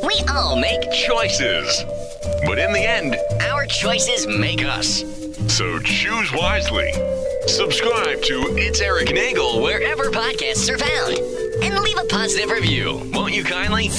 We all make choices. But in the end, our choices make us. So choose wisely. Subscribe to It's Erik Nagel wherever podcasts are found. And leave a positive review, won't you kindly?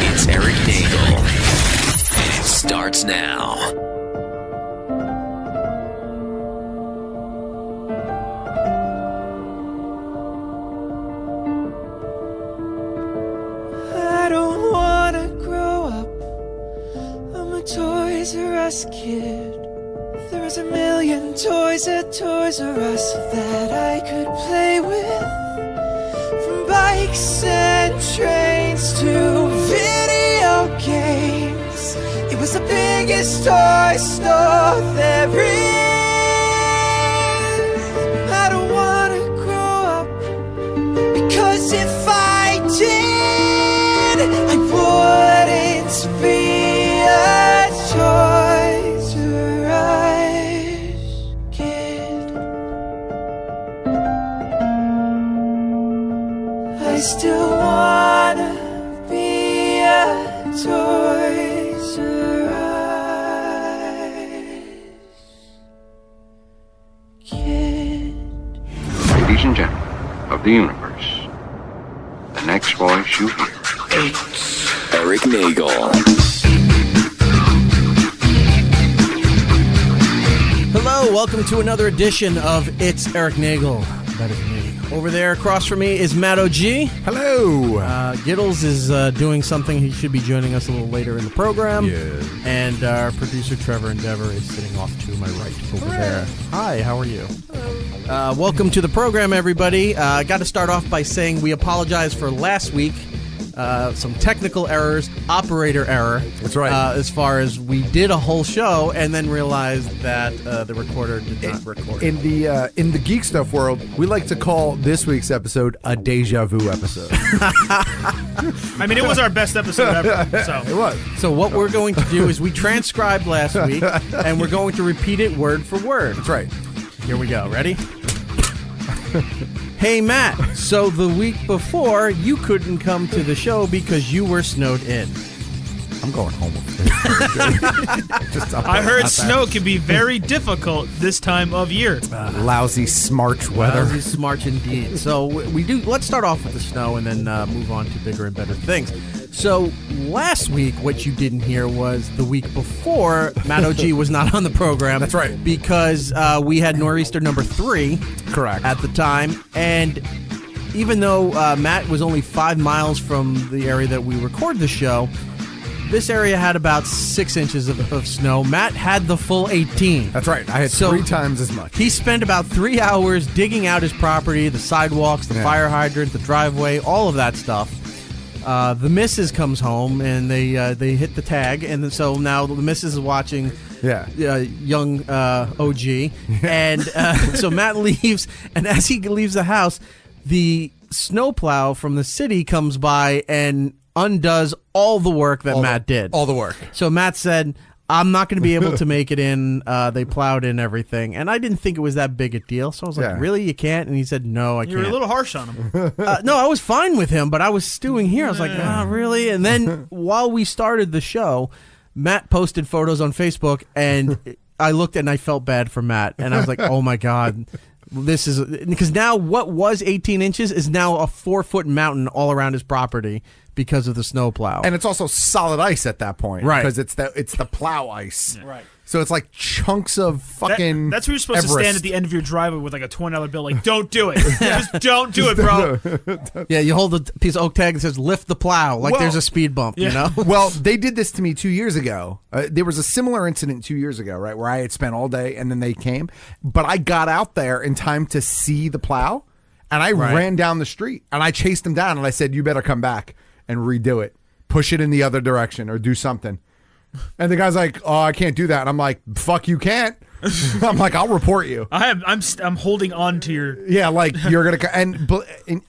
It's Erik Nagel. And it starts now. I don't wanna grow up. I'm a Toys R Us kid. There's a million toys at Toys R Us that I could play with. From bikes and trains to video games. It was the biggest toy store there is. I don't wanna grow up, because if I did, I wouldn't be a Toys R Us kid. I still wanna be a Toys R Us kid. Ladies and gentlemen of the universe, the next voice you hear. Erik Nagel. Hello, welcome to another edition of It's Erik Nagel. That is me. Over there across from me is Matt O.G. Hello. Giddles is doing something. He should be joining us a little later in the program. Yes. And our producer Trevor Endeavor is sitting off to my right over there. Hi, how are you? Welcome to the program, everybody. I got to start off by saying we apologize for last week. Some technical errors, operator error. That's right. As far as we did a whole show and then realized that the recorder did not record. In the geek stuff world, we like to call this week's episode a deja vu episode. I mean, it was our best episode ever. So It was. So what we're going to do is we transcribed last week, and we're going to repeat it word for word. That's right. Here we go. Ready? Hey, Matt. So the week before, you couldn't come to the show because you were snowed in. I'm going home with this. I heard snow can be very difficult this time of year. Lousy smarch weather. Lousy smarch indeed. So we do. Let's start off with the snow and then move on to bigger and better things. So last week, what you didn't hear was the week before, Matt O.G. was not on the program. That's right. Because we had Nor'easter number 3. Correct. At the time. And even though Matt was only 5 miles from the area that we record the show, this area had about 6 inches of snow. Matt had the full 18. That's right. I had 3 times as much. He spent about 3 hours digging out his property, the sidewalks, the fire hydrant, the driveway, all of that stuff. The missus comes home and they hit the tag, and so now the missus is watching young OG, and so Matt leaves, and as he leaves the house, the snowplow from the city comes by and undoes all the work that Matt did. All the work. So Matt said, I'm not going to be able to make it in. They plowed in everything. And I didn't think it was that big a deal. So I was like, really? You can't? And he said, no, I can't. You were a little harsh on him. No, I was fine with him, but I was stewing here. I was like, oh, really? And then while we started the show, Matt posted photos on Facebook, and I looked and I felt bad for Matt. And I was like, oh, my God. This is because now what was 18 inches is now a 4-foot mountain all around his property because of the snowplow. And it's also solid ice at that point. Right. Because it's the plow ice. Yeah. Right. So it's like chunks of fucking That's where you're supposed Everest. to stand at the end of your driveway with like a $20 bill. Like, don't do it. Just don't do it, bro. Yeah, you hold a piece of oak tag that says lift the plow, like there's a speed bump, you know? Well, they did this to me 2 years ago. There was a similar incident 2 years ago, right, where I had spent all day and then they came. But I got out there in time to see the plow, and I ran down the street, and I chased them down, and I said, you better come back and redo it. Push it in the other direction or do something. And the guy's like, oh, I can't do that. And I'm like, fuck, you can't. I'm like, I'll report you. I'm holding on to your. Yeah, like you're gonna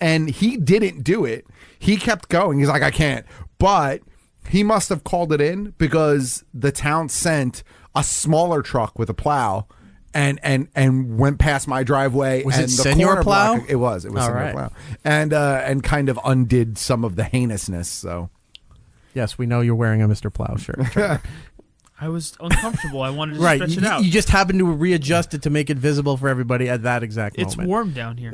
and he didn't do it. He kept going. He's like, I can't. But he must have called it in because the town sent a smaller truck with a plow and went past my driveway. Was and it the Senior corner Plow? block, it was All Senior right. Plow, and kind of undid some of the heinousness. So Yes, we know you're wearing a Mr. Plow shirt. I was uncomfortable. I wanted to Right. stretch it out. You just happened to readjust it to make it visible for everybody at that exact It's moment. warm down here.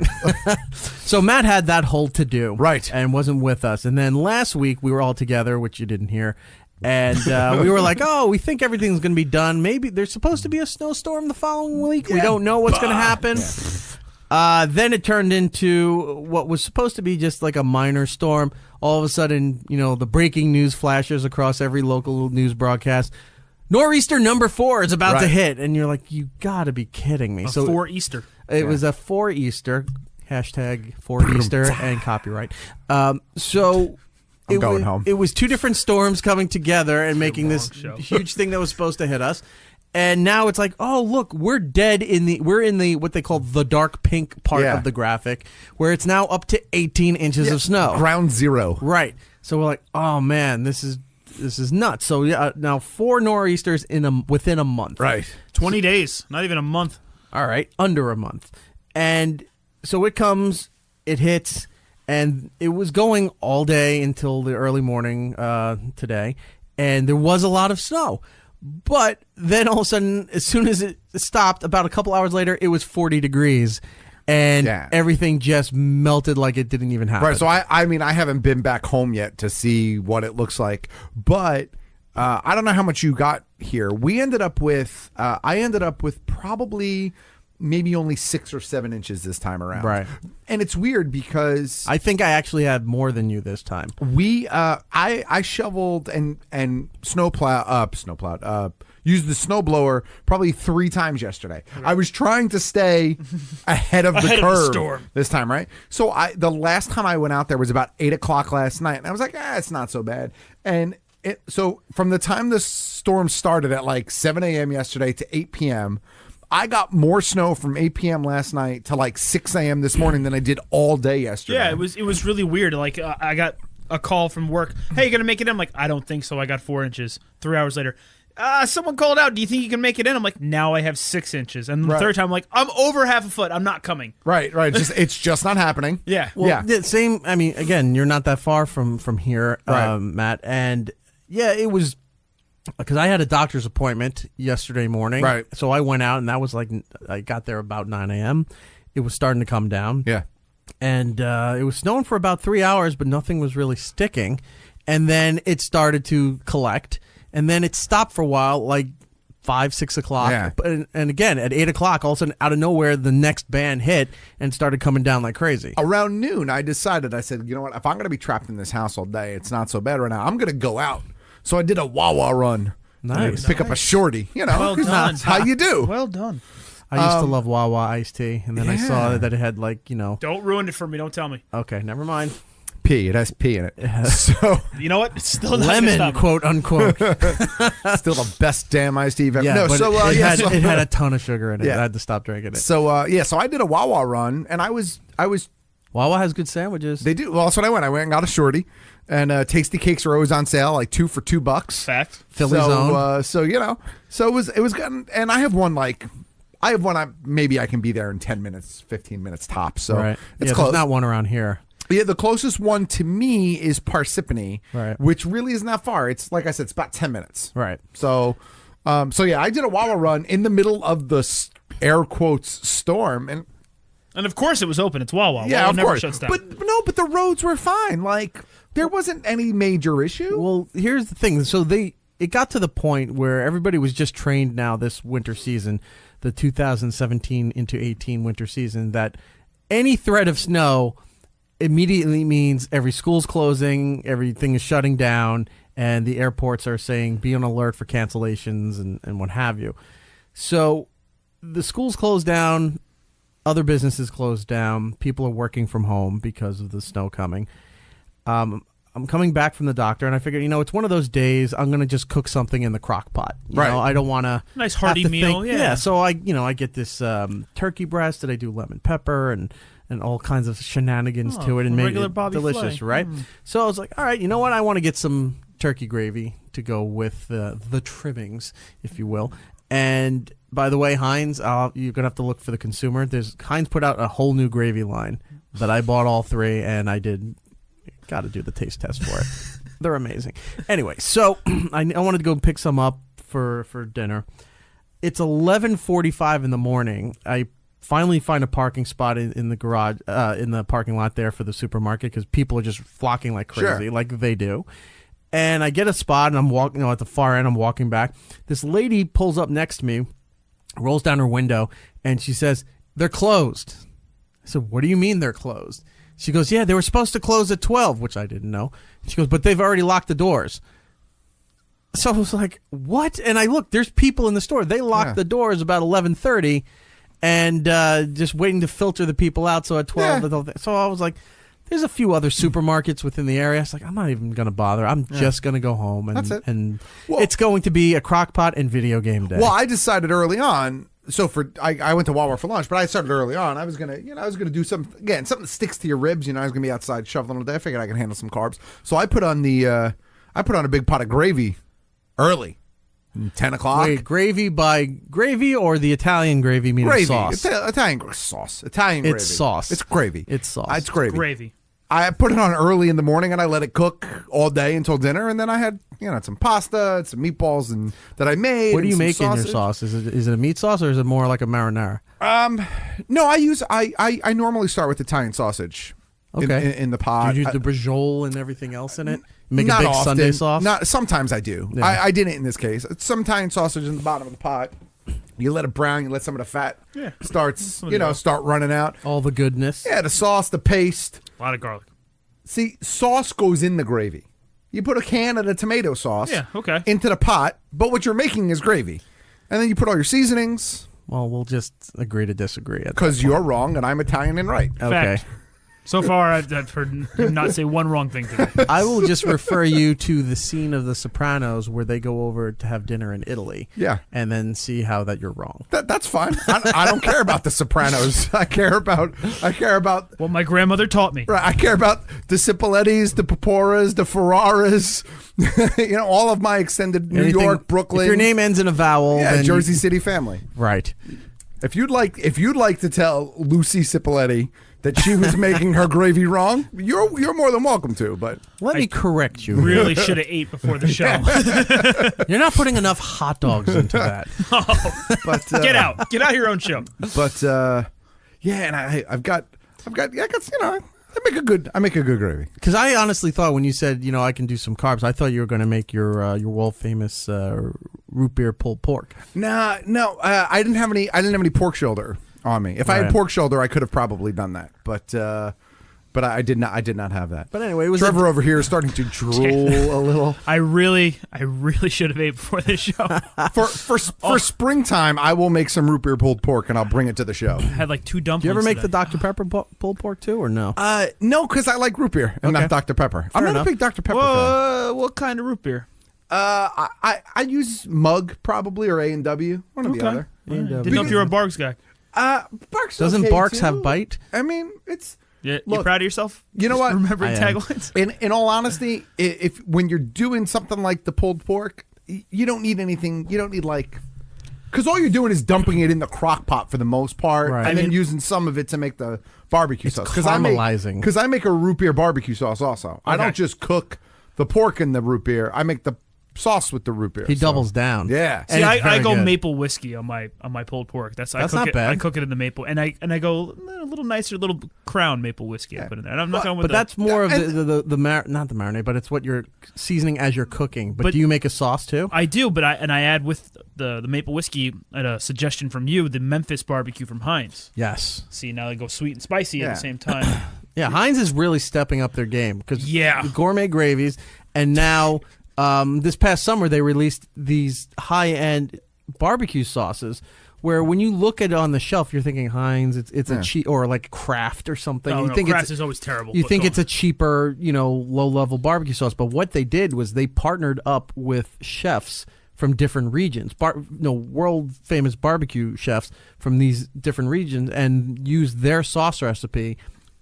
So Matt had that whole to do. Right. And wasn't with us. And then last week we were all together, which you didn't hear. And we were like, oh, we think everything's going to be done. Maybe there's supposed to be a snowstorm the following week. We don't know what's going to happen. Yeah. Then it turned into what was supposed to be just like a minor storm. All of a sudden, the breaking news flashes across every local news broadcast. Nor'easter number 4 is about to hit. And you're like, you got to be kidding me. So 4 Easter. It was a 4 Easter. Hashtag 4 Easter and copyright. So... I'm going home. It was 2 different storms coming together and making this huge thing that was supposed to hit us. And now it's like, oh, look, we're in the what they call the dark pink part of the graphic, where it's now up to 18 inches of snow. Ground zero. Right. So we're like, oh man, this is nuts. So now 4 nor'easters within a month. Right. 20 days, not even a month. All right, under a month. And so it comes, it hits. And it was going all day until the early morning today, and there was a lot of snow. But then all of a sudden, as soon as it stopped, about a couple hours later, it was 40 degrees, and everything just melted like it didn't even happen. Right, so I mean, I haven't been back home yet to see what it looks like, but I don't know how much you got here. I ended up with probably... maybe only 6 or 7 inches this time around. Right. And it's weird because I think I actually had more than you this time. I shoveled and snowplowed, used the snowblower probably 3 times yesterday. I was trying to stay ahead of the curve storm this time, right? So the last time I went out there was about 8:00 last night, and I was like, it's not so bad. And so from the time the storm started at like 7 a.m. yesterday to 8 p.m., I got more snow from 8 p.m. last night to like 6 a.m. this morning than I did all day yesterday. Yeah, it was really weird. Like I got a call from work. Hey, you gonna make it in? I'm like, I don't think so. I got 4 inches. 3 hours later, someone called out. Do you think you can make it in? I'm like, now I have 6 inches. And the third time, I'm like, I'm over half a foot. I'm not coming. Right. It's just not happening. Yeah. Well, the same. I mean, again, you're not that far from here, Matt. And yeah, it was. Because I had a doctor's appointment yesterday morning. Right. So I went out, and that was like, I got there about 9 a.m. It was starting to come down. Yeah. And it was snowing for about 3 hours, but nothing was really sticking. And then it started to collect. And then it stopped for a while, like 5, 6 o'clock. Yeah. And again, at 8 o'clock, all of a sudden, out of nowhere, the next band hit and started coming down like crazy. Around noon, I said, you know what? If I'm going to be trapped in this house all day, it's not so bad right now. I'm going to go out. So I did a Wawa run. Nice. Pick up a shorty. Well done. That's how you do. Well done. I used to love Wawa iced tea, and then I saw that it had like, Don't ruin it for me. Don't tell me. Okay, never mind. P. It has P in it. So You know what? It's still not Lemon, gonna stop. quote unquote. still the best damn iced tea you've ever. Yeah, No, but so it so had a ton of sugar in it. Yeah. I had to stop drinking it. so I did a Wawa run, and I was Wawa has good sandwiches. They do. Well, that's what I went. I went and got a shorty, and Tasty Cakes are always on sale, like 2 for $2. Fact. Philly's own. So it was good. And I have one maybe I can be there in 10 minutes, 15 minutes tops. So right. it's yeah, close. There's not one around here. Yeah, the closest one to me is Parsippany, Right. which really isn't that far. It's like I said, it's about 10 minutes. Right. So yeah, I did a Wawa run in the middle of the air quotes storm, And of course it was open. It's Wawa. yeah, Wawa of never course. shuts down. But the roads were fine. Like there wasn't any major issue. Well, here's the thing. So it got to the point where everybody was just trained now this winter season, the 2017 into 18 winter season, that any threat of snow immediately means every school's closing, everything is shutting down, and the airports are saying be on alert for cancellations and what have you. So the schools closed down, other businesses closed down, people are working from home because of the snow coming. I'm coming back from the doctor, and I figured, it's one of those days I'm going to just cook something in the crock pot. You know, I don't want to nice hearty meal. Yeah. So I get this turkey breast that I do lemon pepper and all kinds of shenanigans to it and make it delicious, Flay. Right? So I was like, all right, you know what? I want to get some turkey gravy to go with the trimmings, if you will. And by the way, Heinz, you're going to have to look for the consumer. Heinz put out a whole new gravy line that I bought all 3, and I got to do the taste test for it. They're amazing. Anyway, so I wanted to go pick some up for dinner. It's 11:45 in the morning. I finally find a parking spot in the garage, in the parking lot there for the supermarket, because people are just flocking like crazy, like they do. And I get a spot, and I'm walking, at the far end. I'm walking back. This lady pulls up next to me, rolls down her window, and she says, "They're closed." I said, "What do you mean they're closed?" She goes, "Yeah, they were supposed to close at 12, which I didn't know." She goes, "But they've already locked the doors." So I was like, "What?" And I look, there's people in the store. They locked the doors about 11:30, and just waiting to filter the people out. So at 12, so I was like, there's a few other supermarkets within the area. I was like, I'm not even going to bother. I'm just going to go home. And, that's it. And it's going to be a crock pot and video game day. Well, I decided early on. So I went to Walmart for lunch, but I started early on. I was gonna do something that sticks to your ribs. I was gonna be outside shoveling all day. I figured I could handle some carbs. So I put on a big pot of gravy early. 10 o'clock. Wait, gravy or the Italian gravy meaning gravy. sauce? Italian sauce. Italian gravy. It's sauce. It's gravy. It's sauce. It's gravy. Gravy. I put it on early in the morning, and I let it cook all day until dinner, and then I had some pasta, some meatballs, and that I made. What do you make in your sausage. sauce? Is it a meat sauce, or is it more like a marinara? No, I normally start with Italian sausage. Okay. In the pot. Do you use the brajol and everything else in it? Make Not a big often. Sunday sauce? Sometimes I do. Yeah. I didn't in this case. It's some Italian sausage in the bottom of the pot. You let it brown. You let some of the fat start running out. All the goodness. Yeah, the sauce, the paste. A lot of garlic. See, sauce goes in the gravy. You put a can of the tomato sauce into the pot, but what you're making is gravy. And then you put all your seasonings. Well, we'll just agree to disagree. Because you're wrong and I'm Italian and right. Okay. Fact. So far, I've heard him not say one wrong thing today. I will just refer you to the scene of The Sopranos where they go over to have dinner in Italy. Yeah. And then see how that you're wrong. That's fine. I don't care about The Sopranos. I care about what my grandmother taught me. Right. I care about the Cipollettis, the Paporas, the Ferraras, all of my extended New York, Brooklyn. If your name ends in a vowel, then Jersey City family. Right. If you'd like to tell Lucy Cipolletti that she was making her gravy wrong, you're more than welcome to. But let me correct you. Really should have ate before the show. You're not putting enough hot dogs into that. But get out your own show. But and I make a good gravy. Because I honestly thought when you said I can do some carbs, I thought you were going to make your world famous root beer pulled pork. No, I didn't have any pork shoulder on me. If I had pork shoulder, I could have probably done that. But I did not have that. But anyway, it was Trevor over here is starting to drool a little. I really should have ate before this show. For springtime, I will make some root beer pulled pork and I'll bring it to the show. I had like 2 dumplings. Do you ever make today. the Dr. Pepper pulled pork too, or no? No, because I like root beer and not Dr. Pepper. I'm not a big Dr. Pepper fan. What kind of root beer? I use Mug probably or A&W, one or the other. Didn't know if you were a Barks guy. Barks doesn't okay Barks too. have bite? I mean, it's. Yeah, Look, you proud of yourself? You know what? Remembering taglines. In all honesty, if when you're doing something like the pulled pork, you don't need anything. You don't need because all you're doing is dumping it in the crock pot for the most part, and then using some of it to make the barbecue sauce. Caramelizing. Because I make a root beer barbecue sauce also. Okay. I don't just cook the pork in the root beer. I make the sauce with the root beer. He doubles down. Yeah. See, I go maple whiskey on my pulled pork. That's not bad. I cook it in the maple, and I go a little nicer, little Crown maple whiskey. I put in there. And I'm not going with. But that's more of the not the marinade, but it's what you're seasoning as you're cooking. But do you make a sauce too? I do, but I add with the maple whiskey at a suggestion from you, the Memphis barbecue from Heinz. Yes. See, now they go sweet and spicy at the same time. Yeah, Heinz is really stepping up their game because the gourmet gravies, and now. This past summer, they released these high-end barbecue sauces, where when you look at it on the shelf, you're thinking Heinz, it's a cheap, or like Kraft or something. Oh, you no, think Kraft it's is always terrible. You but think go it's a cheaper, low-level barbecue sauce. But what they did was they partnered up with chefs from different regions, world-famous barbecue chefs from these different regions, and used their sauce recipe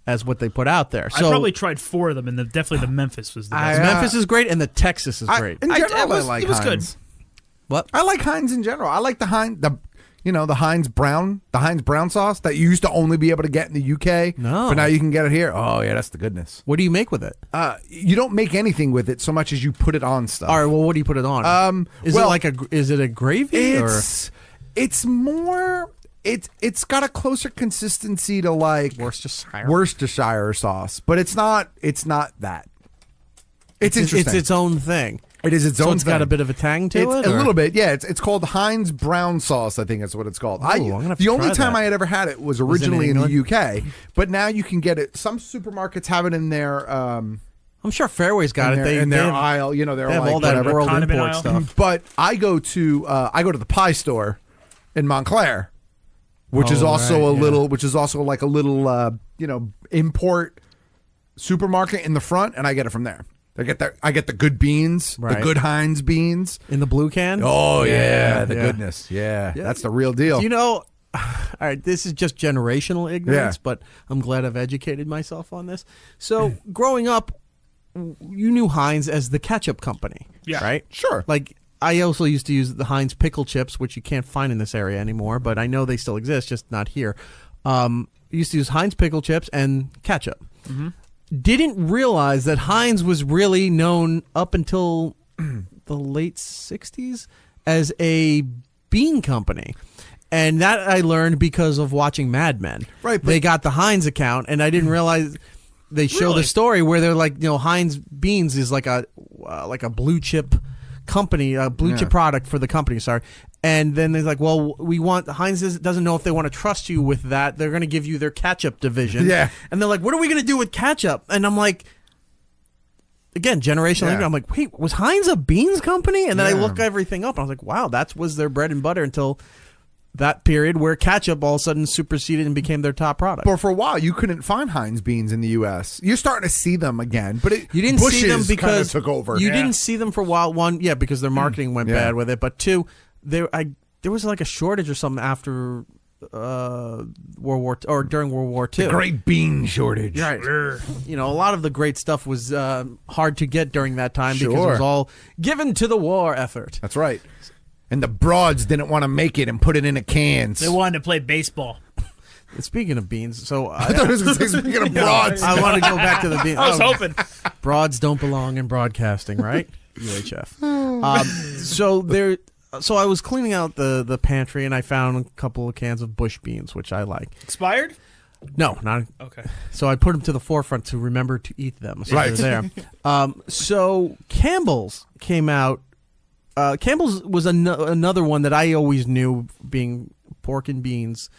as what they put out there. So I probably tried 4 of them, and definitely the Memphis was the best. Memphis is great, and the Texas is great. In general, I like it was Heinz. good. What? I like Heinz in general. I like the Heinz, the Heinz brown sauce that you used to only be able to get in the UK. No. But now you can get it here. Oh, yeah, that's the goodness. What do you make with it? You don't make anything with it so much as you put it on stuff. All right, well, what do you put it on? Is it a gravy? It's more... It's got a closer consistency to like Worcestershire sauce, but it's not that. It's interesting. It's its own thing. It is its own. So it's thing. got a bit of a tang to it. A little bit, yeah. It's called Heinz brown sauce. I think that's what it's called. I'm gonna have to the only try time that. I had ever had it was originally in the UK, but now you can get it. Some supermarkets have it in their. I'm sure Fairway's got it. In they their have, aisle, they're they have like all that whatever. world Condiment import aisle. stuff. But I go to the pie store in Montclair, which is also which is also like a little import supermarket in the front, and I get it from there. I get the good beans, the good Heinz beans In the blue can? Oh yeah, the goodness, yeah, that's the real deal. All right, this is just generational ignorance, Yeah. but I'm glad I've educated myself on this. So, growing up, you knew Heinz as the ketchup company, Yeah. right? Sure. Like, I also used to use the Heinz pickle chips, which you can't find in this area anymore, but I know they still exist, just not here. Used to use Heinz pickle chips and ketchup. Mm-hmm. Didn't realize that Heinz was really known up until the late 60s as a bean company. And that I learned because of watching Mad Men. Right, but- They got the Heinz account, and I didn't realize they show the story where they're like, Heinz Beans is like a blue chip company, a blue chip product for the company, sorry. And then they're like, well, Heinz doesn't know if they want to trust you with that. They're going to give you their ketchup division. Yeah. And they're like, what are we going to do with ketchup? And I'm like, again, generational ignorance. I'm like, wait, was Heinz a beans company? And then I look everything up, and I was like, wow, that was their bread and butter until that period where ketchup all of a sudden superseded and became their top product. But for a while, you couldn't find Heinz beans in the U.S. You're starting to see them again, but you didn't see them because took over. You didn't see them for a while. One, because their marketing went bad with it. But two, there was like a shortage or something after World War or during World War II. The great bean shortage. Right. A lot of the great stuff was hard to get during that time because it was all given to the war effort. That's right. And the broads didn't want to make it and put it in a cans. They wanted to play baseball. Speaking of beans, so I thought it was going to say, speaking of broads. I want to go back to the beans. I was hoping. Broads don't belong in broadcasting, right? UHF. So I was cleaning out the pantry, and I found a couple of cans of bush beans, which I like. Expired? No, not okay. So I put them to the forefront to remember to eat them. So right they're there. So Campbell's came out. Campbell's was another one that I always knew being pork and beans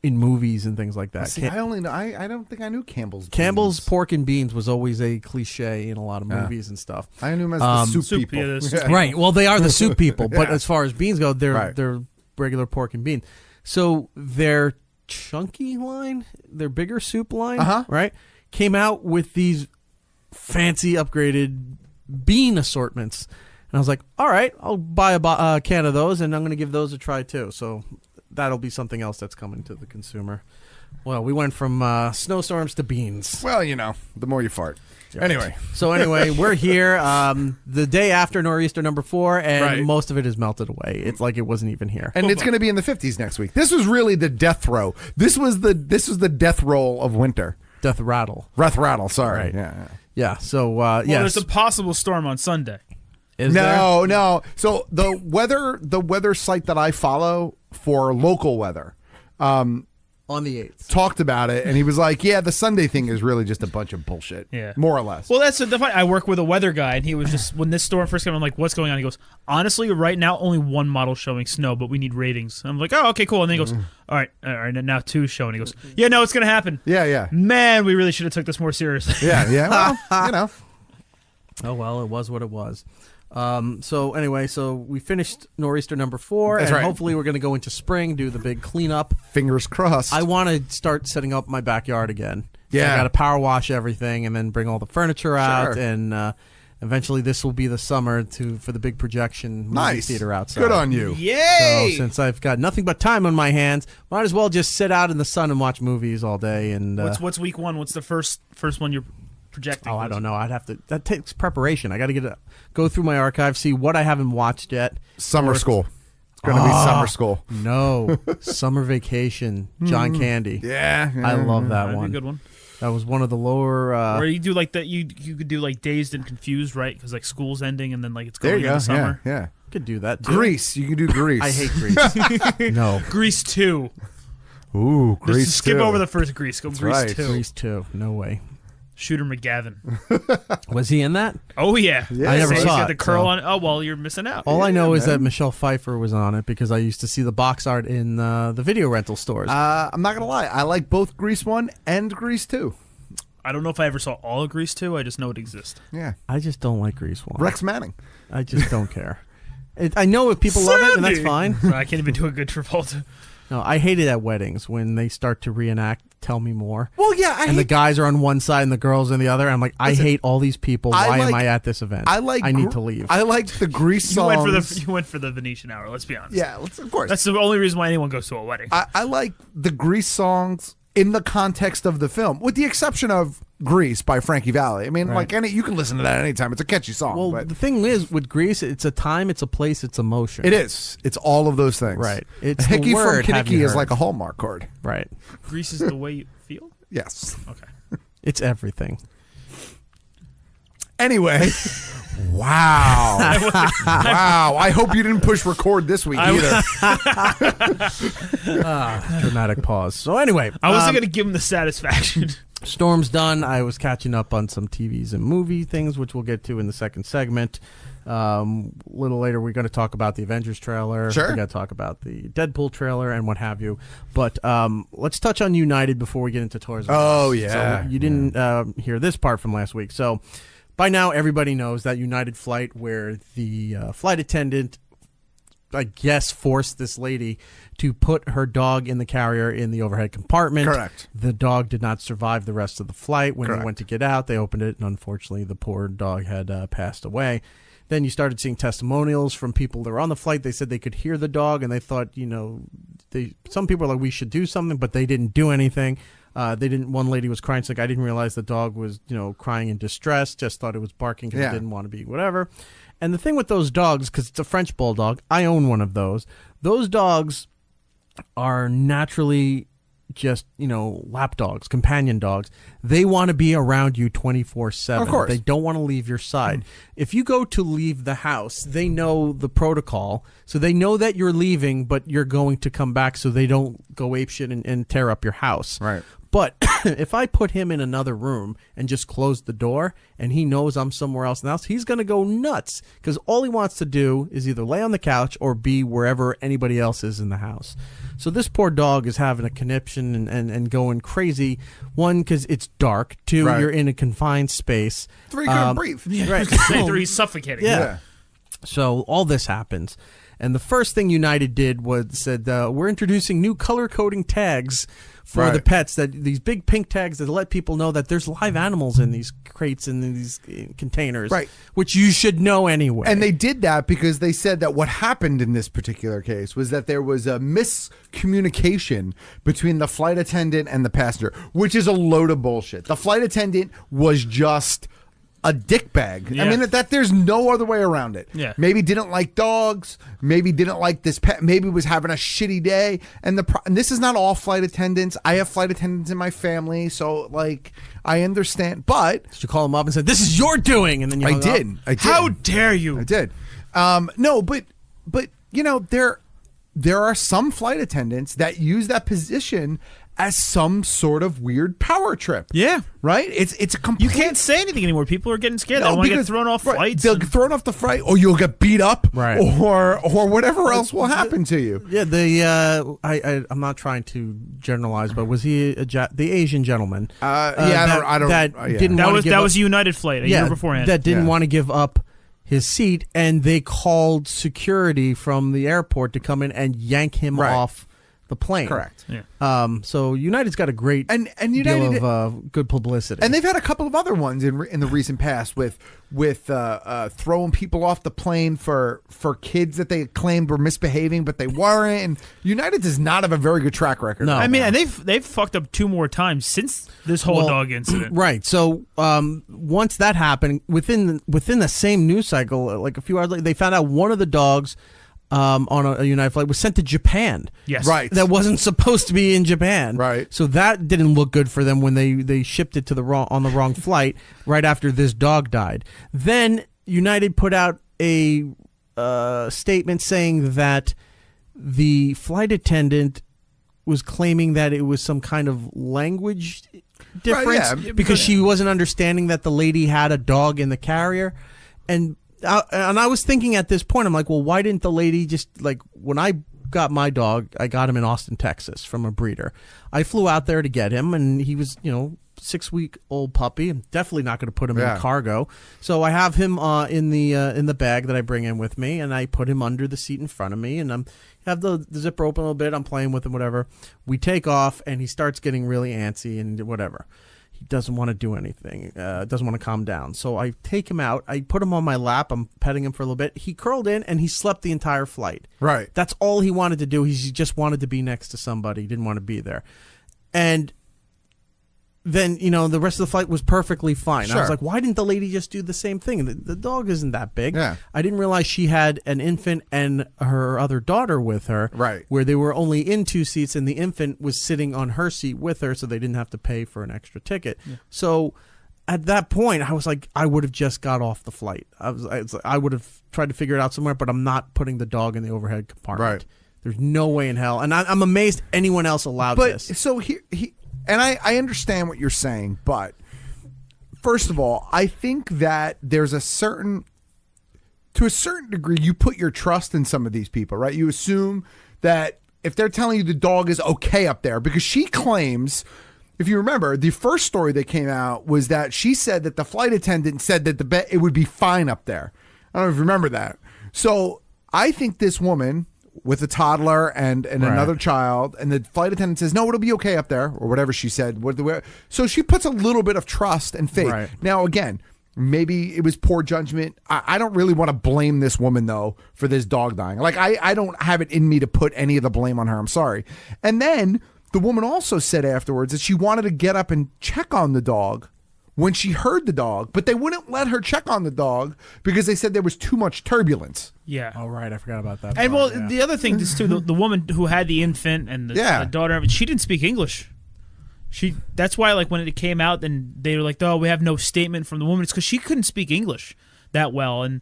in movies and things like that. See, I only know. I don't think I knew Campbell's. Campbell's pork and beans was always a cliche in a lot of movies and stuff. I knew them as the soup people. Right. Well, they are the soup people, but as far as beans go, they're regular pork and beans. So their chunky line, their bigger soup line, right, came out with these fancy upgraded bean assortments. And I was like, all right, I'll buy a can of those, and I'm going to give those a try too. So that'll be something else that's coming to the consumer. Well, we went from snowstorms to beans. Well, the more you fart. Anyway. So we're here the day after nor'easter number 4, and most of it is melted away. It's like it wasn't even here. And it's going to be in the 50s next week. This was really the death row. This was the death roll of winter. Death rattle. Death rattle, sorry. Right. Yeah. Yeah, so There's a possible storm on Sunday. Is there? No. So the weather site that I follow for local weather on the 8th talked about it, and he was like, yeah, the Sunday thing is really just a bunch of bullshit. Yeah. More or less. Well, that's the point. I work with a weather guy, and he was just, when this storm first came, I'm like, what's going on? He goes, honestly, right now, only one model showing snow, but we need ratings. And I'm like, oh, okay, cool. And then he goes, all right, now 2's showing. He goes, yeah, no, it's going to happen. Yeah. Man, we really should have took this more seriously. Yeah. Well, Oh, well, it was what it was. So anyway, we finished Nor'easter number 4, That's and right. hopefully we're going to go into spring, do the big cleanup. Fingers crossed. I want to start setting up my backyard again. Yeah. I got to power wash everything and then bring all the furniture out, Sure. and eventually this will be the summer for the big projection movie theater outside. Good on you. Yay! So since I've got nothing but time on my hands, might as well just sit out in the sun and watch movies all day. And What's week 1? What's the first one you're projecting? I don't know. I'd have to. That takes preparation. I got to go through my archive, see what I haven't watched yet. Summer school. It's going to be summer school. No, Summer Vacation. John Candy. Yeah. I love that That'd be one. a good one. That was one of the lower. Where you do like that, you could do like Dazed and Confused, right? Because like school's ending and then like it's There going you go. into summer. Yeah. Could do that too. Grease. You can do Grease. I hate Grease. No, Grease 2. Ooh, Grease. Just skip too. over the first Grease. Go Grease right. 2. Grease 2. No way. Shooter McGavin. Was he in that? Oh yeah. Yeah. I never He's saw got it, the curl so- on. Oh well, you're missing out. All I know is man. that Michelle Pfeiffer was on it because I used to see the box art in the video rental stores. I'm not going to lie. I like both Grease 1 and Grease 2. I don't know if I ever saw all of Grease 2. I just know it exists. Yeah. I just don't like Grease 1. Rex Manning. I just don't care. I know if people love it, and that's fine. I can't even do a good Travolta. No, I hate it at weddings when they start to reenact Tell Me More. Well, yeah. And the guys are on one side and the girls on the other. I'm like, I hate all these people. Why am I at this event? I need to leave. I like the Grease You songs. went for the Venetian Hour. Let's be honest. Yeah, of course. That's the only reason why anyone goes to a wedding. I like the Grease songs in the context of the film, with the exception of Grease by Frankie Valli. I mean, you can listen to that anytime. It's a catchy song. Well, but the thing is, with Grease, it's a time, it's a place, it's emotion. it is. It's all of those things. Right. It's Hickey the word, from have Kinnicky you is heard. like a Hallmark card. Right. Grease is the way you feel. Yes. Okay. It's everything. Anyway. Wow. Wow. I hope you didn't push record this week either. Dramatic pause. So anyway. I wasn't going to give him the satisfaction. Storm's done. I was catching up on some TVs and movie things, which we'll get to in the second segment. A little later, we're going to talk about the Avengers trailer. Sure. We're going to talk about the Deadpool trailer and what have you. But let's touch on United before we get into Toys R Us. Oh, yeah. So you didn't hear this part from last week. So by now, everybody knows that United flight where the flight attendant, I guess, forced this lady to put her dog in the carrier in the overhead compartment. Correct. The dog did not survive the rest of the flight. When Correct. they went to get out, they opened it, and unfortunately, the poor dog had passed away. Then you started seeing testimonials from people that were on the flight. They said they could hear the dog, and they thought, some people are like, we should do something, but they didn't do anything. They didn't. One lady was crying. She's like, I didn't realize the dog was, crying in distress. Just thought it was barking because it didn't want to be whatever. And the thing with those dogs, because it's a French bulldog, I own one of those. Those dogs are naturally just, lap dogs, companion dogs. They want to be around you 24/7. Of course. They don't want to leave your side. If you go to leave the house, they know the protocol. So they know that you're leaving, but you're going to come back so they don't go apeshit and tear up your house. Right. But if I put him in another room and just close the door and he knows I'm somewhere else in the house, he's going to go nuts because all he wants to do is either lay on the couch or be wherever anybody else is in the house. So this poor dog is having a conniption and going crazy. One, because it's dark. Two, Right. you're in a confined space. 3, couldn't breathe. Right. He's suffocating. Yeah. So all this happens. And the first thing United did was said, we're introducing new color coding tags for Right. the pets, that these big pink tags that let people know that there's live animals in these crates and in these containers, Right. which you should know anyway. And they did that because they said that what happened in this particular case was that there was a miscommunication between the flight attendant and the passenger, which is a load of bullshit. The flight attendant was just a dickbag. Yeah. I mean, that there's no other way around it. Yeah. Maybe didn't like dogs. Maybe didn't like this pet. Maybe was having a shitty day. And and this is not all flight attendants. I have flight attendants in my family, so I understand. But you call them up and said, "This is your doing," and then you I hung did. up. I did. How dare you? I did. No, but there are some flight attendants that use that position as some sort of weird power trip. Yeah. Right? It's a complete... You can't say anything anymore. People are getting scared. They want to get thrown off flights. They'll get thrown off the flight, or you'll get beat up, Right. or whatever else will happen to you. Yeah, I'm not trying to generalize, but was he the Asian gentleman? I don't. That Yeah. didn't. That want was to give that up, was a United flight a year beforehand. That didn't want to give up his seat, and they called security from the airport to come in and yank him off the plane. Correct. Yeah. So United's got a great and United, deal of good publicity. and they've had a couple of other ones in the recent past with throwing people off the plane for kids that they claimed were misbehaving, but they weren't. And United does not have a very good track record. No. I mean, and they've fucked up 2 more times since this whole dog incident. Right. So once that happened, within the same news cycle, like a few hours later, they found out one of the dogs on a United flight was sent to Japan. Yes. Right. That wasn't supposed to be in Japan. Right. So that didn't look good for them when they shipped it to the wrong flight right after this dog died. Then United put out a statement saying that the flight attendant was claiming that it was some kind of language difference because she wasn't understanding that the lady had a dog in the carrier. And I was thinking at this point, I'm like, well, why didn't the lady just, like, when I got my dog, I got him in Austin, Texas from a breeder. I flew out there to get him, and he was, 6-week-old puppy. I'm definitely not going to put him in cargo. So I have him in the bag that I bring in with me, and I put him under the seat in front of me, and I have the zipper open a little bit. I'm playing with him, whatever. We take off, and he starts getting really antsy and whatever. He doesn't want to do anything, doesn't want to calm down. So I take him out. I put him on my lap. I'm petting him for a little bit. He curled in, and he slept the entire flight. Right. That's all he wanted to do. He just wanted to be next to somebody. He didn't want to be there. And then, the rest of the flight was perfectly fine. Sure. I was like, why didn't the lady just do the same thing? The dog isn't that big. Yeah. I didn't realize she had an infant and her other daughter with her. Right. Where they were only in 2 seats, and the infant was sitting on her seat with her, so they didn't have to pay for an extra ticket. Yeah. So at that point, I was like, I would have just got off the flight. I would have tried to figure it out somewhere, but I'm not putting the dog in the overhead compartment. Right. There's no way in hell. And I'm amazed anyone else allowed this. But so and I understand what you're saying, but first of all, I think that there's to a certain degree, you put your trust in some of these people, right? You assume that if they're telling you the dog is okay up there, because she claims, if you remember, the first story that came out was that she said that the flight attendant said that it would be fine up there. I don't know if you remember that. So I think this woman with a toddler and another child, and the flight attendant says, no, it'll be okay up there, or whatever she said. So she puts a little bit of trust and faith. Right. Now, again, maybe it was poor judgment. I don't really want to blame this woman, though, for this dog dying. Like, I don't have it in me to put any of the blame on her. I'm sorry. And then the woman also said afterwards that she wanted to get up and check on the dog when she heard the dog, but they wouldn't let her check on the dog because they said there was too much turbulence. Yeah. Oh, right. I forgot about that. And the other thing is, too, the woman who had the infant and the daughter, she didn't speak English. That's why, like, when it came out, then they were like, "Oh, we have no statement from the woman." It's because she couldn't speak English that well, and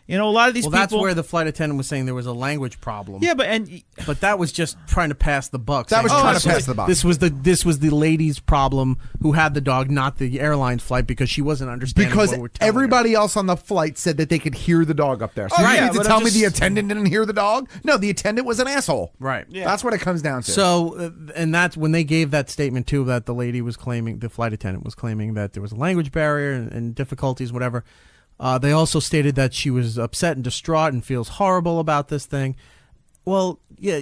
a lot of these people. That's where the flight attendant was saying there was a language problem. Yeah, but that was just trying to pass the buck. That was trying to pass the buck. This was the lady's problem who had the dog, not the airline's flight, because she wasn't understanding. Because what we're telling everybody her. else on the flight said that they could hear the dog up there. So you need to tell me the attendant didn't hear the dog? No, the attendant was an asshole. Right. Yeah. That's what it comes down to. So, and that's when they gave that statement too, that the lady was claiming, the flight attendant was claiming that there was a language barrier and difficulties, whatever. They also stated that she was upset and distraught and feels horrible about this thing. Well, yeah.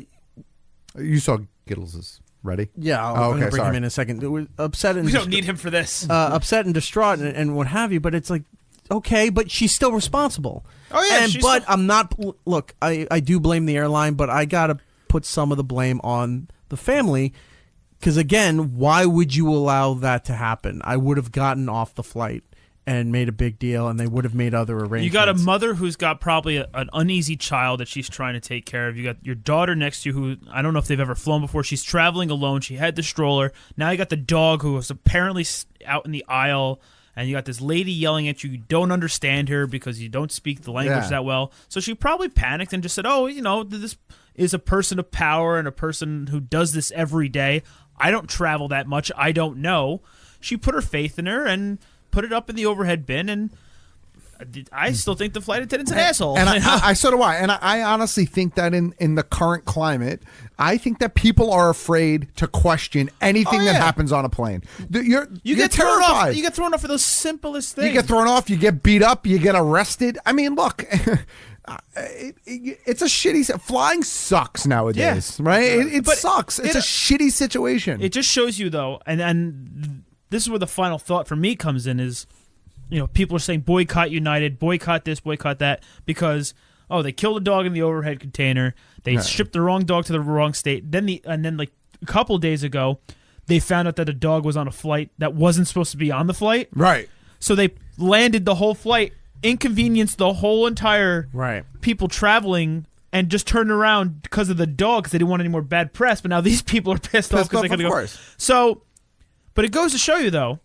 You saw Giddles is ready? Yeah, I'm going to bring him in a second. It was upset and we don't need him for this. Upset and distraught and what have you, but it's like, okay, but she's still responsible. Oh, yeah. But I'm not, look, I do blame the airline, but I got to put some of the blame on the family. Because, again, why would you allow that to happen? I would have gotten off the flight and made a big deal, and they would have made other arrangements. You got a mother who's got probably an uneasy child that she's trying to take care of. You got your daughter next to you who, I don't know if they've ever flown before. She's traveling alone. She had the stroller. Now you got the dog who was apparently out in the aisle, and you got this lady yelling at you. You don't understand her because you don't speak the language that well. So she probably panicked and just said, this is a person of power and a person who does this every day. I don't travel that much. I don't know. She put her faith in her and put it up in the overhead bin, and I still think the flight attendant's an asshole. And I so do I. And I honestly think that in the current climate, I think that people are afraid to question anything that happens on a plane. You get thrown off. terrified. You get thrown off for those simplest things. You get thrown off. You get beat up. You get arrested. I mean, look, it's a shitty. Flying sucks nowadays, right? It sucks. It's a shitty situation. It just shows you, though, and this is where the final thought for me comes in is, people are saying boycott United, boycott this, boycott that, because they killed a dog in the overhead container. They shipped the wrong dog to the wrong state. And then like a couple days ago, they found out that a dog was on a flight that wasn't supposed to be on the flight. Right. So they landed the whole flight, inconvenienced the whole entire people traveling, and just turned around because of the dog because they didn't want any more bad press. But now these people are pissed off because they couldn't go. So, but it goes to show you, though,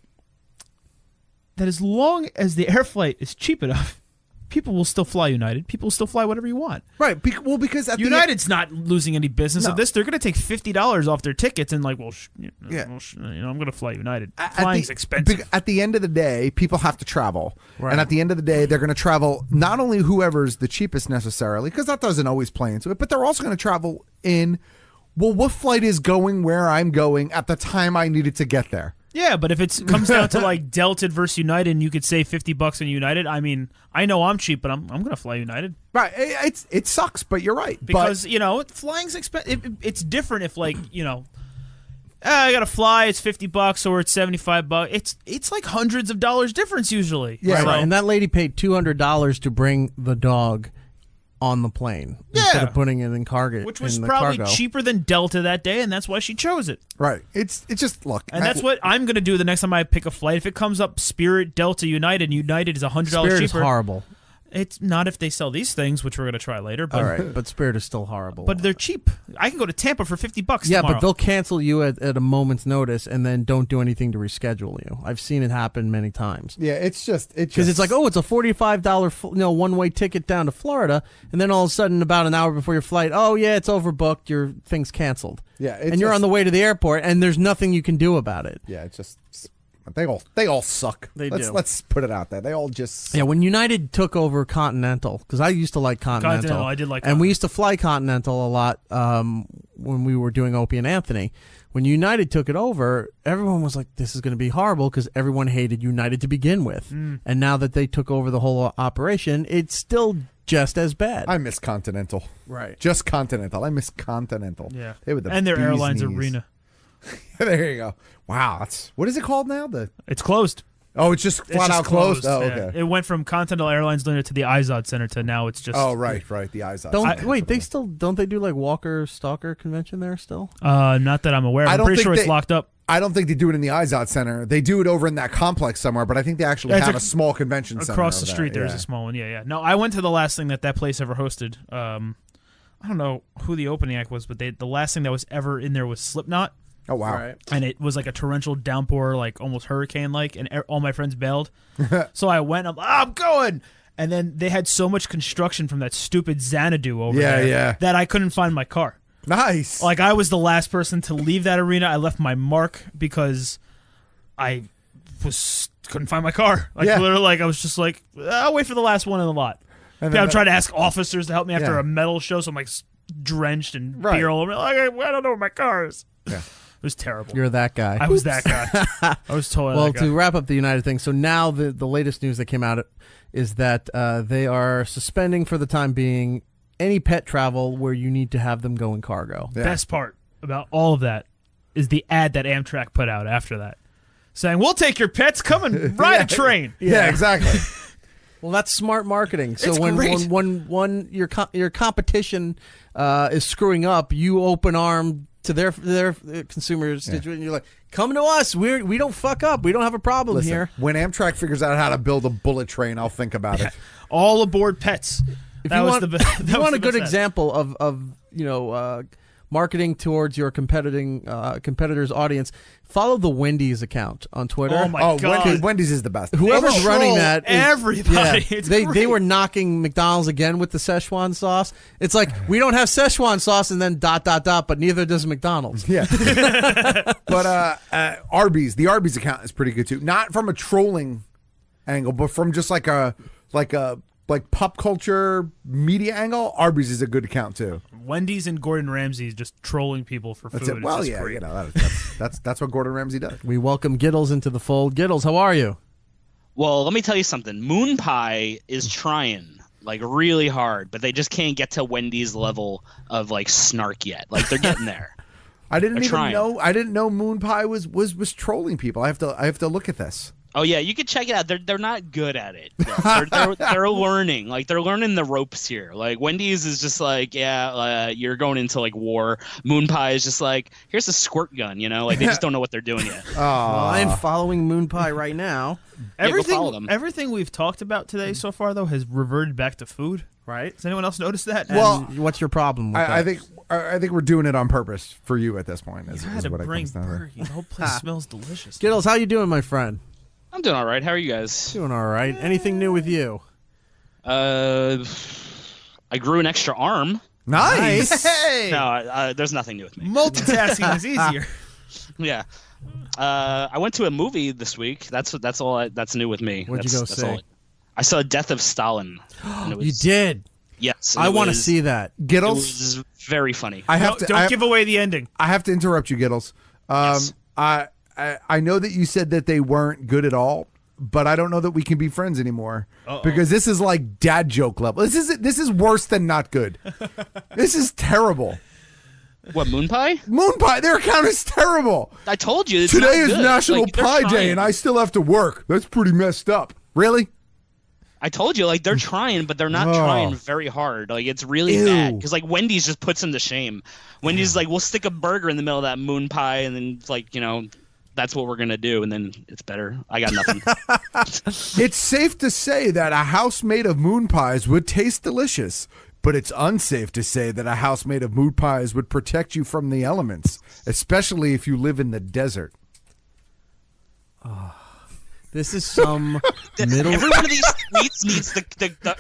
that as long as the air flight is cheap enough, people will still fly United. People will still fly whatever you want. Right. Well, because at United's not losing any business of this. They're going to take $50 off their tickets and I'm going to fly United. Flying's expensive. At the end of the day, people have to travel. Right. And at the end of the day, they're going to travel not only whoever's the cheapest necessarily, because that doesn't always play into it, but they're also going to travel in, what flight is going where I'm going at the time I needed to get there. Yeah, but if it comes down to like Delta versus United and you could save $50 on United, I mean, I know I'm cheap, but I'm going to fly United. Right. It sucks, but you're right. Because, flying's expensive. It's different if like, I got to fly, it's $50 or it's $75. It's like hundreds of dollars difference usually. Yeah, right. And that lady paid $200 to bring the dog on the plane instead of putting it in cargo, which was probably cheaper than Delta that day, and that's why she chose it. Right. It's just look, and that's what I'm going to do the next time I pick a flight. If it comes up Spirit, Delta, United, and United is $100 cheaper. Spirit is horrible. It's not if they sell these things, which we're going to try later. But, all right, but Spirit is still horrible. But they're cheap. I can go to Tampa for $50 Yeah, tomorrow. but they'll cancel you at a moment's notice and then don't do anything to reschedule you. I've seen it happen many times. Yeah, it's because it's like, it's a $45 one-way ticket down to Florida, and then all of a sudden, about an hour before your flight, it's overbooked. Your thing's canceled. Yeah, and you're on the way to the airport, and there's nothing you can do about it. Yeah, it's just. They all suck. Let's put it out there. They all just suck. Yeah, when United took over Continental, because I used to like Continental. I did like Continental. And we used to fly Continental a lot when we were doing Opie and Anthony. When United took it over, everyone was like, this is going to be horrible because everyone hated United to begin with. And now that they took over the whole operation, it's still just as bad. I miss Continental. Right. Just Continental. I miss Continental. Yeah. They were the and their bee's airlines knees. arena. There you go. Wow, what is it called now? It's closed. Oh, it's just flat out closed. Oh, okay. It went from Continental Airlines Arena to the IZOD Center to now it's just. Oh, right, the IZOD. Don't they do like Walker Stalker convention there still? Not that I'm aware of. I'm pretty sure it's locked up. I don't think they do it in the IZOD Center. They do it over in that complex somewhere, but I think they actually have a small convention center across the street. There's a small one. Yeah. No, I went to the last thing that place ever hosted. I don't know who the opening act was, but the last thing that was ever in there was Slipknot. Oh, wow. Right. And it was like a torrential downpour, like almost hurricane-like, and all my friends bailed. So I went, I'm going! And then they had so much construction from that stupid Xanadu over there that I couldn't find my car. Nice. Like, I was the last person to leave that arena. I left my mark because I couldn't find my car. Literally, I was just like, I'll wait for the last one in the lot. And I'm trying to ask officers to help me after a metal show, so I'm like drenched in beer all over. Like, I don't know where my car is. Yeah. It was terrible. You're that guy. I was that guy. I was totally that guy. Well, to wrap up the United thing, so now the latest news that came out is that they are suspending for the time being any pet travel where you need to have them go in cargo. Yeah. Best part about all of that is the ad that Amtrak put out after that, saying, we'll take your pets, come and ride a train. Yeah, exactly. Well, that's smart marketing. So it's when your competition is screwing up, you open arm to their consumers, and you're like, come to us. We don't fuck up. We don't have a problem here. When Amtrak figures out how to build a bullet train, I'll think about it. All aboard pets. If you want a good example of marketing towards your competitor's audience, follow the Wendy's account on Twitter. Oh my God, Wendy's is the best. Whoever's running that, everybody. They were knocking McDonald's again with the Szechuan sauce. It's like, we don't have Szechuan sauce, and then ... but neither does McDonald's. Yeah. But Arby's, the Arby's account is pretty good too. Not from a trolling angle, but from just like a like pop culture media angle, Arby's is a good account too. Wendy's and Gordon Ramsay just trolling people for That's food. it. Well, It's just yeah, great. you know, that's what Gordon Ramsay does. We welcome Giddles into the fold. Giddles, how are you? Well, let me tell you something. Moon Pie is trying like really hard, but they just can't get to Wendy's level of like snark yet. Like they're getting there. I didn't They're even trying. know. I didn't know Moon Pie was trolling people. I have to look at this. Oh yeah, you can check it out. They're not good at it. They're learning. Like they're learning the ropes here. Like Wendy's is just like, you're going into like war. Moon Pie is just like, here's a squirt gun. You know, like they just don't know what they're doing yet. Well, I'm following Moon Pie right now. Go follow them. Everything we've talked about today so far, though, has reverted back to food. Right? Has anyone else noticed that? Well, What's your problem with that? I think we're doing it on purpose for you at this point. Is you had to what it bring comes down to. burger. The whole place smells delicious. Giddles, how you doing, my friend? I'm doing all right. How are you guys? Doing all right. Anything new with you? I grew an extra arm. Nice. Hey, No, there's nothing new with me. multitasking is easier. Yeah. I went to a movie this week. That's all. That's new with me. What'd you go That's see? all. I saw Death of Stalin. And it was, You did. Yes. and I it want to was- see that. It Giddles, was very funny. I have Don't to. give away the ending. I have to interrupt you, Giddles. Yes. I know that you said that they weren't good at all, but I don't know that we can be friends anymore because this is like dad joke level. This is worse than not good. This is terrible. What, Moon Pie? Moon Pie, their account is terrible. I told you. It's Today not is good. National Like, they're Pie Day, trying. and I still have to work. That's pretty messed up. Really? I told you, like, they're trying, but they're not trying very hard. Like, it's really Ew. bad. Because, like, Wendy's just puts them to shame. Wendy's like, we'll stick a burger in the middle of that Moon Pie, and then, like, you know, that's what we're going to do, and then it's better. I got nothing. It's safe to say that a house made of moon pies would taste delicious, but it's unsafe to say that a house made of moon pies would protect you from the elements, especially if you live in the desert. This is some middle. Every one of these tweets needs the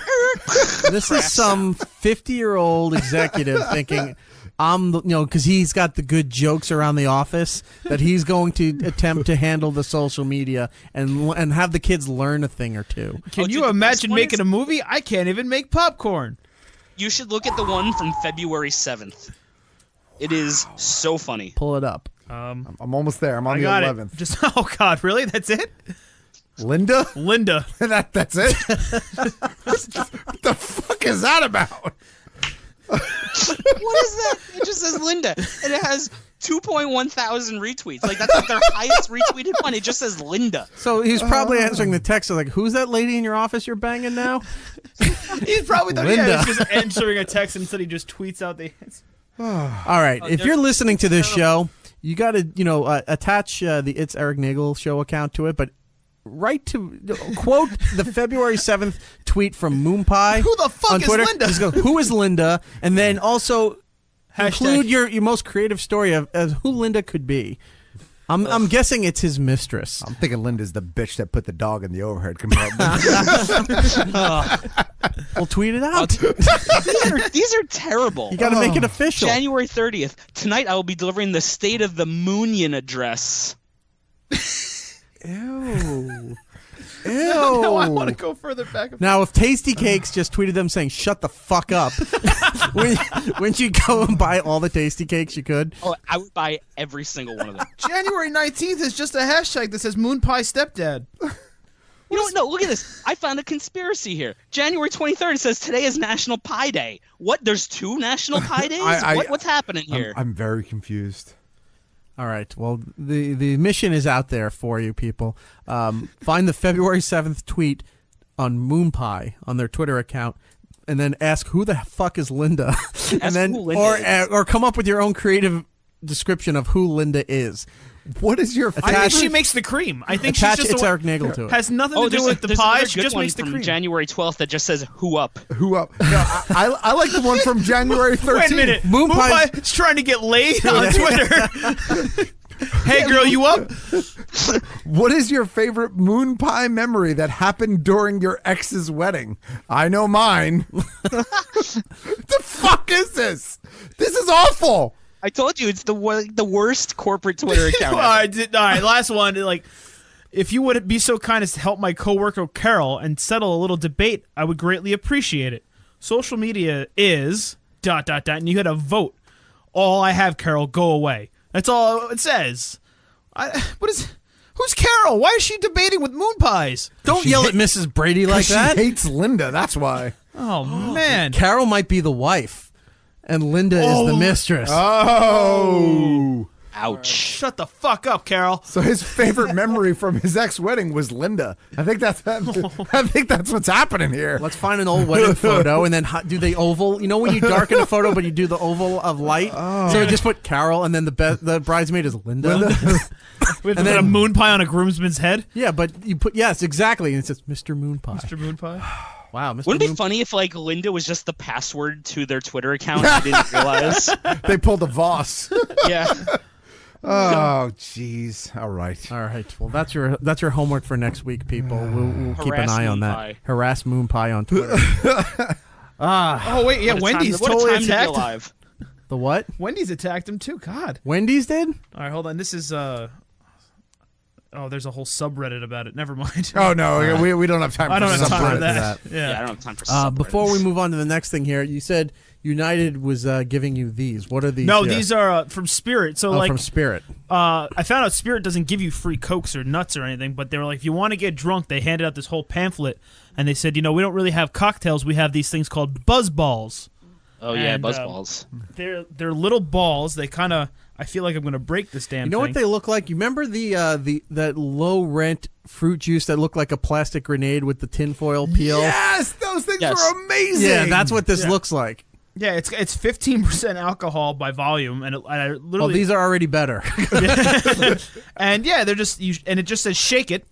This is some 50-year-old executive thinking, because he's got the good jokes around the office that he's going to attempt to handle the social media and have the kids learn a thing or two. Can dude, you the imagine best one making is- a movie? I can't even make popcorn. You should look at the one from February 7th. It is so funny. Pull it up. I'm almost there. I'm on I the got 11th. it. Just God, really? That's it? Linda? Linda. That's it? What the fuck is that about? What is that? It just says Linda, and it has 2.1 thousand retweets. Like, that's like their highest retweeted one. It just says Linda. So he's probably answering the text of like, who's that lady in your office you're banging now? He's probably thought, Linda. yeah, he's just answering a text and instead he just tweets out the answer. All right. If you're listening to this show, you got to, attach the It's Erik Nagel show account to it, but quote the February 7th tweet from Moon Pie. Who the fuck on is Twitter. Linda? Just go, who is Linda? And then also include your most creative story of who Linda could be. I'm guessing it's his mistress. I'm thinking Linda's the bitch that put the dog in the overhead compartment. We'll tweet it out. These are terrible. You got to make it official. January 30th. Tonight I will be delivering the State of the Moonion address. Ew. No, I want to go further back. Now, if Tasty Cakes just tweeted them saying, shut the fuck up, wouldn't you go and buy all the Tasty Cakes you could? Oh, I would buy every single one of them. January 19th is just a hashtag that says Moon Pie Stepdad. You know what? No, look at this. I found a conspiracy here. January 23rd, it says today is National Pie Day. What? There's 2 National Pie Days? What's happening here? I'm very confused. All right. Well, the mission is out there for you people. Find the February 7th tweet on Moon Pie on their Twitter account, and then ask who the fuck is Linda, and then who Linda or come up with your own creative description of who Linda is. What is your I think favorite? she makes the cream. I think Attach she's just It's the one, Erik Nagel to it. has nothing to do with the there's pie. another She good just one makes the from cream. January 12th that just says "Who up." Who up? No, I like the one from January 13th. Wait a minute. Moon Moon Pie- Pie's trying to get laid on Twitter. Hey, girl, you up? What is your favorite moon pie memory that happened during your ex's wedding? I know mine. The fuck is this? This is awful. I told you it's the worst corporate Twitter account. All right, last one. Like, If you would be so kind as to help my coworker Carol and settle a little debate, I would greatly appreciate it. Social media is ... and you had a vote. All I have, Carol, go away. That's all it says. Who's Carol? Why is she debating with moon pies? Don't yell at Mrs. Brady like that. She hates Linda. That's why. Oh, man. Carol might be the wife, and Linda is the mistress. Oh. Ouch. Shut the fuck up, Carol. So his favorite memory from his ex-wedding was Linda. I think that's what's happening here. Let's find an old wedding photo and then do the oval. You know when you darken a photo, but you do the oval of light? Oh. So you just put Carol, and then the bridesmaid is Linda. With a moon pie on a groomsman's head? Yeah, but you put, yes, exactly. And it says Mr. Moon Pie. Mr. Moon Pie? Wow, Mr. Wouldn't it Moon be funny if like Linda was just the password to their Twitter account and didn't realize? They pulled a Voss. Yeah. Oh, jeez. All right. All right. Well, that's your homework for next week, people. We'll keep an eye on that. Pie. Harass Moon Pie on Twitter. Oh, wait. Yeah, Wendy's totally attacked him. The what? Wendy's attacked him, too. God. Wendy's did? All right, hold on. This is... Oh, there's a whole subreddit about it. Never mind. Oh, no. We don't have time for I don't have time for subreddit. that. Yeah, I don't have time for subreddits. Before we move on to the next thing here, you said United was giving you these. What are these? No, here? these are from Spirit. So, from Spirit. I found out Spirit doesn't give you free Cokes or nuts or anything, but they were like, if you want to get drunk, they handed out this whole pamphlet, and they said, we don't really have cocktails. We have these things called BuzzBallz. Oh, yeah, And, BuzzBallz. They're little balls. They kind of... I feel like I'm going to break this damn thing. You know what they look like? You remember that low rent fruit juice that looked like a plastic grenade with the tinfoil peel? Yes, those things were amazing. Yeah, that's what this looks like. Yeah, it's 15% alcohol by volume, and I literally. Well, these are already better. And yeah, they're just and it just says shake it,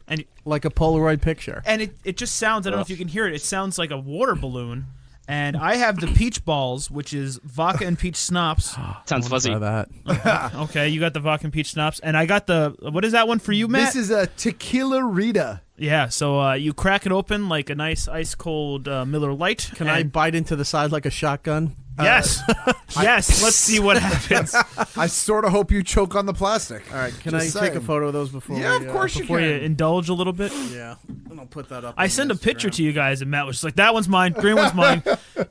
and like a Polaroid picture. And it just sounds. I don't know if you can hear it. It sounds like a water balloon. And I have the peach balls, which is vodka and peach schnapps. Sounds fuzzy. Try that. Okay, you got the vodka and peach schnapps, and I got the what is that one for you, Matt? This is a tequila Rita. Yeah, so you crack it open like a nice ice cold Miller Lite. Can I bite into the side like a shotgun? Yes, yes. Let's see what happens. I sort of hope you choke on the plastic. All right, can I take a photo of those before? Yeah, of course you can. Before you indulge a little bit. Yeah, and I'll put that up. I sent a picture to you guys, and Matt was just like, "That one's mine. Green one's mine."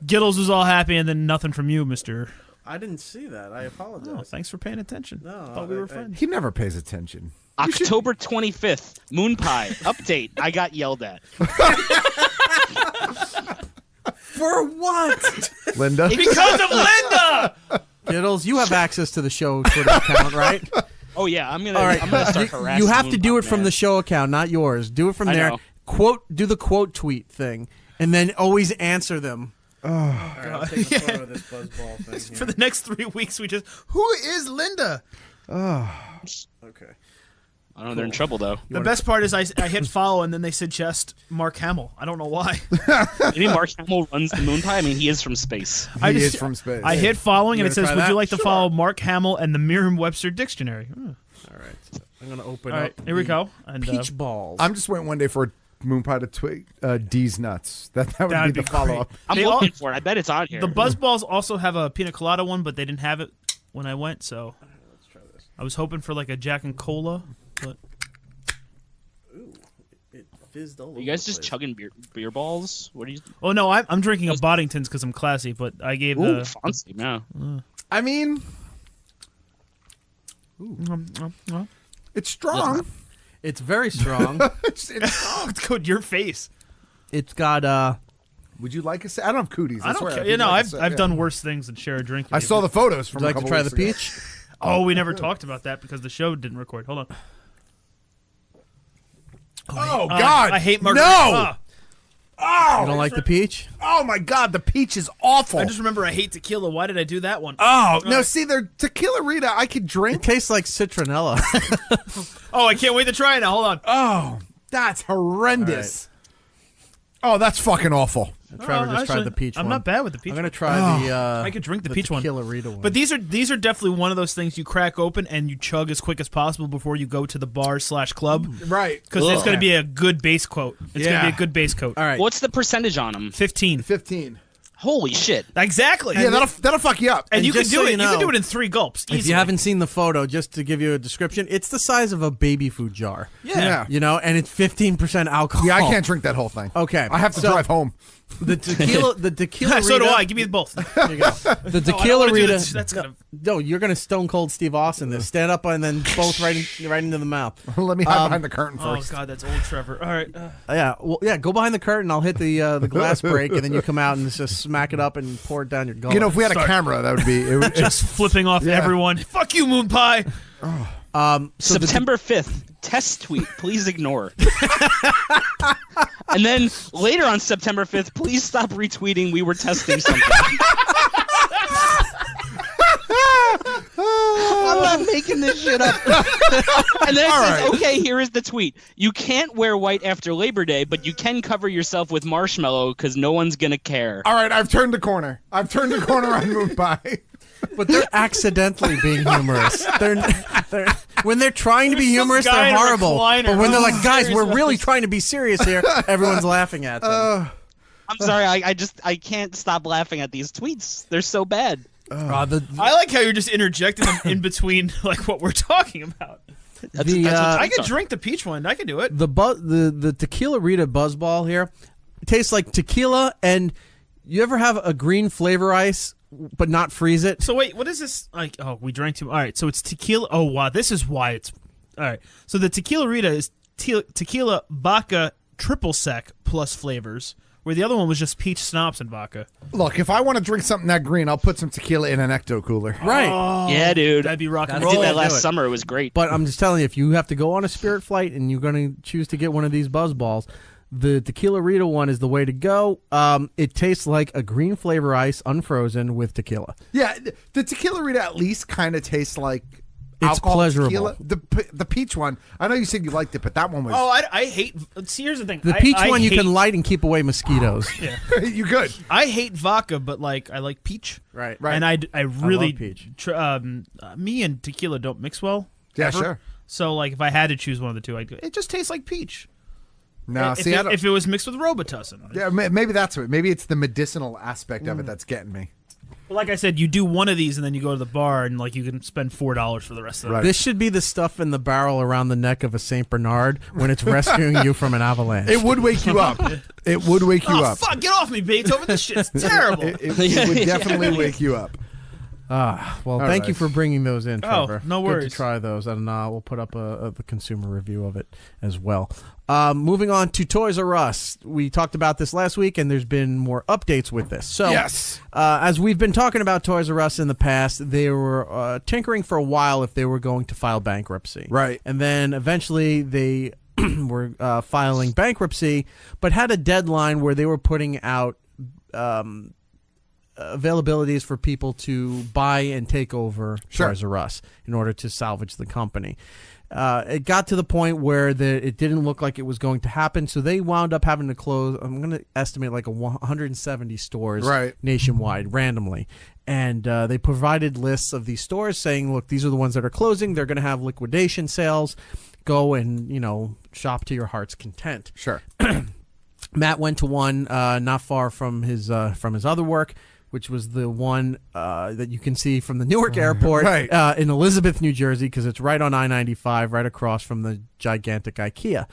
Giddles was all happy, and then nothing from you, Mister. I didn't see that. I apologize. Oh, thanks for paying attention. No, thought we were friends. He never pays attention. October 25th, Moon Pie update. I got yelled at. For what? Linda? Because of Linda! Giddles, you have access to the show Twitter account, right? Oh, yeah. I'm gonna start harassing You have to do Moon it Pie, from man. the show account, not yours. Do it from there. know. Do the quote tweet thing, and then always answer them. Oh, right, I'll take a photo of this BuzzBall thing here. For the next 3 weeks, who is Linda? Okay. I don't know. They're in trouble, though. The best part is I hit follow, and then they suggest Mark Hamill. I don't know why. Maybe Mark Hamill runs the Moon Pie. I mean, he is from space. He is from space. I hit following, and You it says, gonna try would you that? like to follow Mark Hamill and the Merriam-Webster Dictionary? All right. I'm going to open All right, up. here we go. And, Peach balls. I'm just waiting one day for Moon Pie to tweet D's nuts. That would That'd be be the follow-up. I'm They looking all- for it. I bet it's on here. The BuzzBallz also have a pina colada one, but they didn't have it when I went, so Let's try this. I was hoping for like a Jack and Cola, but Ooh, it fizzed all Are over you guys the just place. chugging beer balls? What are you? oh no, I'm drinking a Boddington's because I'm classy, but I gave Ooh, the fancy, man. I mean, it's strong. It's very strong. It's strong. good your face. It's got Would you like a I don't have cooties. I don't swear. care. If You you'd know, like I've a I've yeah. done worse things than share a drink. I saw the photos from Would you a like to couple try the weeks ago. peach? Oh, we never talked about that because the show didn't record. Hold on. Oh God! I hate No! margarita. Oh! You don't like the peach? Oh my God! The peach is awful. I just remember I hate tequila. Why did I do that one? Oh no! See, they're tequila Rita. I could It drink. tastes like citronella. Oh, I can't wait to try it now. Hold on. Oh, that's horrendous. Oh, that's fucking awful. Trevor just tried the peach I'm one. not bad with the peach I'm going to one. try the I could drink the peach one. tequila Rita one. But these are definitely one of those things you crack open and you chug as quick as possible before you go to the bar/club. Right. Because it's going to be a good base quote. It's going to Yeah. be a good base coat. All right. What's the percentage on them? 15. 15. Holy shit! Exactly. Yeah, that'll fuck you up. And you can just do so it. you You can know, do it in 3 gulps. If Easily. you haven't seen the photo, just to give you a description, it's the size of a baby food jar. Yeah. You know, and it's 15% alcohol. Yeah, I can't drink that whole thing. Okay. I have to drive home. The tequila So do Rita- I. Give me both. There you go. The No, I don't tequila wanna do Rita. this. That's gonna. No, you're gonna Stone Cold Steve Austin this. Stand up and then both right into the mouth. Let me hide behind the curtain Oh first. God, that's old Trevor. All right. Yeah. Go behind the curtain. I'll hit the glass break, and then you come out and just smack it up and pour it down your gullet. You know, if we had a camera, that would be Just flipping off everyone. Fuck you, Moon Pie. so September 5th, test tweet, please ignore. And then later on September 5th, please stop retweeting, we were testing something. I'm not making this shit up. And then it says, okay, here is the tweet. You can't wear white after Labor Day, but you can cover yourself with marshmallow because no one's going to care. All right, I've turned the corner. on Moon Pie. But they're accidentally being humorous. They're when they're trying to be humorous, guy they're in a horrible. recliner. But when they're like, guys, Serious we're really trying to be serious here, everyone's laughing at them. I'm sorry, I can't stop laughing at these tweets. They're so bad. I like how you're just interjecting them in between like what we're talking about. I could drink the peach one. I could do it. The Tequila Rita BuzzBallz here tastes like tequila, and you ever have a green flavor ice but not freeze it? So wait, what is this? Like, oh, we drank too. All right, so it's tequila. Oh wow, this is why it's. All right, so the Tequila Rita is tequila vodka triple sec plus flavors, where the other one was just peach schnapps and vodka. Look, if I want to drink something that green, I'll put some tequila in an ecto cooler. Right. Oh, Yeah, dude. that'd be rock and I roll. did that do last it. summer. It was great. But I'm just telling you, if you have to go on a Spirit flight and you're going to choose to get one of these BuzzBallz, the Tequila Rita one is the way to go. It tastes like a green flavor ice, unfrozen, with tequila. Yeah, the tequila Rita at least kind of tastes like It's alcohol pleasurable. tequila. The peach one, I know you said you liked it, but that one was Oh, I hate. See, here's the thing. The peach I one you hate- can light and keep away mosquitoes. you good. I hate vodka, but like I like peach. Right. And I really love peach. Me and tequila don't mix well. Yeah, ever. sure. So like if I had to choose one of the two, I'd go, it just tastes like peach. No, if, see, I don't, if it was mixed with Robitussin. yeah, maybe that's it. Maybe it's the medicinal aspect of it that's getting me. But like I said, you do one of these and then you go to the bar and like you can spend $4 for the rest of it. Right. This should be the stuff in the barrel around the neck of a St. Bernard when it's rescuing you from an avalanche. It would wake you up. It would wake you Oh up. fuck! Get off me, Beethoven! This shit's terrible. It would definitely wake you up. Well, All thank you right. for bringing those in, Oh, Trevor. no Good worries. to try those, and we'll put up the consumer review of it as well. Moving on to Toys R Us. We talked about this last week, and there's been more updates with this. So, Yes. as we've been talking about Toys R Us in the past, they were tinkering for a while if they were going to file bankruptcy. Right. And then eventually they were filing bankruptcy, but had a deadline where they were putting out availabilities for people to buy and take over Sure. Toys R Us in order to salvage the company. It got to the point where it didn't look like it was going to happen, so they wound up having to close, I'm going to estimate like 170 stores Right. nationwide randomly. And they provided lists of these stores saying, look, these are the ones that are closing. They're going to have liquidation sales. Go and, shop to your heart's content. Sure. Matt went to one not far from his other work, which was the one that you can see from the Newark airport Right. in Elizabeth, New Jersey, because it's right on I-95, right across from the gigantic IKEA.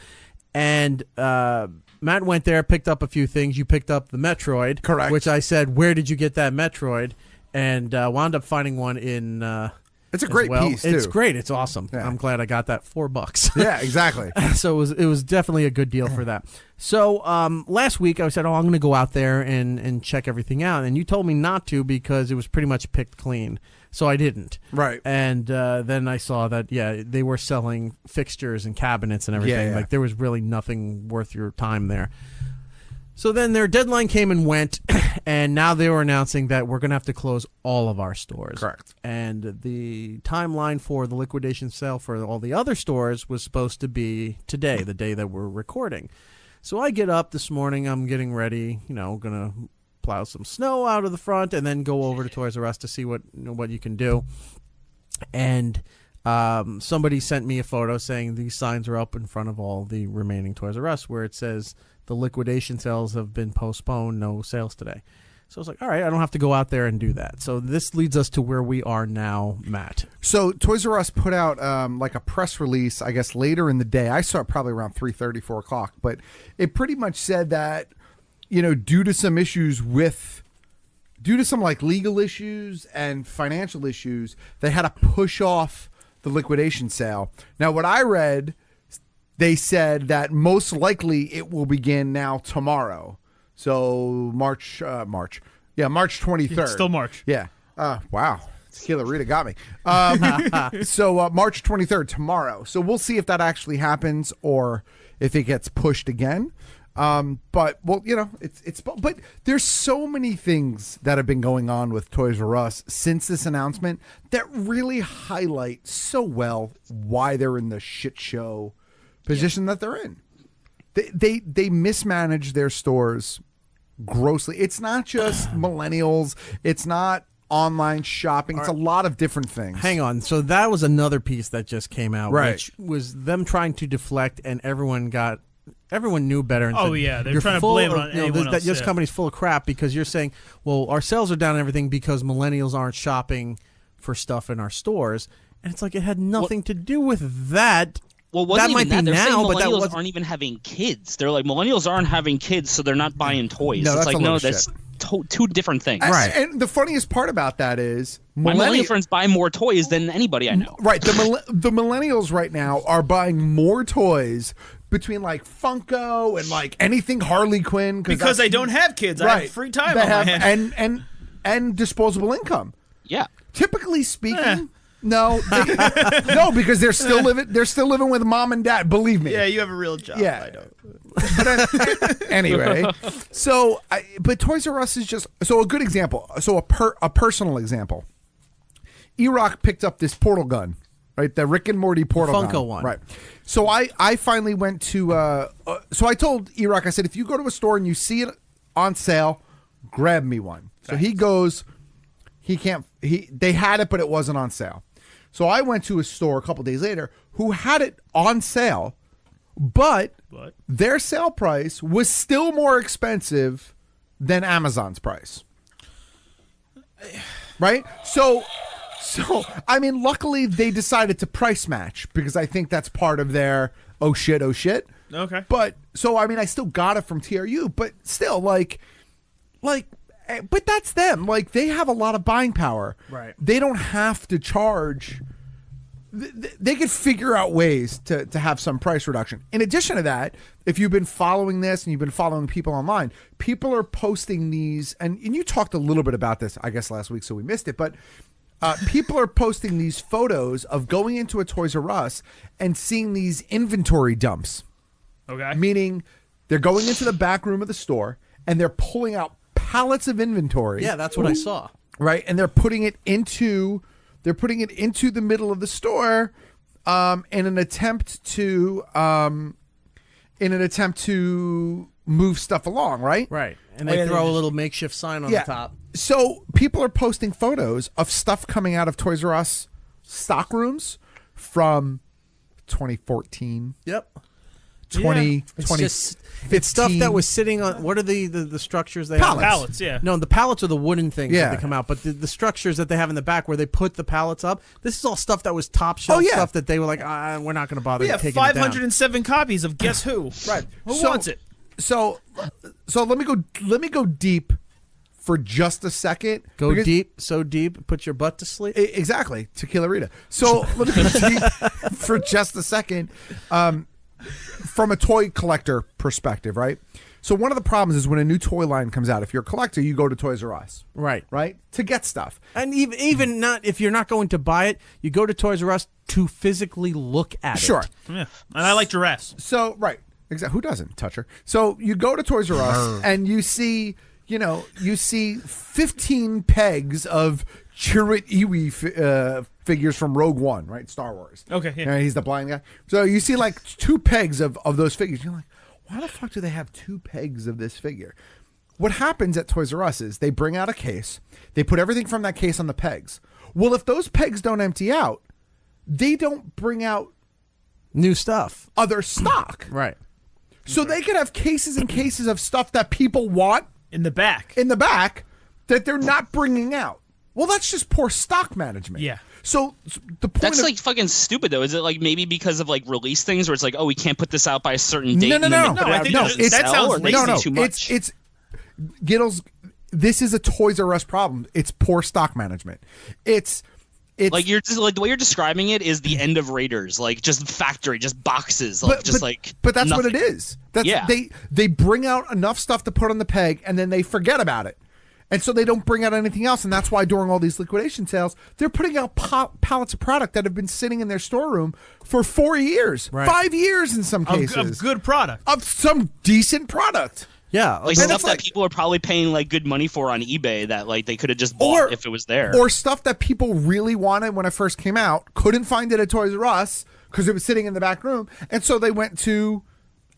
And Matt went there, picked up a few things. You picked up the Metroid. Correct. Which I said, where did you get that Metroid? And wound up finding one in... It's a as great well. piece, too. It's great. It's awesome. Yeah. I'm glad I got that $4. Yeah, exactly. So it was definitely a good deal for that. So last week I said, I'm going to go out there and check everything out. And you told me not to because it was pretty much picked clean. So I didn't. Right. And then I saw that, they were selling fixtures and cabinets and everything. Yeah. Like there was really nothing worth your time there. So then their deadline came and went, and now they were announcing that we're going to have to close all of our stores. Correct. And the timeline for the liquidation sale for all the other stores was supposed to be today, the day that we're recording. So I get up this morning, I'm getting ready, going to plow some snow out of the front and then go over to Toys R Us to see what you can do. And somebody sent me a photo saying these signs are up in front of all the remaining Toys R Us where it says the liquidation sales have been postponed, no sales today. So I was like, all right, I don't have to go out there and do that. So this leads us to where we are now, Matt. So Toys R Us put out like a press release, I guess, later in the day. I saw it probably around 3:30, 4 o'clock. But it pretty much said that, due to some issues due to some like legal issues and financial issues, they had to push off the liquidation sale. Now, what I read, they said that most likely it will begin now tomorrow. So March 23rd. It's still March. Yeah. Wow. Tequila Rita got me. So March 23rd, tomorrow. So we'll see if that actually happens or if it gets pushed again. But but there's so many things that have been going on with Toys R Us since this announcement that really highlight so well why they're in the shit show position that they're in. They mismanage their stores grossly. It's not just millennials. It's not online shopping. It's a lot of different things. Hang on. So that was another piece that just came out, Right. which was them trying to deflect, and everyone knew better. And Oh, said, yeah, they're "You're trying to full blame it of- on anyone else, This yeah. company's full of crap because you're saying, well, our sales are down and everything because millennials aren't shopping for stuff in our stores. And it's like it had nothing to do with that. Well, wasn't that might even that. be They're now, saying but that millennials wasn't. aren't even having kids. They're like, millennials aren't having kids, so they're not buying toys. No, It's that's like, a load no, of that's shit. two different things. And the funniest part about that is My millennial friends buy more toys than anybody I know. Right. The millennials right now are buying more toys between like Funko and like anything Harley Quinn Because I don't have kids. I have free time They on have, my hands. and disposable income. Yeah. Typically speaking, no, because they're still living. They're still living with mom and dad. Believe me. Yeah, you have a real job. Yeah. I don't. But anyway, but Toys R Us is just a good example. So a personal example. E-Rock picked up this portal gun, right? The Rick and Morty portal gun. Funko one. Right. So I finally went to, so I told E-Rock, I said, if you go to a store and you see it on sale, grab me one. So he goes, they had it, but it wasn't on sale. So I went to a store a couple days later who had it on sale, but their sale price was still more expensive than Amazon's price. Right? So I mean, luckily they decided to price match because I think that's part of their oh shit. Okay. But so I mean, I still got it from TRU, but still but that's them. Like they have a lot of buying power. Right. They don't have to charge. They could figure out ways to have some price reduction. In addition to that, if you've been following this and you've been following people online, people are posting these, and you talked a little bit about this, I guess, last week, so we missed it, but people are posting these photos of going into a Toys R Us and seeing these inventory dumps. Okay. Meaning they're going into the back room of the store and they're pulling out pallets of inventory. Yeah, that's what I saw. Right, and they're putting it into the middle of the store in an attempt to move stuff along, right? Right. And they throw a little makeshift sign on the top. So people are posting photos of stuff coming out of Toys R Us stock rooms from 2014. Yep. 20, It's stuff that was sitting on. What are the structures they have? Pallets, yeah. No, the pallets are the wooden things Yeah. that they come out, but the structures that they have in the back where they put the pallets up. This is all stuff that was top shelf stuff that they were like, we're not going to bother. Yeah, taking it down. 507 copies of Guess Who. Right. Who wants it? So let me go deep for just a second. Go deep, so deep, put your butt to sleep. Exactly, Tequila Rita. So let me go deep for just a second. From a toy collector perspective, right? So one of the problems is when a new toy line comes out, if you're a collector, you go to Toys R Us. Right. To get stuff. And even not if you're not going to buy it, you go to Toys R Us to physically look at it. Sure. Yeah. And I like giraffes. So, right. Exactly. Who doesn't, Toucher? So you go to Toys R Us and you see 15 pegs of Chirrut Iwi figures from Rogue One, right? Star Wars. Okay, yeah. He's the blind guy. So you see like 2 pegs of those figures. You're like, why the fuck do they have 2 pegs of this figure? What happens at Toys R Us is they bring out a case. They put everything from that case on the pegs. Well, if those pegs don't empty out, they don't bring out new stuff, other stock. Right. So they could have cases and cases of stuff that people want in the back, that they're not bringing out. Well, that's just poor stock management. Yeah. So the point That's like fucking stupid though. Is it like maybe because of like release things where it's like, oh, we can't put this out by a certain date? No. I think that sounds lazy. Too much. It's Giddles. This is a Toys R Us problem. It's poor stock management. It's like you're just like the way you're describing it is the end of Raiders, like just factory, just boxes, like but that's nothing. what it is. They bring out enough stuff to put on the peg and then they forget about it. And so they don't bring out anything else. And that's why during all these liquidation sales, they're putting out pallets of product that have been sitting in their storeroom for 4 years, 5 years in some cases. Of good product. Of some decent product. Yeah. Like stuff that people are probably paying like good money for on eBay that like they could have just bought if it was there. Or stuff that people really wanted when it first came out, couldn't find it at Toys R Us because it was sitting in the back room. And so they went to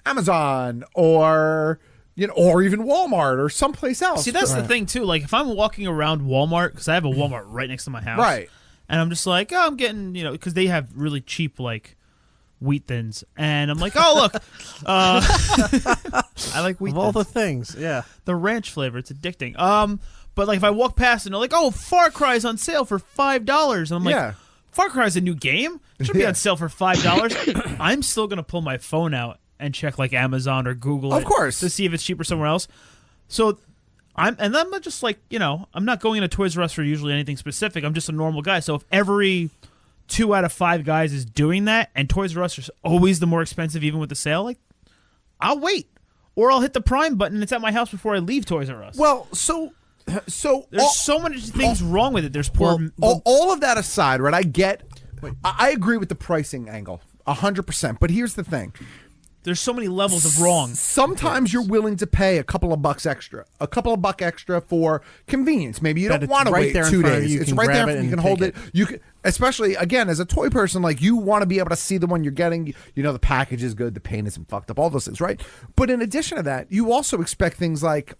Amazon or even Walmart or someplace else. See, that's the thing, too. Like, if I'm walking around Walmart, because I have a Walmart right next to my house. Right. And I'm just like, oh, I'm getting, because they have really cheap, like, wheat thins. And I'm like, oh, look. I like wheat of thins. all the things, yeah. The ranch flavor, it's addicting. But, like, if I walk past and they're like, oh, Far Cry's on sale for $5. And I'm like, Far Cry's a new game? It should be on sale for $5. I'm still going to pull my phone out and check like Amazon or Google, of course, to see if it's cheaper somewhere else. So I'm not just like I'm not going into Toys R Us for usually anything specific. I'm just a normal guy. So if every 2 out of 5 guys is doing that, and Toys R Us is always the more expensive, even with the sale, like I'll wait, or I'll hit the Prime button. And it's at my house before I leave Toys R Us. Well, so there's so many things wrong with it. There's poor. All of that aside, right? I agree with the pricing angle 100%. But here's the thing. There's so many levels of wrong. Sometimes you're willing to pay a couple of bucks extra, for convenience. Maybe you don't want to wait 2 days. It's right there. You can hold it. You can, especially again as a toy person, like you want to be able to see the one you're getting. The package is good, the paint isn't fucked up, all those things, right? But in addition to that, you also expect things like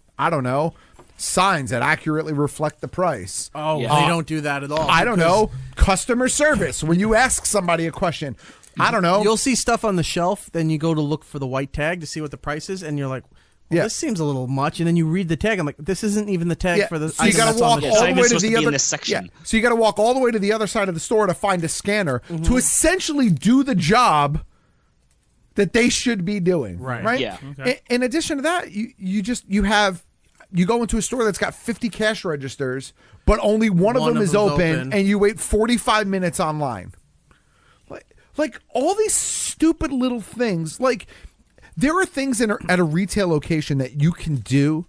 signs that accurately reflect the price. Oh, they don't do that at all. I don't know. Customer service when you ask somebody a question. I don't know. You'll see stuff on the shelf, then you go to look for the white tag to see what the price is, and you're like, this seems a little much. And then you read the tag. I'm like, this isn't even the tag for the so you item gotta walk that's on the all shelf. the way to the other section. So you got to walk all the way to the other side of the store to find a scanner to essentially do the job that they should be doing. Right? Yeah. Okay. In addition to that, you go into a store that's got 50 cash registers, but only one of them is open, and you wait 45 minutes online. Like all these stupid little things. Like there are things at a retail location that you can do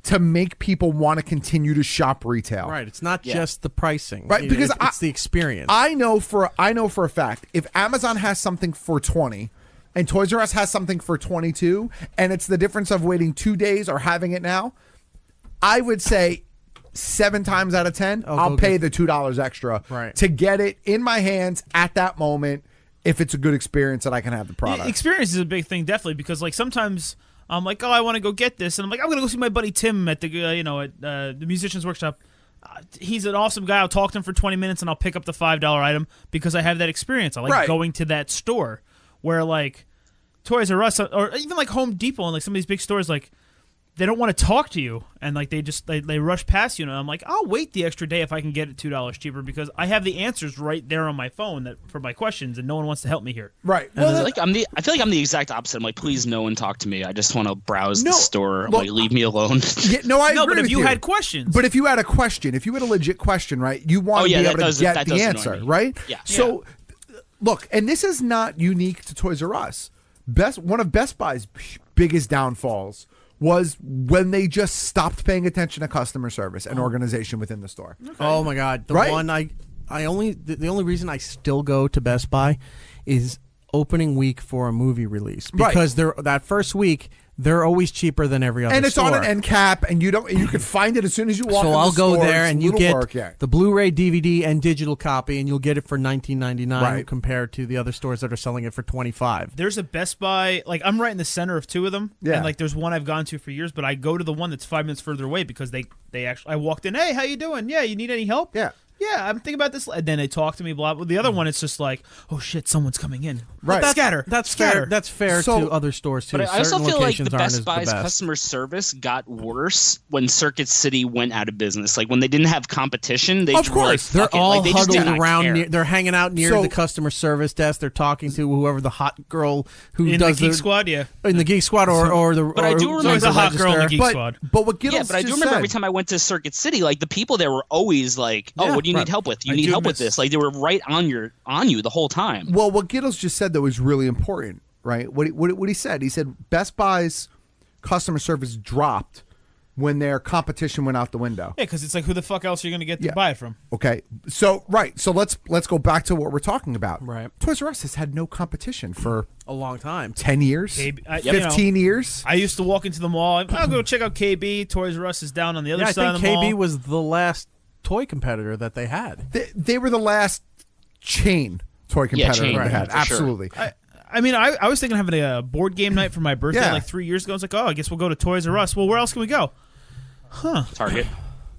to make people want to continue to shop retail. Right. It's not just the pricing. Right. Because it's the experience. I know for a fact if Amazon has something for $20 and Toys R Us has something for $22, and it's the difference of waiting 2 days or having it now, I would say 7 times out of 10, I'll pay the $2 extra to get it in my hands at that moment. If it's a good experience that I can have the product. Experience is a big thing, definitely, because like sometimes I'm like, oh, I want to go get this, and I'm like, I'm gonna go see my buddy Tim at the the Musicians Workshop. He's an awesome guy. I'll talk to him for 20 minutes, and I'll pick up the $5 item because I have that experience. I like going to that store where like Toys R Us or even like Home Depot and like some of these big stores, like they don't want to talk to you, and like they rush past you. And I'm like, I'll wait the extra day if I can get it $2 cheaper because I have the answers right there on my phone for my questions, and no one wants to help me here. Right. Well, I feel like I'm the exact opposite. I'm like, please, no one talk to me. I just want to browse the store. Like, leave me alone. I agree but if with you had questions, but if you had a question, if you had a legit question, right, you want to be able to get the answer, right? Yeah. So, look, and this is not unique to Toys R Us. One of Best Buy's biggest downfalls was when they just stopped paying attention to customer service and organization within the store. Okay. Oh my God. The only reason I still go to Best Buy is opening week for a movie release because that first week they're always cheaper than every other store. And it's on an end cap, and you can find it as soon as you walk in the store. So I'll go there, and you get the Blu-ray, DVD, and digital copy, and you'll get it for $19.99 compared to the other stores that are selling it for $25. There's a Best Buy, like I'm right in the center of 2 of them, and like there's one I've gone to for years, but I go to the one that's 5 minutes further away because they actually I walked in, hey, how you doing? Yeah, you need any help? Yeah. yeah, I'm thinking about this. And then they talk to me, blah, blah. The other one, it's just like, oh, shit, someone's coming in. Right. That's fair. That's fair to other stores, too. But I also Certain feel like the locations aren't Best as Buy's customer service got worse when Circuit City went out of business. Like, when they didn't have competition, they Of course. were like, They're all they just did huddled not around. care. They're hanging out near the customer service desk. They're talking to whoever the hot girl who In does the Geek Squad, yeah. in the Geek Squad, or the. But I do remember There's a hot girl in the Geek But Squad. what Gittles Yeah, but I do just remember said- every time I went to Circuit City, like the people there were always like, "Oh, Yeah, what do you right. need help with? You I need do help with miss- this." Like they were right on you the whole time. Well, what Gittles just said, though, is really important, right? What he said. He said Best Buy's customer service dropped when their competition went out the window. Yeah, because it's like, who the fuck else are you going to get to Yeah. buy it from? Okay, so let's go back to what we're talking about. Right. Toys R Us has had no competition for a long time. 10 years, KB, 15 years. I used to walk into the mall. I'll go check out KB. Toys R Us is down on the other Yeah, I side think of the mall. KB was the last toy competitor that they had. They were the last chain toy competitor chain, they had. for sure. Absolutely. I mean, I was thinking of having a board game night for my birthday Yeah. like 3 years ago. I was like, oh, I guess we'll go to Toys R Us. Well, where else can we go? Target.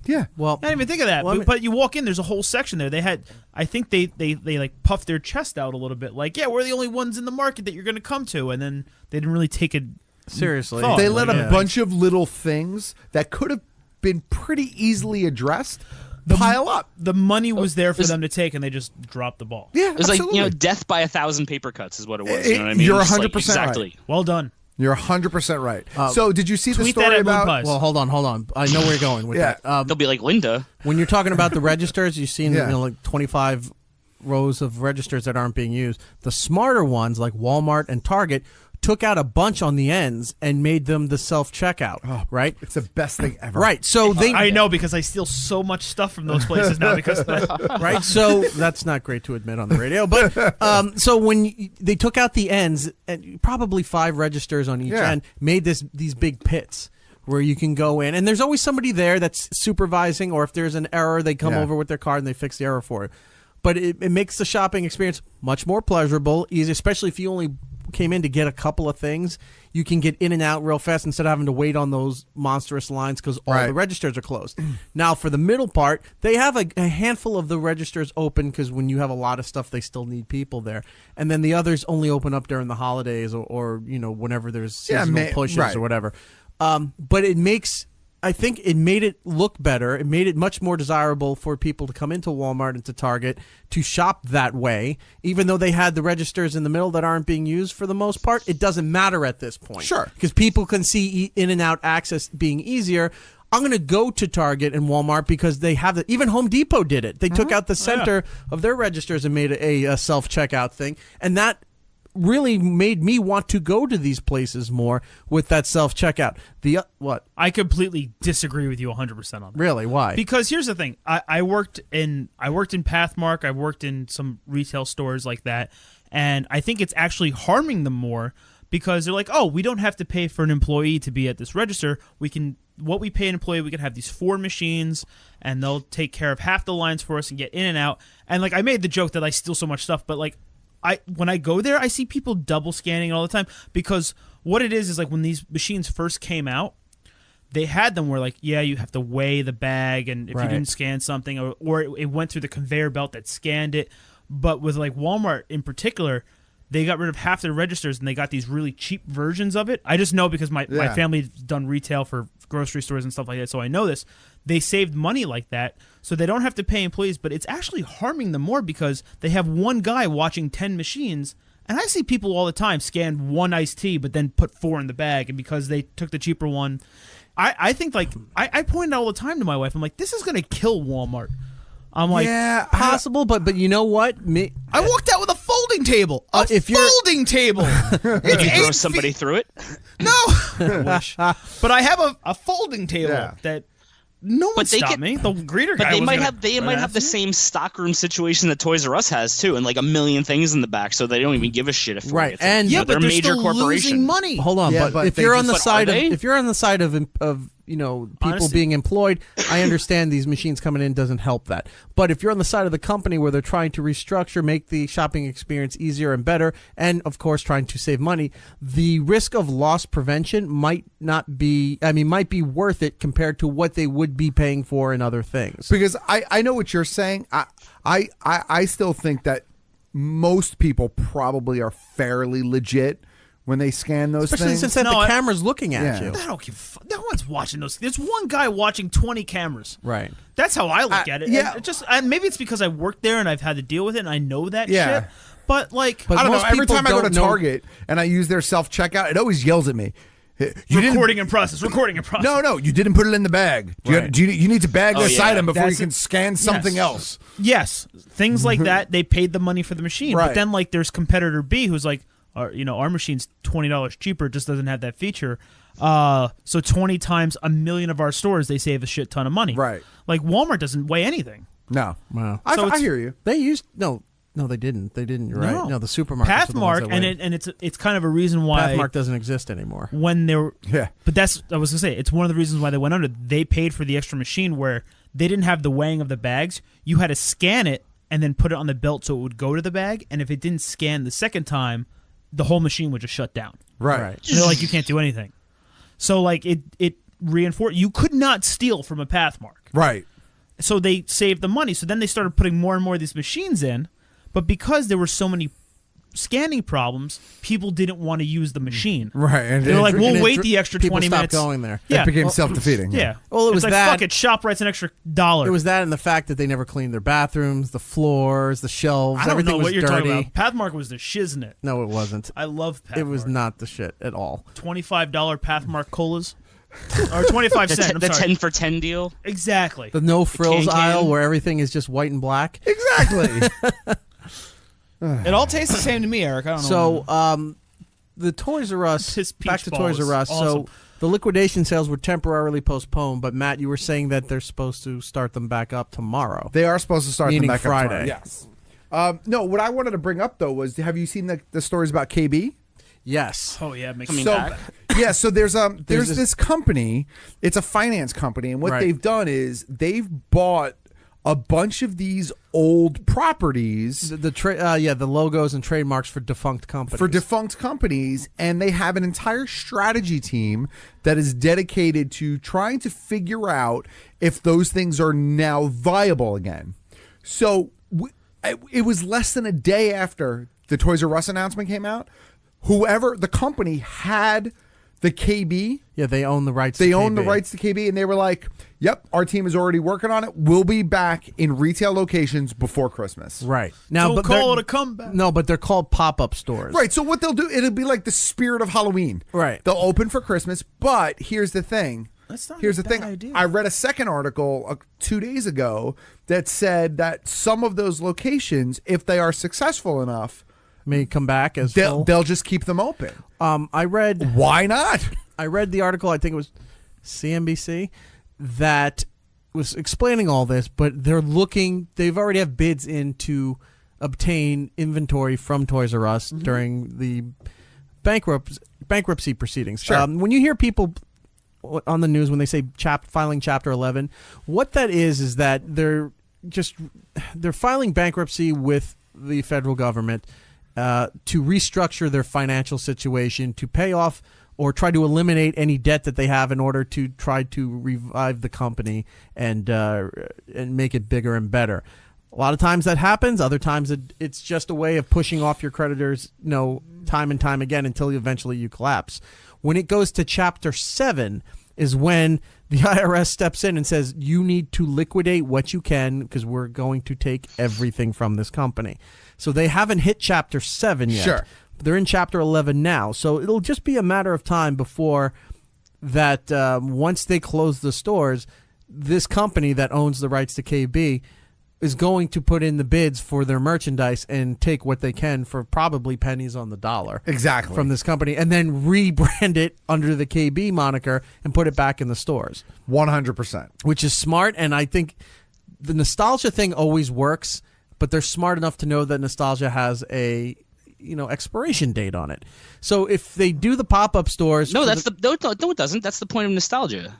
Yeah. Well, I didn't even think of that. Well, I but you walk in, there's a whole section there. They had, I think they like puffed their chest out a little bit. Like, yeah, we're the only ones in the market that you're going to come to. And then they didn't really take it seriously, thought. They let Yeah. a bunch of little things that could have been pretty easily addressed pile up. The money was there for them to take, and they just dropped the ball. Yeah, It was like, absolutely. death by 1,000 paper cuts is what it was. You know what I mean? You're Just, like, 100% right. exactly. Well done. You're 100% right. So did you see the tweet that story at Moon about? Pies. well, hold on. I know where you're going with Yeah. that. They'll be like Linda. When you're talking about the registers, you've seen Yeah. like 25 rows of registers that aren't being used. The smarter ones, like Walmart and Target, took out a bunch on the ends and made them the self-checkout, right? It's the best thing ever. Right. So they I know, because I steal so much stuff from those places now because of that. right? So that's not great to admit on the radio, but so when they took out the ends, and probably 5 registers on each Yeah. end, made these big pits where you can go in, and there's always somebody there that's supervising, or if there's an error, they come Yeah. over with their card and they fix the error for you. But it makes the shopping experience much more pleasurable, easy, especially if you only came in to get a couple of things. You can get in and out real fast instead of having to wait on those monstrous lines because all Right. the registers are closed. Now, for the middle part, they have a handful of the registers open because when you have a lot of stuff, they still need people there. And then the others only open up during the holidays or whenever there's seasonal pushes right. or whatever. But I think it made it look better. It made it much more desirable for people to come into Walmart and to Target to shop that way. Even though they had the registers in the middle that aren't being used for the most part, it doesn't matter at this point. Sure. Because people can see in and out access being easier. I'm going to go to Target and Walmart because they have it. Even Home Depot did it. They took out the center of their registers and made a self-checkout thing. And that really made me want to go to these places more with that self-checkout. What? I completely disagree with you 100% on that. Really? Why? Because here's the thing. I worked in Pathmark. I worked in some retail stores like that, and I think it's actually harming them more because they're like, oh, we don't have to pay for an employee to be at this register. What we pay an employee, we can have these 4 machines, and they'll take care of half the lines for us and get in and out. And like I made the joke that I steal so much stuff, but like when I go there, I see people double scanning all the time because what it is like when these machines first came out, they had them where like, yeah, you have to weigh the bag, and if you didn't scan something, or it went through the conveyor belt that scanned it. But with like Walmart in particular, they got rid of half their registers and they got these really cheap versions of it. I just know because my family's done retail for grocery stores and stuff like that, so I know this. They saved money like that, so they don't have to pay employees, but it's actually harming them more because they have one guy watching 10 machines, and I see people all the time scan 1 iced tea but then put 4 in the bag, and because they took the cheaper one. I think like I point out all the time to my wife, I'm like, this is going to kill Walmart. I'm like, Yeah, possible, but you know what? I walked out with a folding table. A folding table. Did you throw somebody through it? No. But I have a folding table that no one But they stopped can- me. The greeter But guy they was might gonna have run the after me. same stockroom situation that Toys R Us has too, and like a million things in the back, so they don't even give a shit if Right, It's and- you know, Yeah, they're a they're major still corporation. losing money. Hold on, Yeah, but if they you're just- on the But are side of they? if you're on the side of people Honestly. being employed, I understand these machines coming in doesn't help that. But if you're on the side of the company where they're trying to restructure, make the shopping experience easier and better, and of course trying to save money, the risk of loss prevention might be worth it compared to what they would be paying for in other things. Because I know what you're saying. I still think that most people probably are fairly legit when they scan those Especially things. since the camera's looking at you. I don't give no one's watching those. There's one guy watching 20 cameras. Right. That's how I look at it. yeah. And maybe it's because I worked there and I've had to deal with it and I know that Yeah. shit. But like, But I don't know. most Every people time I go to don't know- Target and I use their self-checkout, it always yells at me. You didn't- recording in process. No, you didn't put it in the bag. Right. You need to bag this yeah. item before That's you can it. scan something Yes. else. Yes, things like that. They paid the money for the machine, Right. but then like there's competitor B who's like, our machine's $20 cheaper. It just doesn't have that feature. So 20 times a million of our stores, they save a shit ton of money. Right. Like Walmart doesn't weigh anything. No. Wow. I So it's- hear you. They used no, they didn't. They didn't. You're right. No, the supermarkets. are the ones Pathmark, that and weigh. it's kind of a reason why Pathmark doesn't exist anymore. when they were. Yeah. But that's I was gonna say it's one of the reasons why they went under. They paid for the extra machine where they didn't have the weighing of the bags. You had to scan it and then put it on the belt so it would go to the bag. And if it didn't scan the second time, the whole machine would just shut down. Right. And they're like, you can't do anything. So like it reinforced you could not steal from a Pathmark. Right. So they saved the money. So then they started putting more and more of these machines in, but because there were so many scanning problems, people didn't want to use the machine. Right. And They're like, and we'll it wait dr- the extra people 20 stopped minutes. going there. Yeah. it became Well, self-defeating. Yeah. Well, it was it's like, that- fuck it, ShopRite's an extra $1. It was that and the fact that they never cleaned their bathrooms, the floors, the shelves, I don't everything know was what you're dirty. talking about. Pathmark was the shiznit. No, it wasn't. I love Pathmark. It was not the shit at all. $25 Pathmark colas. Or 25 cents. I'm The sorry. 10 for 10 deal. Exactly. The no frills can-can. aisle where everything is just white and black. Exactly. It all tastes the same to me, Eric. I don't know. So, the Toys R Us, His peach back to ball Toys is R Us. awesome. So, the liquidation sales were temporarily postponed, but Matt, you were saying that they're supposed to start them back up tomorrow. They are supposed to start Meaning them back Friday. up tomorrow. Yes. No, what I wanted to bring up though was, have you seen the stories about KB? Yes. Oh yeah, it makes Coming me back. Yeah, so there's There's this company. It's a finance company, and what Right. they've done is they've bought a bunch of these old properties The logos and trademarks for defunct companies. and they have an entire strategy team that is dedicated to trying to figure out if those things are now viable again. So it was less than a day after the Toys R Us announcement came out. Whoever the company had the KB. Yeah, they own the rights. They to own the KB. rights to KB, and they were like, "Yep, our team is already working on it. We'll be back in retail locations before Christmas." Right now, Don't but call they're- it a comeback. No, but they're called pop-up stores. Right. So what they'll do, it'll be like the spirit of Halloween. Right. They'll open for Christmas, but here's the thing. That's not Here's a the thing. bad idea. I read a second article 2 days ago that said that some of those locations, if they are successful enough, May come back as they'll full. just keep them open. I read Why not? the article. I think it was CNBC that was explaining all this, but they're looking. They've already have bids in to obtain inventory from Toys R Us during the bankruptcy proceedings. Sure. When you hear people on the news when they say filing Chapter 11, what that is that they're filing bankruptcy with the federal government to restructure their financial situation, to pay off or try to eliminate any debt that they have in order to try to revive the company and make it bigger and better. A lot of times that happens. Other times it's just a way of pushing off your creditors, time and time again until eventually you collapse. When it goes to Chapter 7 is when the IRS steps in and says, you need to liquidate what you can because we're going to take everything from this company. So they haven't hit Chapter 7 yet. Sure. They're in Chapter 11 now. So it'll just be a matter of time before that once they close the stores, this company that owns the rights to KB is going to put in the bids for their merchandise and take what they can for probably pennies on the dollar. Exactly. From this company and then rebrand it under the KB moniker and put it back in the stores. 100%. Which is smart, and I think the nostalgia thing always works, but they're smart enough to know that nostalgia has a expiration date on it. So if they do the pop-up stores, No, it doesn't. That's the point of nostalgia.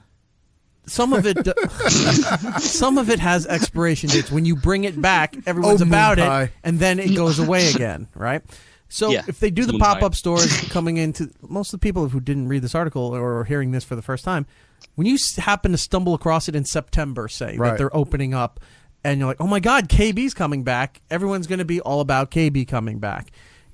some of it has expiration dates. When you bring it back, everyone's about it, and then it goes away again, right? So if they do the pop-up stores coming into, most of the people who didn't read this article or are hearing this for the first time, when you happen to stumble across it in September, say, that they're opening up, and you're like, oh my God, KB's coming back, everyone's going to be all about KB coming back.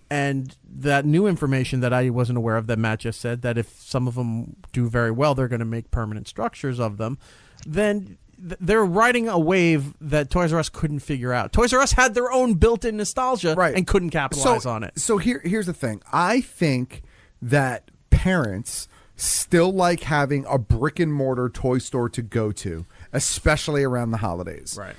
And that new information that I wasn't aware of that Matt just said, that if some of them do very well, they're going to make permanent structures of them, then they're riding a wave that Toys R Us couldn't figure out. Toys R Us had their own built-in nostalgia and couldn't capitalize on it. So here's the thing. I think that parents still like having a brick-and-mortar toy store to go to, especially around the holidays. Right.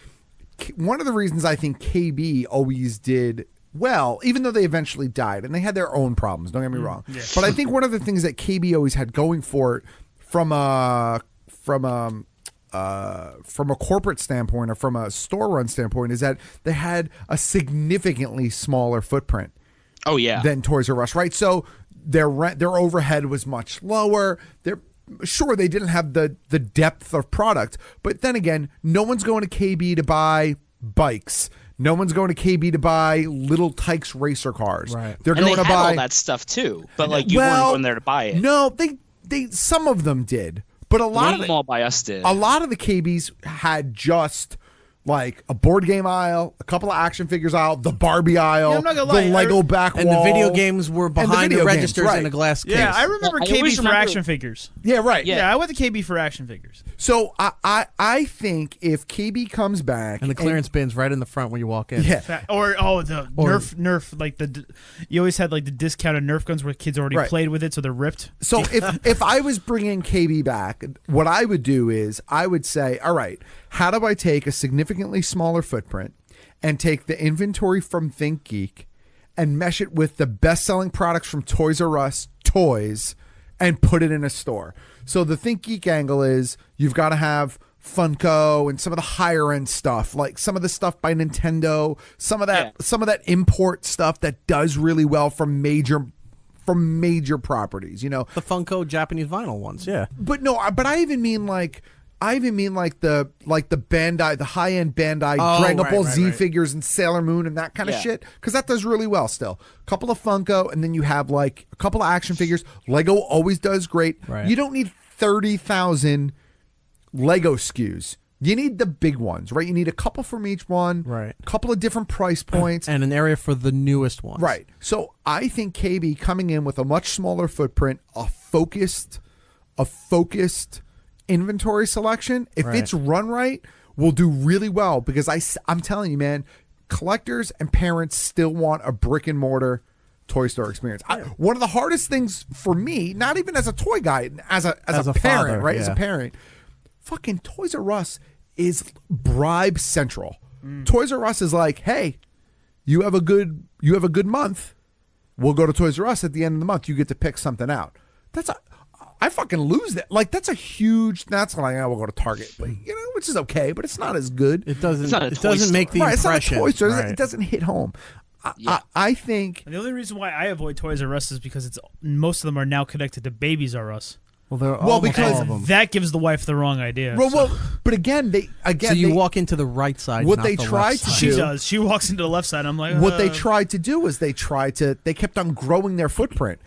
One of the reasons I think KB always did well, even though they eventually died, and they had their own problems, don't get me wrong. Yeah. But I think one of the things that KB always had going for it from a corporate standpoint or from a store run standpoint is that they had a significantly smaller footprint. Oh yeah. Than Toys R Us, right? So their overhead was much lower. Sure, they didn't have the depth of product, but then again, no one's going to KB to buy bikes. No one's going to KB to buy little Tykes racer cars. Right. They're going to buy all that stuff too, but like you weren't going there to buy it. No, they some of them did. But a lot of them all by us did. A lot of the KBs had just like a board game aisle, a couple of action figures aisle, the Barbie aisle, the Lego back wall. And the video games were behind the registers in a glass case. Yeah, I remember KB for action figures. Yeah, right. Yeah, I went to KB for action figures. So I think if KB comes back and the clearance bin's right in the front when you walk in. Yeah. Or Nerf like you always had like the discounted Nerf guns where kids already played with it, so they're ripped. So if I was bringing KB back, what I would do is I would say, all right, how do I take a significantly smaller footprint and take the inventory from ThinkGeek and mesh it with the best-selling products from Toys R Us toys and put it in a store? So the ThinkGeek angle is you've got to have Funko and some of the higher-end stuff, like some of the stuff by Nintendo, some of that import stuff that does really well from major properties, you know. The Funko Japanese vinyl ones, yeah. But I even mean like the Bandai, the high end Bandai Dragon Ball Z figures and Sailor Moon and that kind of shit, because that does really well still. A couple of Funko, and then you have like a couple of action figures. Lego always does great. Right. You don't need 30,000 Lego SKUs. You need the big ones, right? You need a couple from each one, right? A couple of different price points, and an area for the newest ones, right? So I think KB coming in with a much smaller footprint, a focused inventory selection, if it's run right, will do really well, because I'm telling you, man, collectors and parents still want a brick and mortar toy store experience. One of the hardest things for me, not even as a toy guy, as a parent, father, right? As a parent, fucking Toys R Us is bribe central. Toys R Us is like, hey, you have a good month. We'll go to Toys R Us at the end of the month. You get to pick something out. I fucking lose that. Like, that's a huge. That's like, we'll go to Target, but which is okay, but it's not as good. It doesn't make the impression. It's not a toy store. Right. It doesn't hit home. I think. And the only reason why I avoid Toys R Us is because most of them are now connected to Babies R Us. Because that gives the wife the wrong idea. But again, so you walk into the right side. What they tried to do, she does. She walks into the left side. I'm like, what they tried to do is they kept on growing their footprint,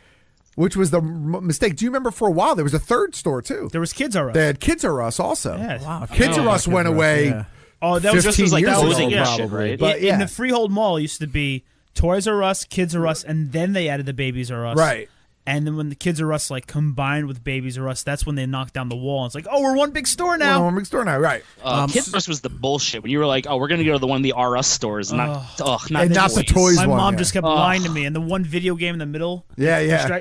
which was the mistake. Do you remember for a while there was a third store too? There was Kids R Us. They had Kids R Us also. Yeah. Wow. Kids R Us went away. Yeah. Oh, that was just like years ago, probably. Right? But in the Freehold Mall, it used to be Toys R Us, Kids R Us, and then they added the Babies R Us. Right. And then when the Kids R Us like combined with Babies R Us, that's when they knocked down the wall. And it's like, oh, we're one big store now. Right. Kids R Us was the bullshit. When you were like, oh, we're going to go to the one of the R Us stores. Not the toys My one. mom just kept lying to me. And the one video game in the middle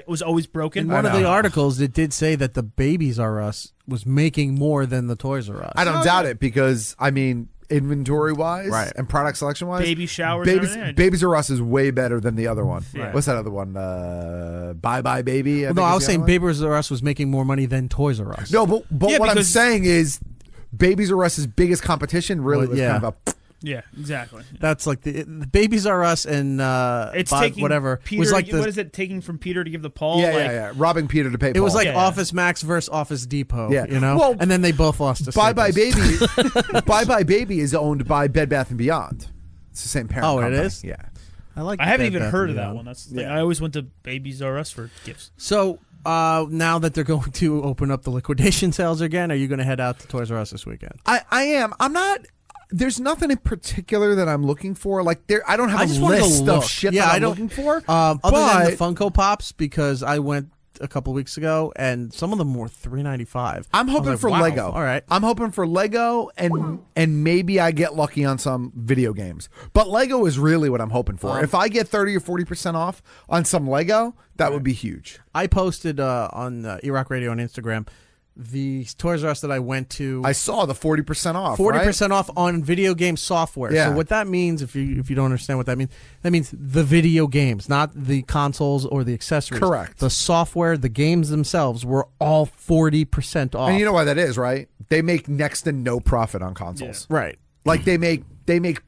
was always broken. In one of the articles, it did say that the Babies R Us was making more than the Toys R Us. I don't doubt it, because, I mean, inventory wise and product selection wise, baby showers, Babies R Us is way better than the other one. Yeah. What's that other one? Bye Bye Baby. I was saying Babies R Us was making more money than Toys R Us. No, but what I'm saying is Babies R Us's biggest competition really was kind of Yeah, exactly. That's like the Babies R Us and It's taking whatever Peter, was like what is it taking from Peter to give to Paul? Yeah. Robbing Peter to pay Paul. It was like Yeah. Office Max versus Office Depot. Yeah. You know. Well, and then they both lost to Bye Bye Staples. Baby. Bye Bye Baby is owned by Bed Bath & Beyond. It's the same parent Oh, it company. is? Yeah. I haven't even heard of that one. That's Yeah. I always went to Babies R Us for gifts. So now that they're going to open up the liquidation sales again, are you going to head out to Toys R Us this weekend? I am. I'm not. There's nothing in particular that I'm looking for. Like I don't have I just a want to go list look. of shit Yeah, that I I'm don't- looking for. Other than the but Funko Pops, because I went a couple weeks ago and some of them were $3.95. I'm I was hoping like, for wow, Lego. All right. I'm hoping for Lego and maybe I get lucky on some video games. But Lego is really what I'm hoping for. If I get 30 or 40% off on some Lego, that would be huge. I posted on IHeartRadio on Instagram the Toys R Us that I went to. I saw the 40% off. 40% off on video game software. Yeah. So what that means, if you don't understand what that means the video games, not the consoles or the accessories. Correct. The software, the games themselves were all 40% off. And you know why that is, right? They make next to no profit on consoles. Right. Like they make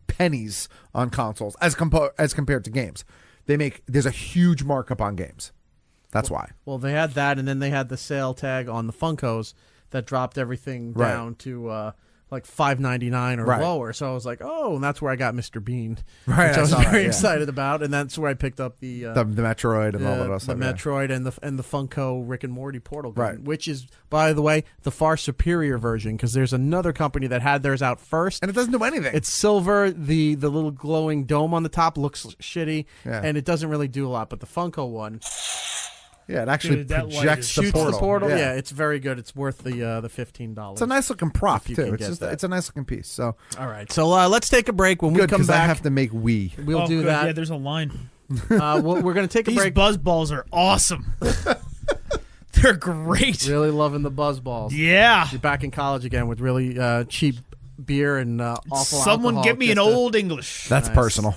pennies on consoles as compared to games. There's a huge markup on games. That's why. Well, they had that, and then they had the sale tag on the Funkos that dropped everything Right. down to like $5.99 or Right. lower. So I was like, oh, and that's where I got Mr. Bean, Right, which I I was saw that, very yeah. excited about, and that's where I picked up the Metroid and all that the stuff. Metroid and the Funko Rick and Morty portal game, Right. which is, by the way, the far superior version, because there's another company that had theirs out first. And it doesn't do anything. It's silver. The little glowing dome on the top looks shitty, Yeah. and it doesn't really do a lot. But the Funko one Yeah, it actually Dude, that light projects is- the shoots portal. the portal. Yeah. Yeah, it's very good. It's worth the $15. It's a nice looking prop If you too. can It's get just that. it's a nice looking piece. So All right, so let's take a break. When we good come because I back, have to make Wii. we'll do good. that. Yeah, there's a line. We're going to take a These break. BuzzBallz are awesome. They're great. Really loving the BuzzBallz. Yeah. You're back in college again with really cheap beer and awful Someone alcohol get me an just to- old English. That's Nice. personal.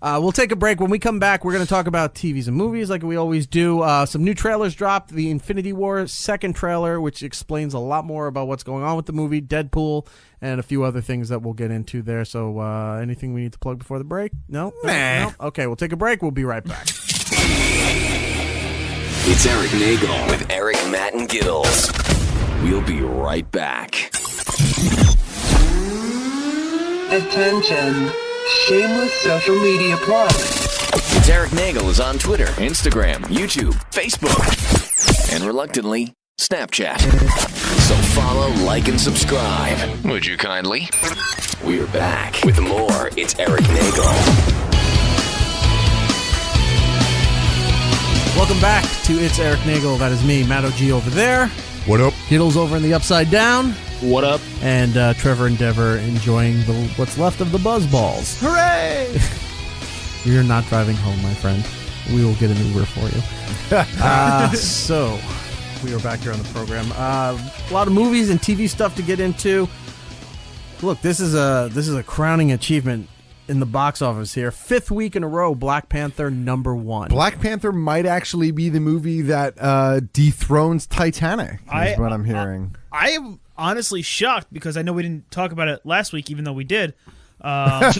We'll take a break. When we come back, we're going to talk about TVs and movies like we always do. Some new trailers dropped. The Infinity War second trailer, which explains a lot more about what's going on with the movie, Deadpool, and a few other things that we'll get into there. So anything we need to plug before the break? No? Nah. No? Okay, we'll take a break. We'll be right back. It's Erik Nagel with Eric, Matt, and Giddles. We'll be right back. Attention. Shameless social media plug. It's Erik Nagel is on Twitter, Instagram, YouTube, Facebook, and reluctantly, Snapchat. So follow, like, and subscribe. Would you kindly? We're back with more. It's Erik Nagel. Welcome back to It's Erik Nagel. That is me, Matt OG over there. What up? Giddles over in the Upside Down. What up? And Trevor and Dever enjoying what's left of the BuzzBallz. Hooray! You're not driving home, my friend. We will get an Uber for you. So, we are back here on the program. A lot of movies and TV stuff to get into. Look, this is a crowning achievement in the box office here. 5th week in a row, Black Panther #1. Black Panther might actually be the movie that dethrones Titanic, is what I'm hearing. I am honestly shocked because I know we didn't talk about it last week, even though we did. But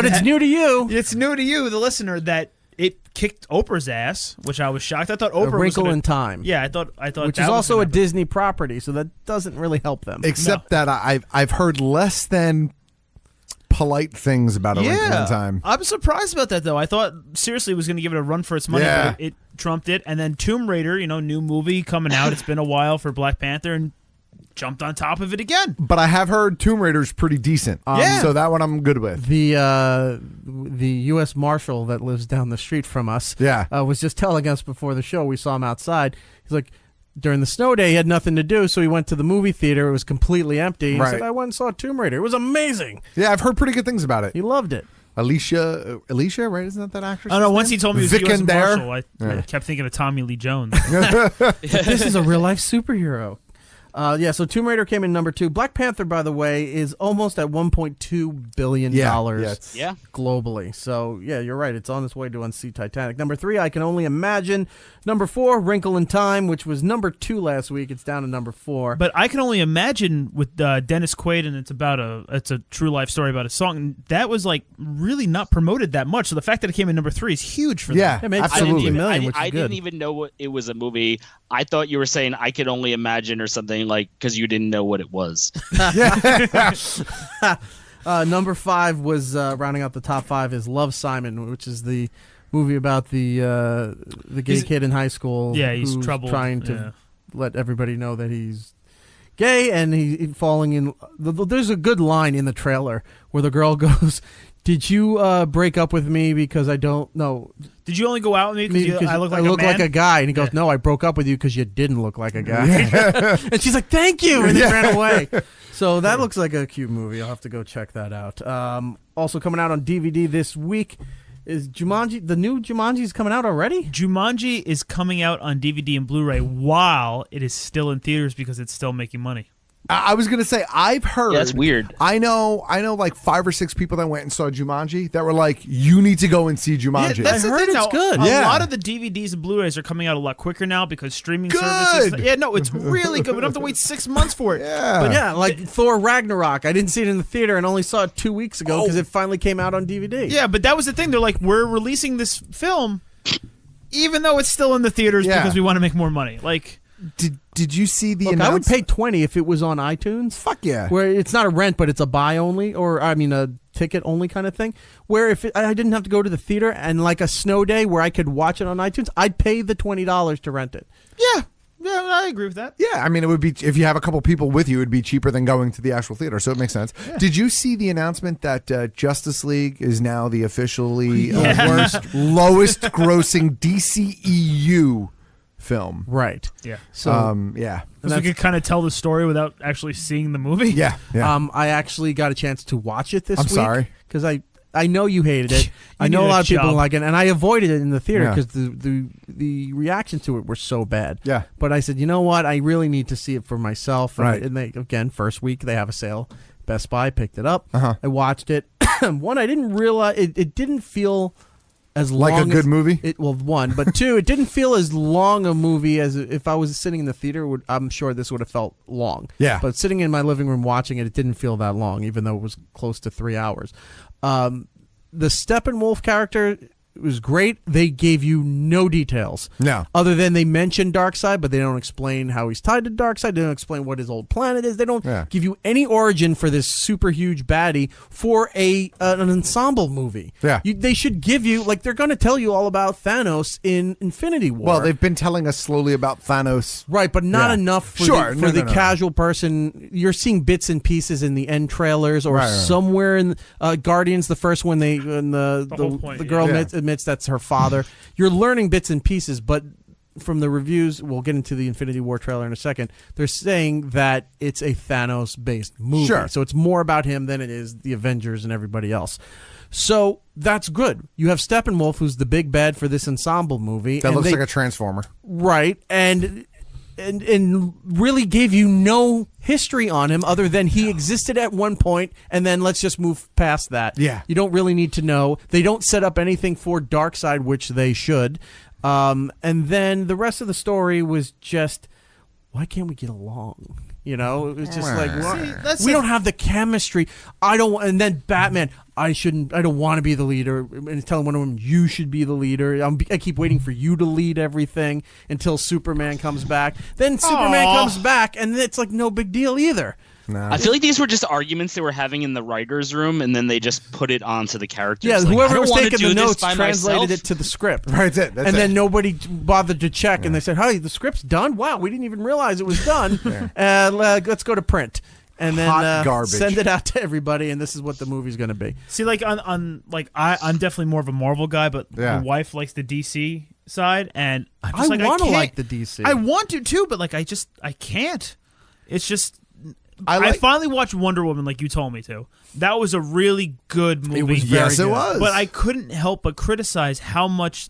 it's new to you. It's new to you, the listener, that it kicked Oprah's ass, which I was shocked. I thought A Oprah was Wrinkle gonna, in Time. Yeah, I thought Which that is was also gonna a happen. Disney property, so that doesn't really help them. Except that I've heard less than polite things about A Wrinkle in Time. I'm surprised about that though. I thought seriously it was going to give it a run for its money, Yeah. but it trumped it. And then Tomb Raider, new movie coming out. It's been a while for Black Panther and jumped on top of it again. But I have heard Tomb Raider's pretty decent. Yeah. So that one I'm good with. The U.S. Marshal that lives down the street from us was just telling us before the show. We saw him outside. He's like, during the snow day, he had nothing to do, so he went to the movie theater. It was completely empty. He Right. said, I went and saw Tomb Raider. It was amazing. Yeah, I've heard pretty good things about it. He loved it. Alicia, right? Isn't that actress? I don't know. Once he told me he was a U.S. Vikander. Marshal, I kept thinking of Tommy Lee Jones. This is a real-life superhero. So Tomb Raider came in number 2. Black Panther, by the way, is almost at $1.2 billion globally. So, yeah, you're right. It's on its way to unsee Titanic. Number 3, I Can Only Imagine. Number 4, Wrinkle in Time, which was number 2 last week. It's down to number 4. But I Can Only Imagine with Dennis Quaid, and it's a true life story about a song. And that was like really not promoted that much. So the fact that it came in number 3 is huge for them. Yeah, it made absolutely. $17 million, which is I good. didn't even know it was a movie. I thought you were saying I Could Only Imagine or something, like, because you didn't know what it was. Number 5 was rounding out the top 5 is Love, Simon, which is the movie about the gay kid in high school. Yeah, he's who's troubled. trying to let everybody know that he's gay, and he falling in. There's a good line in the trailer where the girl goes, "Did you break up with me because I don't know? Did you only go out with me because I look like a guy?" And he goes, "No, I broke up with you because you didn't look like a guy." And she's like, "Thank you," and then ran away. So that looks like a cute movie. I'll have to go check that out. Also coming out on DVD this week is Jumanji. The new Jumanji is coming out already? Jumanji is coming out on DVD and Blu-ray while it is still in theaters because it's still making money. I was going to say, I've heard. Yeah, that's weird. I know like 5 or 6 people that went and saw Jumanji that were like, you need to go and see Jumanji. Yeah, that's the thing. It's good. A lot of the DVDs and Blu-rays are coming out a lot quicker now because streaming services. Yeah, no, it's really good. We don't have to wait 6 months for it. Yeah. But yeah, like Thor Ragnarok. I didn't see it in the theater and only saw it 2 weeks ago because it finally came out on DVD. Yeah, but that was the thing. They're like, we're releasing this film even though it's still in the theaters because we want to make more money. Like... Did you see the I would pay $20 if it was on iTunes. Fuck yeah. Where it's not a rent, but it's a buy only, or I mean a ticket only kind of thing. Where if I didn't have to go to the theater and like a snow day where I could watch it on iTunes, I'd pay the $20 to rent it. Yeah, I agree with that. Yeah, I mean, it would be, if you have a couple people with you, it would be cheaper than going to the actual theater, so it makes sense. Yeah. Did you see the announcement that Justice League is now the officially lowest grossing DCEU film? Right. Yeah. So yeah. So we could kind of tell the story without actually seeing the movie. Yeah. I actually got a chance to watch it this week. I'm sorry. Because I know you hated it. I know a lot of people like it, and I avoided it in the theater because the reactions to it were so bad. Yeah. But I said, you know what? I really need to see it for myself. Right. And they, again, first week they have a sale. Best Buy, picked it up. Uh-huh. I watched it. One, I didn't realize it didn't feel as long like a good movie. But 2, it didn't feel as long a movie as if I was sitting in the theater. I'm sure this would have felt long. Yeah. But sitting in my living room watching it, it didn't feel that long, even though it was close to 3 hours. The Steppenwolf character was great. They gave you no details. No. Other than they mention Darkseid, but they don't explain how he's tied to Darkseid. They don't explain what his old planet is. They don't give you any origin for this super huge baddie for an ensemble movie. Yeah. They should give you, like, they're going to tell you all about Thanos in Infinity War. Well, they've been telling us slowly about Thanos. Right, but not enough for the casual person. You're seeing bits and pieces in the end trailers or somewhere in Guardians, the first one, the girl admits that's her father. You're learning bits and pieces, but from the reviews, we'll get into the Infinity War trailer in a second, they're saying that it's a Thanos-based movie. Sure. So it's more about him than it is the Avengers and everybody else. So that's good. You have Steppenwolf, who's the big bad for this ensemble movie. That looks like a Transformer. Right, and really gave you no history on him other than he existed at one point, and then let's just move past that. Yeah. You don't really need to know. They don't set up anything for Darkseid, which they should. And then the rest of the story was just, why can't we get along? You know, it was just like, we don't have the chemistry. And then Batman, I don't want to be the leader. And telling Wonder Woman, you should be the leader. I keep waiting for you to lead everything until Superman comes back. Then Superman comes back, and it's like no big deal either. No. I feel like these were just arguments they were having in the writer's room, and then they just put it onto the characters. Yeah, like, whoever was taking the notes translated it to the script. Right, that's it. Then nobody bothered to check, and they said, hey, the script's done? Wow, we didn't even realize it was done. Let's go to print. And then send it out to everybody, and this is what the movie's going to be. See, like I'm definitely more of a Marvel guy, but my wife likes the DC side, and I'm just I want to like the DC. I want to too, but like I can't. It's just. I finally watched Wonder Woman like you told me to. That was a really good movie. It was very good. It was. But I couldn't help but criticize how much,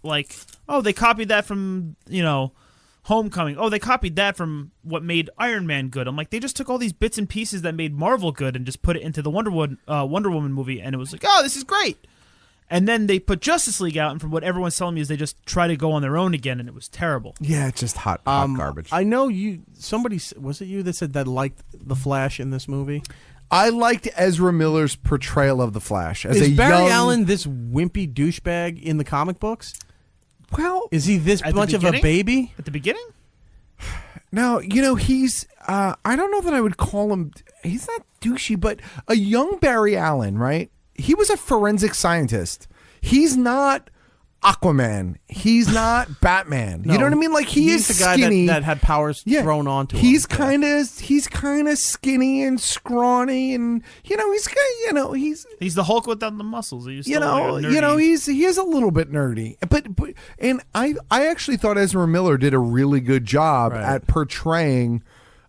like, they copied that from, Homecoming. Oh, they copied that from what made Iron Man good. I'm like, they just took all these bits and pieces that made Marvel good and just put it into the Wonder Woman movie, and it was like, oh, this is great. And then they put Justice League out, and from what everyone's telling me is they just try to go on their own again, and it was terrible. Yeah, it's just hot garbage. I know somebody, was it you that said that liked the Flash in this movie? I liked Ezra Miller's portrayal of the Flash as is a Barry young... Allen this wimpy douchebag in the comic books? Well, is he this much of a baby at the beginning? No, he's. I don't know that I would call him. He's not douchey, but a young Barry Allen, right? He was a forensic scientist. He's not Aquaman. He's not Batman. No, you know what I mean? Like he's is the guy skinny. that had powers thrown onto him. He's kind of skinny and scrawny, and he's the Hulk without the muscles. He's he is a little bit nerdy, but I actually thought Ezra Miller did a really good job at portraying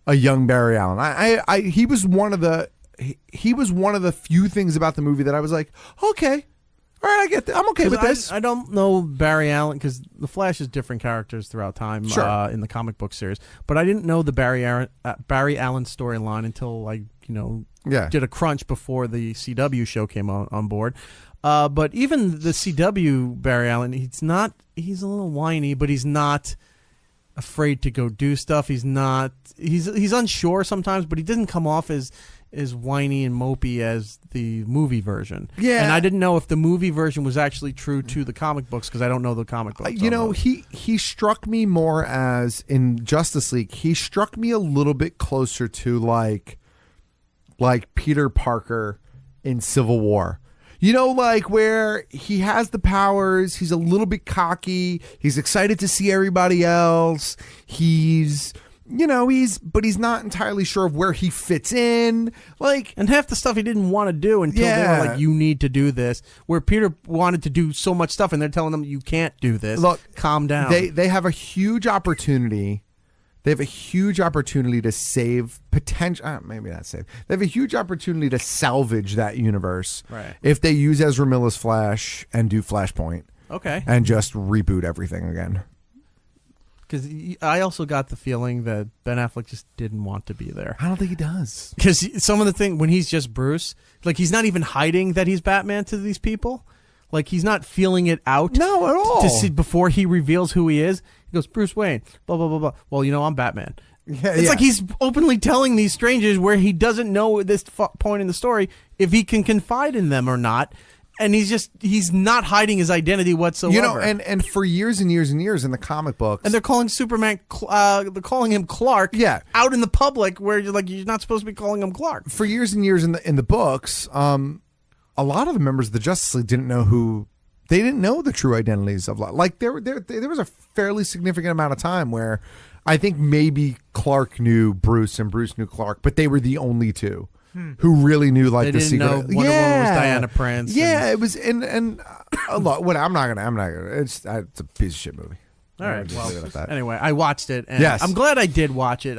a young Barry Allen. He was one of the few things about the movie that I was like, okay. All right, I get that. I'm okay with this. I don't know Barry Allen because the Flash is different characters throughout time in the comic book series. But I didn't know the Barry Allen storyline until I did a crunch before the CW show came on board. But even the CW Barry Allen, he's a little whiny, but he's not afraid to go do stuff. He's unsure sometimes, but he doesn't come off as whiny and mopey as the movie version. Yeah. And I didn't know if the movie version was actually true to the comic books because I don't know the comic books. He struck me more as, in Justice League, he struck me a little bit closer to like Peter Parker in Civil War. Where he has the powers, he's a little bit cocky, he's excited to see everybody else, he's not entirely sure of where he fits in. And half the stuff he didn't want to do until they were like, you need to do this. Where Peter wanted to do so much stuff and they're telling him, you can't do this. Look, calm down. They have a huge opportunity. They have a huge opportunity to save potential. Maybe not save. They have a huge opportunity to salvage that universe. Right. If they use Ezra Miller's Flash and do Flashpoint. Okay. And just reboot everything again. Because I also got the feeling that Ben Affleck just didn't want to be there. I don't think he does. Because some of the thing when he's just Bruce, he's not even hiding that he's Batman to these people. He's not feeling it out. No, at all. To see before he reveals who he is. He goes, Bruce Wayne, blah, blah, blah, blah. Well, I'm Batman. It's like he's openly telling these strangers where he doesn't know at this point in the story if he can confide in them or not. And he's not hiding his identity whatsoever. And for years and years and years in the comic books. And they're calling Superman, they're calling him Clark out in the public where you're not supposed to be calling him Clark. For years and years in the books, a lot of the members of the Justice League didn't know the true identities of there was a fairly significant amount of time where I think maybe Clark knew Bruce and Bruce knew Clark, but they were the only two. Who really knew the secret? Know Wonder Woman was Diana Prince. Yeah, it was, and a lot. What I'm not gonna. It's a piece of shit movie. All right. Well, anyway, I watched it. And yes, I'm glad I did watch it.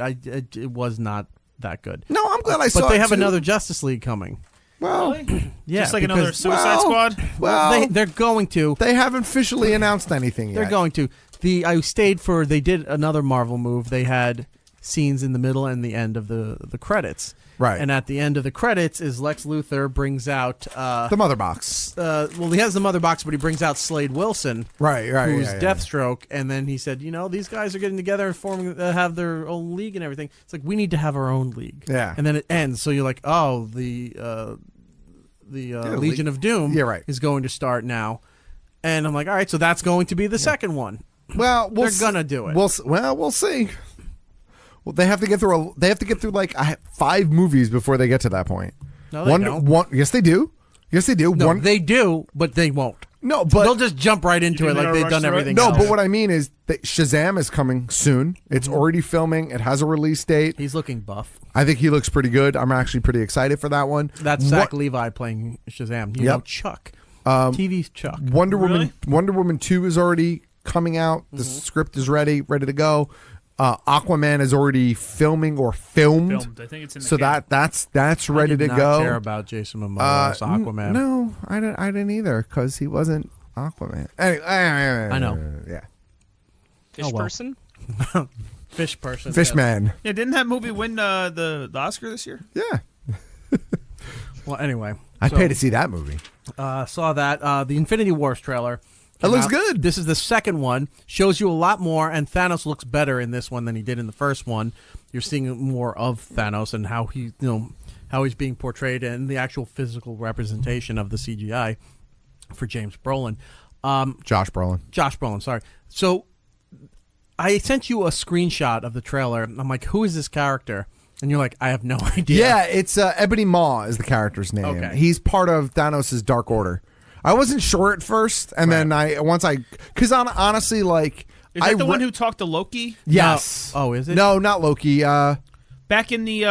It was not that good. No, I'm glad I saw it. But they have another Justice League coming. Well, yeah, just another Suicide Squad. Well, they're going to. They haven't officially announced anything yet. They're going to. I stayed for. They did another Marvel move. They had scenes in the middle and the end of the credits. Right. And at the end of the credits is Lex Luthor brings out the mother box. Well, he has the mother box, but he brings out Slade Wilson, right, who's Deathstroke, and then he said, these guys are getting together and forming, have their own league and everything. It's like we need to have our own league. Yeah. And then it ends, so you're like, oh, the Legion of Doom, is going to start now, and I'm like, all right, so that's going to be the second one. Well, they're gonna do it. We'll see. Well, they have to get through. They have to get through 5 movies before they get to that point. No, they don't. Yes, they do. Yes, they do. No, they do, but they won't. No, but they'll just jump right into it like they've done everything else. No, but what I mean is that Shazam is coming soon. It's already filming. It has a release date. He's looking buff. I think he looks pretty good. I'm actually pretty excited for that one. That's Zach Levi playing Shazam. You know, Chuck. TV's Chuck. Wonder Woman 2 is already coming out. The script is ready to go. Aquaman is already filming or filmed. I think it's in the so that's ready to go. I did not care about Jason Momoa's Aquaman. No, I didn't either because he wasn't Aquaman. Anyway, I know. Yeah. Fish person? Fish person. Fishman. Yeah, didn't that movie win the Oscar this year? Yeah. Well, anyway. I'd pay to see that movie. Saw that. The Infinity Wars trailer. It looks out. good. This is the second one. Shows you a lot more, and Thanos looks better in this one than he did in the first one. You're seeing more of Thanos and how how he's being portrayed and the actual physical representation of the CGI for James Brolin. Josh Brolin. Josh Brolin, sorry. So I sent you a screenshot of the trailer. I'm like, who is this character? And you're like, I have no idea. Yeah, it's Ebony Maw is the character's name. Okay. He's part of Thanos' Dark Order. I wasn't sure at first, and then because honestly, like, Is that the one who talked to Loki? Yes. No. Oh, is it? No, not Loki. Back in the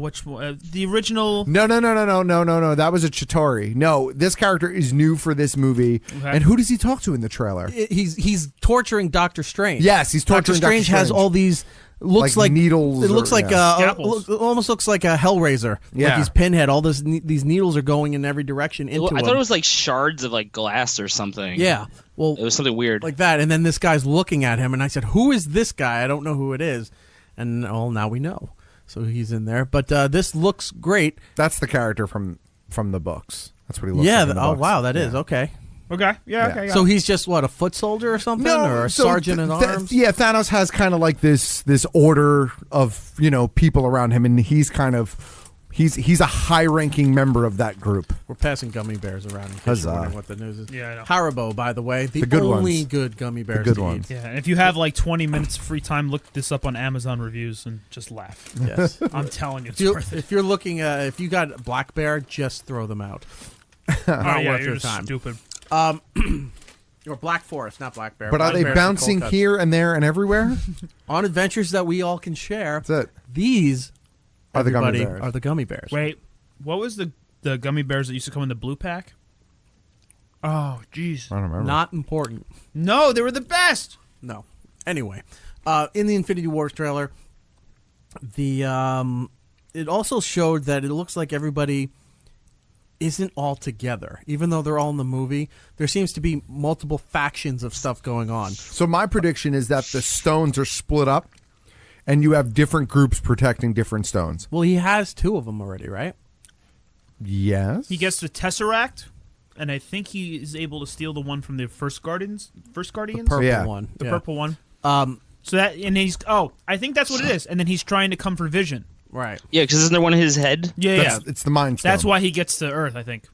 which one? The original. No. That was a Chitauri. No, this character is new for this movie. Okay. And who does he talk to in the trailer? He's torturing Doctor Strange. Yes, he's torturing Doctor Strange. Has all these. Looks like needles. It looks like Scalpels. almost looks like a Hellraiser. Yeah. Like he's Pinhead. All these needles are going in every direction into him. I thought it was like shards of like glass or something. Yeah. Well, It was something weird. like that. And then this guy's looking at him, and I said, "Who is this guy? I don't know who it is." And now we know. So he's in there. But this looks great. That's the character from the books. That's what he looks Yeah. like in the Oh books. wow, that is okay. Okay. Yeah. Okay. Yeah. So he's just what, a foot soldier or something, or a sergeant in arms? Yeah, Thanos has kind of like this order of people around him, and he's kind of he's a high-ranking member of that group. We're passing gummy bears around in case Huzzah. you're wondering what the news is. Yeah, I know. Haribo, by the way, the good only ones. good gummy bears good to ones. eat. Yeah, and if you have like 20 minutes of free time, look this up on Amazon reviews and just laugh. Yes. I'm telling you, it's worth it. If you're looking, if you got black bear, just throw them out. Oh, yeah, worth you're your just time. stupid. Or Black Forest, not black bear. But are Black they bear's the bouncing cold cuts. here and there and everywhere? on adventures that we all can share? That's it. These Are the gummy everybody, bears. are the gummy bears. Wait, what was the gummy bears that used to come in the blue pack? Oh, jeez. I don't remember. Not important. No, they were the best. No. Anyway, in the Infinity Wars trailer, it also showed that it looks like everybody isn't all together. Even though they're all in the movie, there seems to be multiple factions of stuff going on. So my prediction is that the stones are split up, and you have different groups protecting different stones. Well, he has two of them already, right? Yes. He gets the Tesseract, and I think he is able to steal the one from the first Guardians. The purple Yeah. one. The Yeah. purple one. So that, and he's I think that's what it is. And then he's trying to come for Vision. right. Yeah, because isn't there one in his head? Yeah. It's the Mind Stone. That's why he gets to Earth, I think.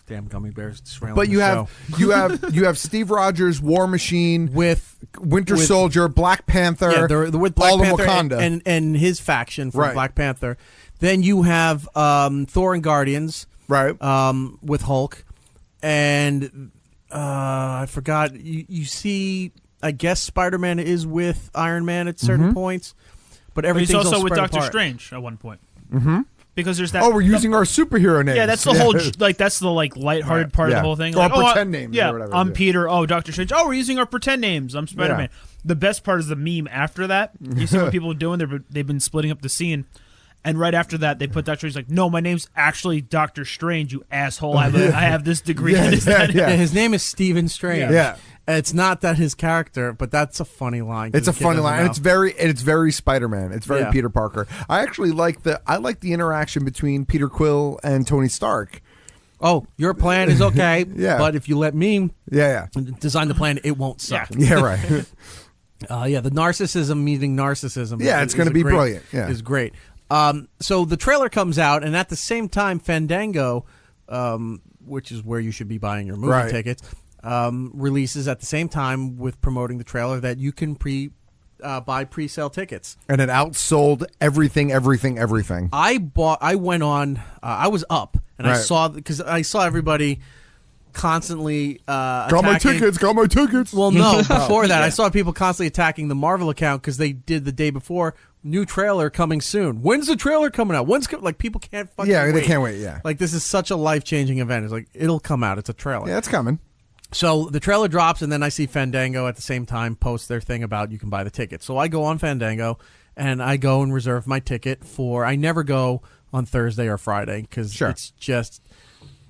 Damn gummy bears. Just But you have Steve Rogers, War Machine, with Winter Soldier, Black Panther, yeah, they're with Black all Panther of Wakanda. and his faction from Right. Black Panther. Then you have Thor and Guardians, right. with Hulk, and I forgot. You see, I guess Spider-Man is with Iron Man at certain points, but But he's everything's also all with spread Doctor apart. Strange at one point. Because there's that. Oh, we're using our superhero names. Yeah, that's the whole that's the like lighthearted Right. part of Yeah. the whole thing. Or Like, pretend names Yeah, or whatever, I'm yeah. Peter. Oh, Doctor Strange. Oh, we're using our pretend names. I'm Spider-Man. The best part is the meme after that. You see what people are doing? They've been splitting up the scene. And right after that, they put Doctor Strange like, no, my name's actually Doctor Strange, you asshole. I have this degree. Yeah, in this, yeah, that, yeah. Yeah, his name is Stephen Strange. Yeah. It's not that his character, but that's a funny line. 'cause It's a the kid funny doesn't line. know. It's very Spider-Man. It's very Yeah. Peter Parker. I actually like the interaction between Peter Quill and Tony Stark. Oh, your plan is okay, Yeah. but if you let me Yeah, design the plan, it won't suck. yeah, right. The narcissism meeting narcissism. Yeah, it's gonna be brilliant. Yeah. is great. So the trailer comes out, and at the same time, Fandango, which is where you should be buying your movie Right. tickets, releases at the same time with promoting the trailer that you can buy pre-sale tickets. And it outsold everything. I went on. I was up, and I Right. saw because I saw everybody constantly Got my attacking- tickets. Well, no, before that, I saw people constantly attacking the Marvel account because they did the day before, new trailer coming soon. When's the trailer coming out? Like, people can't fucking Yeah, wait. they can't wait, yeah. Like, this is such a life-changing event. It's like, it'll come out. It's a trailer. Yeah, it's coming. So the trailer drops, and then I see Fandango at the same time post their thing about you can buy the ticket. So I go on Fandango, and I go and reserve my ticket I never go on Thursday or Friday because Sure. it's just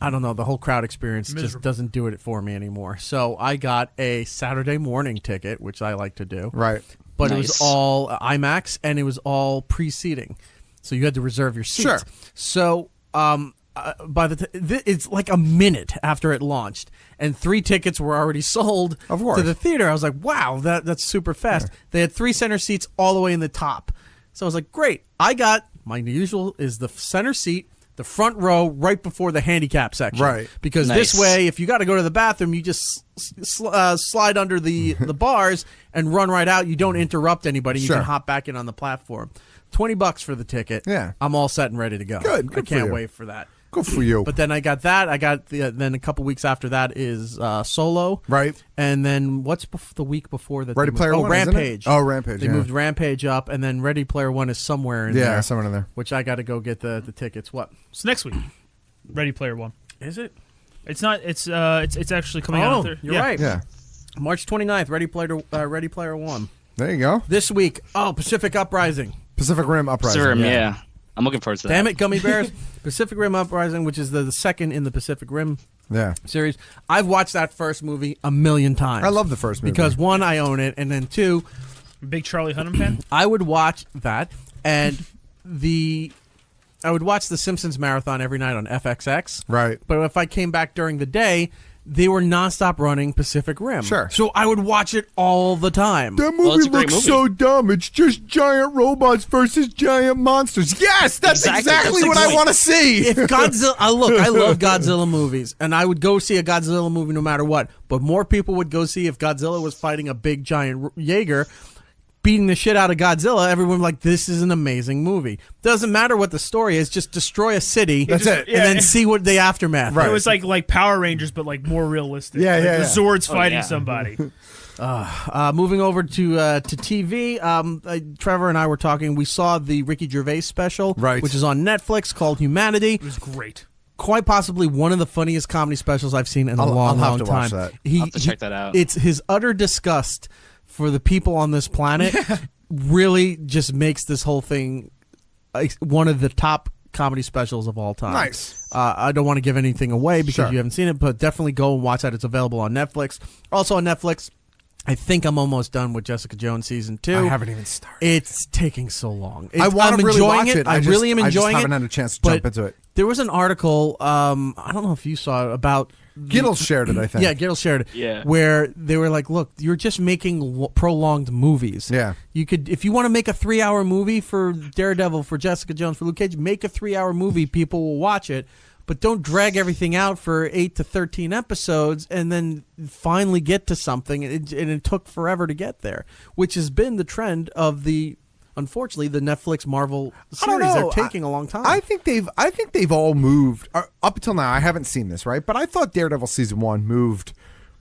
I don't know, the whole crowd experience just doesn't do it for me anymore. So I got a Saturday morning ticket, which I like to do. Right. But it was all IMAX, and it was all pre-seating. So you had to reserve your seats. Sure. So by the it's like a minute after it launched, and 3 tickets were already sold to the theater. I was like, wow, that's super fast. Yeah. They had 3 center seats all the way in the top. So I was like, great. I got, my usual is the center seat, the front row right before the handicap section. Right. Because this way, if you got to go to the bathroom, you just slide under the bars and run right out. You don't interrupt anybody. You can hop back in on the platform. $20 for the ticket. Yeah. I'm all set and ready to go. Good I can't wait for that. Good for you. But then I got that. I got then a couple weeks after that is Solo. Right. And then what's the week before that? Ready Player One. Rampage. Oh, Rampage. They moved Rampage up, and then Ready Player One is somewhere in there. Yeah, somewhere in there. Which I got to go get the tickets. What? It's next week. Ready Player One. Is it? It's not. It's actually coming out there. You're right. Yeah. March 29th. Ready Player One. There you go. This week. Oh, Pacific Uprising. Pacific Rim Uprising. Pacific Rim, yeah. I'm looking forward to that. Damn it, Gummy Bears. Pacific Rim Uprising, which is the second in the Pacific Rim series. I've watched that first movie a million times. I love the first movie. Because 1, I own it, and then 2... Big Charlie Hunnam fan? I would watch that, and I would watch the Simpsons marathon every night on FXX. Right. But if I came back during the day, they were nonstop running Pacific Rim. Sure. So I would watch it all the time. That movie looks so dumb. It's just giant robots versus giant monsters. Yes, that's exactly what I want to see. If Godzilla, I love Godzilla movies, and I would go see a Godzilla movie no matter what. But more people would go see if Godzilla was fighting a big giant Jaeger, beating the shit out of Godzilla. Everyone was like, this is an amazing movie. Doesn't matter what the story is, just destroy a city. That's it. And then see what the aftermath. Right. It was like Power Rangers, but like more realistic. Yeah, the Zords fighting somebody. Moving over to TV, Trevor and I were talking. We saw the Ricky Gervais special, which is on Netflix, called Humanity. It was great. Quite possibly one of the funniest comedy specials I've seen in a long time. I'll have to watch that. I'll have to check that out. It's his utter disgust for the people on this planet really just makes this whole thing one of the top comedy specials of all time. Nice. I don't want to give anything away because you haven't seen it, but definitely go and watch that. It's available on Netflix. Also on Netflix, I think I'm almost done with Jessica Jones season 2. I haven't even started. It's taking so long. I want to really watch it. I really am enjoying it. I just haven't had a chance to jump into it. There was an article, I don't know if you saw it, about... Giddle shared it, I think. Yeah, Giddle shared it. Yeah. Where they were like, look, you're just making prolonged movies. Yeah. You could, if you want to make a 3-hour movie for Daredevil, for Jessica Jones, for Luke Cage, make a 3-hour movie. People will watch it. But don't drag everything out for 8 to 13 episodes and then finally get to something. And it took forever to get there, which has been the trend of unfortunately, the Netflix Marvel series. They're taking a long time. I think they've all moved up until now. I haven't seen this, right? But I thought Daredevil season 1 moved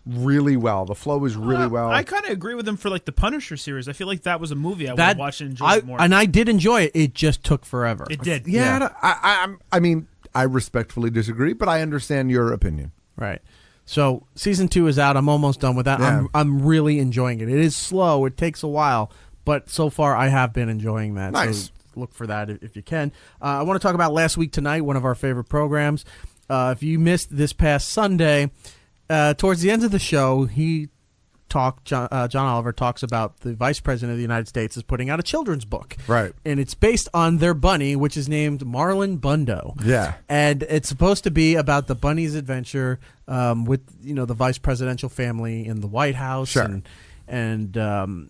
really well. The flow was really well. I kind of agree with them for like the Punisher series. I feel like that was a movie I would have watched and enjoyed more. And I did enjoy it. It just took forever. It did. Yeah. I mean, I respectfully disagree, but I understand your opinion. Right. So season 2 is out. I'm almost done with that. Yeah. I'm really enjoying it. It is slow. It takes a while. But so far, I have been enjoying that. Nice. So look for that if you can. I want to talk about Last Week Tonight, one of our favorite programs. If you missed this past Sunday, towards the end of the show, John Oliver talks about the Vice President of the United States is putting out a children's book. Right. And it's based on their bunny, which is named Marlon Bundo. Yeah. And it's supposed to be about the bunny's adventure with the vice presidential family in the White House. Sure. And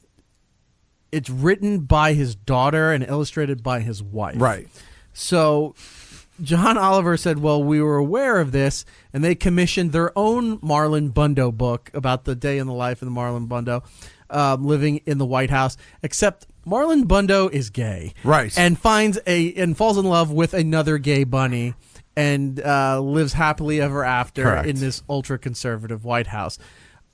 it's written by his daughter and illustrated by his wife. Right. So John Oliver said, well, we were aware of this, and they commissioned their own Marlon Bundo book about the day in the life of the Marlon Bundo living in the White House, except Marlon Bundo is gay. Right. And falls in love with another gay bunny and lives happily ever after in this ultra-conservative White House.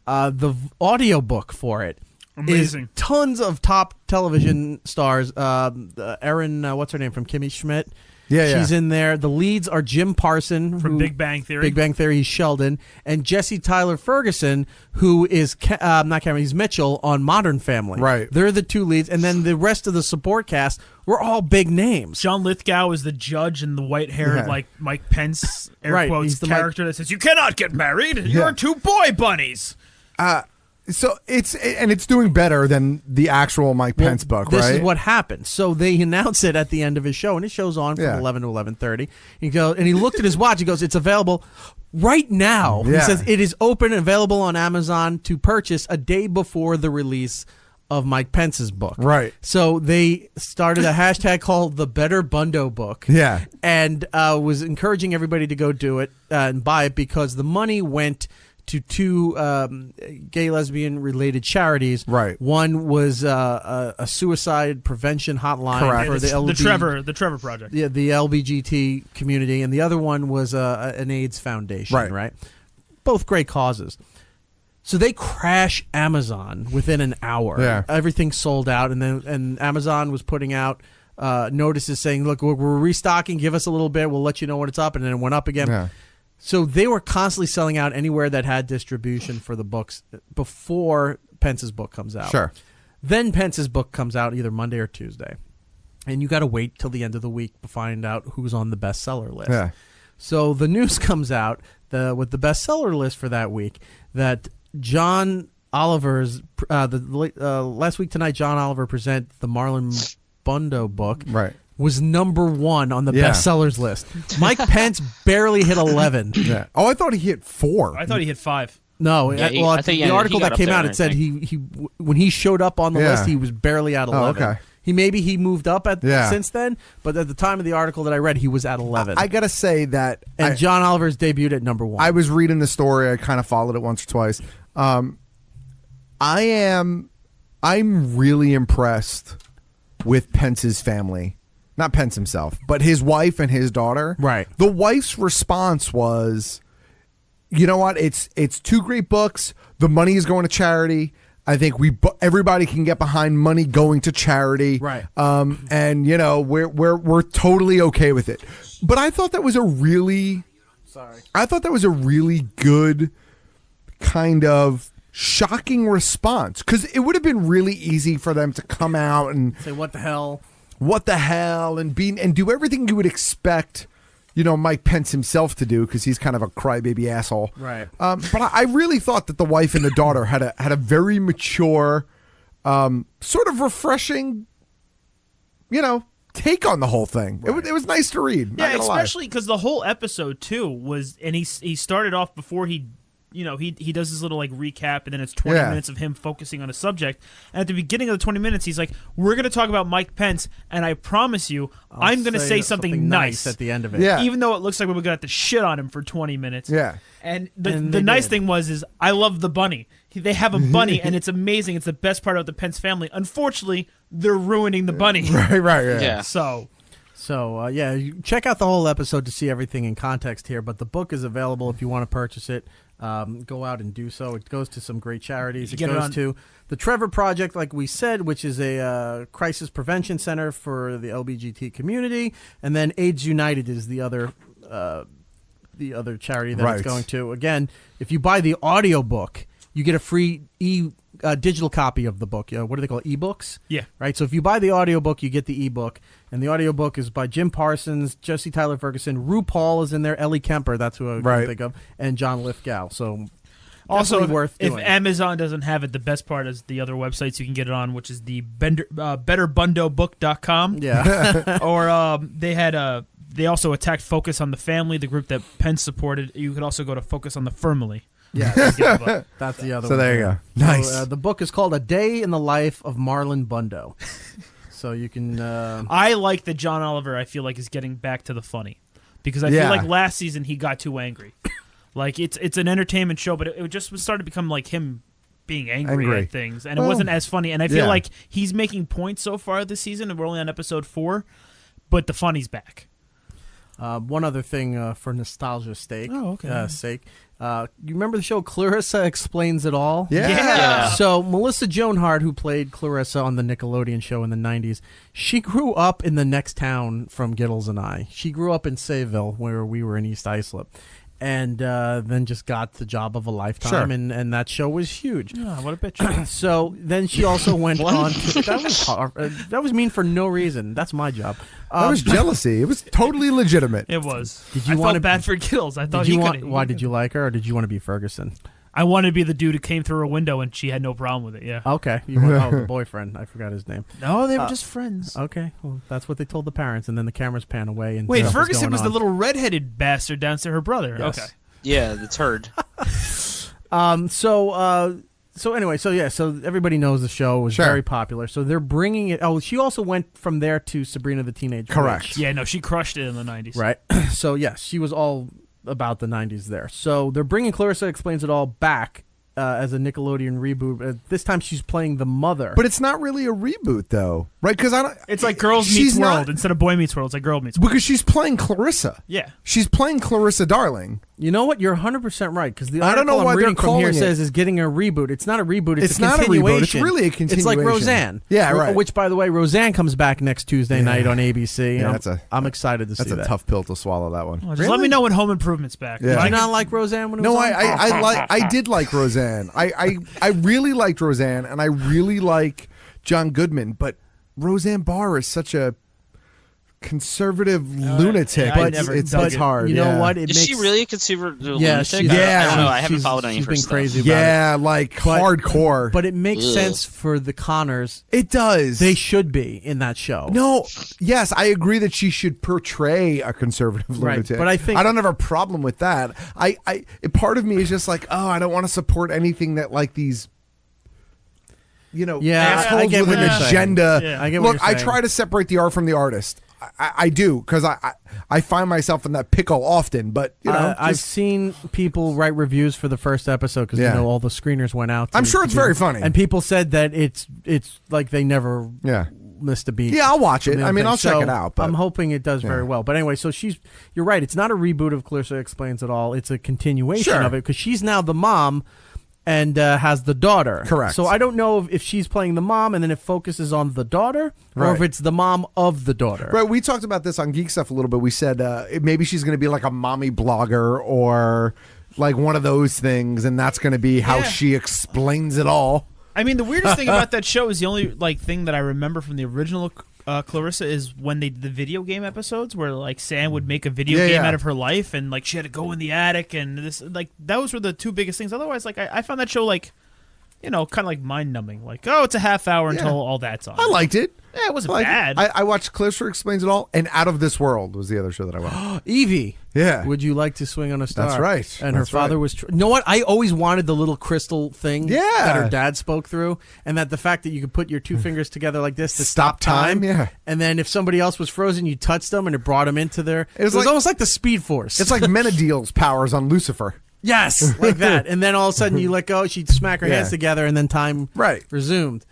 The audiobook for it amazing. Is tons of top television stars. Erin, what's her name from Kimmy Schmidt? She's in there. The leads are Jim Parson From Big Bang Theory. Big Bang Theory, he's Sheldon. And Jesse Tyler Ferguson, who is, not Cameron, he's Mitchell on Modern Family. Right. They're the two leads. And then the rest of the support cast were all big names. John Lithgow is the judge and the white-haired, like Mike Pence, air Right, quotes, he's the character that says, "You cannot get married. You're two boy bunnies." So it's doing better than the actual Mike Pence book, right? This is what happened. So they announce it at the end of his show, and his show's on from 11 to 11:30. And he looked at his watch. He goes, "It's available right now." Yeah. He says it is open and available on Amazon to purchase a day before the release of Mike Pence's book. Right. So they started a hashtag called the Better Bundo Book. Yeah. And was encouraging everybody to go do it and buy it because the money went to two gay lesbian related charities. Right. One was a suicide prevention hotline Correct. for the Trevor Project. Yeah, the LBGT community, and the other one was an AIDS foundation. Right. Both great causes. So they crash Amazon within an hour. Yeah. Everything sold out, and Amazon was putting out notices saying, "Look, we're restocking. Give us a little bit. We'll let you know when it's up." And then it went up again. Yeah. So they were constantly selling out anywhere that had distribution for the books before Pence's book comes out. Sure. Then Pence's book comes out either Monday or Tuesday. And you got to wait till the end of the week to find out who's on the bestseller list. Yeah. So the news comes out with the bestseller list for that week that John Oliver's last week tonight, John Oliver present the Marlon Bundo book. Right. Was number 1 on the bestsellers list. Mike Pence barely hit 11. Yeah. Oh, I thought he hit 4. I thought he hit 5. No, I think the article got that up came there, out, I it said think. he when he showed up on the list, he was barely at 11. okay. He moved up since then, but at the time of the article that I read, he was at 11. I gotta say that, and John Oliver's debuted at number 1. I was reading the story. I kind of followed it once or twice. I'm really impressed with Pence's family. Not Pence himself, but his wife and his daughter. Right. The wife's response was, you know what? It's 2 great books. The money is going to charity. I think everybody can get behind money going to charity. Right. And you know, we're totally okay with it. But I thought that was a really good kind of shocking response, because it would have been really easy for them to come out and say what the hell and do everything you would expect, you know, Mike Pence himself to do, because he's kind of a crybaby asshole. Right. But I really thought that the wife and the daughter had a very mature, sort of refreshing, you know, take on the whole thing. Right. It was nice to read. Yeah, especially because the whole episode too was, and he started off before he does his little like recap, and then it's 20 minutes of him focusing on a subject. And at the beginning of the 20 minutes, he's like, "We're going to talk about Mike Pence, and I promise you, I'm going to say something nice at the end of it." Yeah. Even though it looks like we're going to have to shit on him for 20 minutes. Yeah. And the nice thing is I love the bunny. They have a bunny, and it's amazing. It's the best part of the Pence family. Unfortunately, they're ruining the bunny. Right. Yeah. So you check out the whole episode to see everything in context here. But the book is available if you want to purchase it. Go out and do so. It goes to some great charities. It goes to the Trevor Project, like we said, which is a crisis prevention center for the LBGT community, and then AIDS United is the other charity that it's going to. Again, if you buy the audiobook, you get a free digital copy of the book. What do they call it? Ebooks? Yeah. Right? So if you buy the audiobook, you get the ebook. And the audiobook is by Jim Parsons, Jesse Tyler Ferguson, RuPaul is in there, Ellie Kemper, that's who I can think of, and John Lithgow. So also worth doing. If Amazon doesn't have it, the best part is the other websites you can get it on, which is the betterbundobook.com. Yeah. Or they also attacked Focus on the Family, the group that Pence supported. You could also go to Focus on the Firmly. Yeah, that's the other one. So there you go. Nice. So, the book is called A Day in the Life of Marlon Bundo. So you can... I like that John Oliver, I feel like, is getting back to the funny. Because I feel like last season he got too angry. Like, it's an entertainment show, but it just started to become like him being angry at things. And it wasn't as funny. And I feel like he's making points so far this season, and we're only on episode 4, but the funny's back. One other thing for nostalgia's sake, You remember the show Clarissa Explains It All? Yeah. So Melissa Joan Hart, who played Clarissa on the Nickelodeon show in the 90s, she grew up in the next town from Giddles and I. She grew up in Sayville, where we were in East Islip. And then just got the job of a lifetime, and that show was huge. Oh, what a bitch. So then she also went on to, that was hard. That was mean for no reason. That's my job. That was jealousy. It was totally legitimate. It was. Did you I want felt bad for Gills. I thought why did you like her, or did you want to be Ferguson? I wanted to be the dude who came through her window and she had no problem with it. Yeah. Okay. The boyfriend. I forgot his name. No, they were just friends. Okay. Well, that's what they told the parents, and then the cameras pan away. And wait, stuff Ferguson was going the on. little redheaded bastard downstairs, her brother. Yes. Okay. Yeah, the turd. So anyway, so everybody knows the show was very popular. So they're bringing it. Oh, she also went from there to Sabrina the Teenage Correct. Witch. Yeah, no, she crushed it in the 90s. Right. So yes, she was all about the 90s there. So they're bringing Clarissa Explains It All back as a Nickelodeon reboot. This time she's playing the mother. But it's not really a reboot, though, right? Because I don't. It's like Girls Meets World instead of Boy Meets World. It's like Girl Meets World. Because she's playing Clarissa. Yeah. She's playing Clarissa Darling. You know what? You're 100% right, because the I don't know article why I'm they're reading from here calling it. says is getting a reboot. It's not a reboot. It's a not a reboot. continuation. It's really a continuation. It's like Roseanne. Yeah, right. Which, by the way, Roseanne comes back next Tuesday night on ABC. Yeah, I'm excited to see that. That's a tough pill to swallow, that one. Just let me know when Home Improvement's back. Yeah. Did you not like Roseanne when it was No, on? I did like Roseanne. I really liked Roseanne, and I really like John Goodman, but Roseanne Barr is such a conservative lunatic. Yeah, It's hard. You know what? Is she really a conservative lunatic? Yeah. I don't know. I haven't followed any she's of her been stuff. crazy about it. Yeah, like hardcore. But it makes sense for the Connors. It does. They should be in that show. No, yes, I agree that she should portray a conservative Right, lunatic. but I think- I don't have a problem with that. Part of me is just like, I don't want to support anything that like these, assholes I get with what an you're saying. agenda. Yeah. I get what Look, you're I saying. try to separate the art from the artist. I do, because I find myself in that pickle often. But I've seen people write reviews for the first episode because all the screeners went out. I'm sure it's very funny, and people said that it's like they never missed a beat. Yeah, I'll watch it. from the I mean, other I'll thing. check So it out. But I'm hoping it does very well. But anyway, so you're right. It's not a reboot of Clarissa Explains It All. It's a continuation of it because she's now the mom and has the daughter. Correct. So I don't know if she's playing the mom and then it focuses on the daughter, or if it's the mom of the daughter. Right, we talked about this on Geek Stuff a little bit. We said maybe she's going to be like a mommy blogger or like one of those things, and that's going to be how she explains it all. I mean, the weirdest thing about that show is the only thing that I remember from the original Clarissa is when they did the video game episodes where like Sam would make a video game out of her life, and like she had to go in the attic, and this those were the two biggest things. Otherwise, like I found that show kind of like mind numbing. Like, it's a half hour until all that's on. I liked it. Yeah, it wasn't bad. I watched Clarissa Explains It All, and Out of This World was the other show that I watched. Evie. Yeah. Would you like to swing on a star? That's right. And her father was... You know what? I always wanted the little crystal thing that her dad spoke through, and that the fact that you could put your two fingers together like this to stop time. Yeah. And then if somebody else was frozen, you touched them, and it brought them into their... It was almost like the Speed Force. It's like Menadil's powers on Lucifer. Yes, like that. And then all of a sudden you let go, she'd smack her hands together, and then time resumed.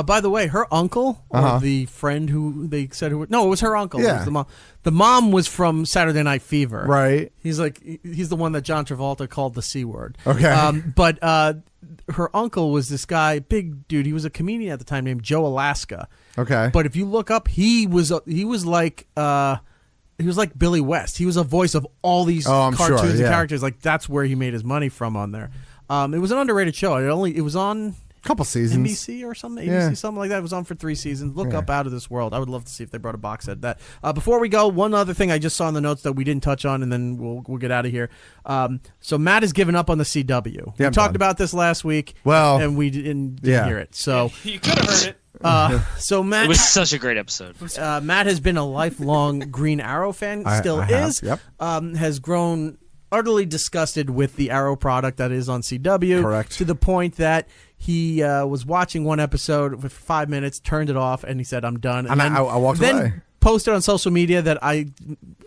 By the way, her uncle, or the friend who they said it was her uncle. It was the mom. The mom was from Saturday Night Fever. Right. He's the one that John Travolta called the C word. Okay. But her uncle was this guy, big dude. He was a comedian at the time named Joe Alaska. Okay. But if you look up, he was like Billy West. He was a voice of all these cartoons and characters. Like that's where he made his money from on there. It was an underrated show. It was on couple seasons. NBC or something, ABC, something like that. It was on for 3 seasons. Look up Out of This World. I would love to see if they brought a box set of that. Before we go, one other thing I just saw in the notes that we didn't touch on, and then we'll get out of here. So Matt has given up on the CW. We talked about this last week, and we didn't hear it. So you could have heard it. So Matt, it was such a great episode. Matt has been a lifelong Green Arrow fan, still is. Yep. Has grown utterly disgusted with the Arrow product that is on CW. Correct. To the point that he was watching one episode for 5 minutes, turned it off, and he said, "I'm done." And then, I walked away. Posted on social media that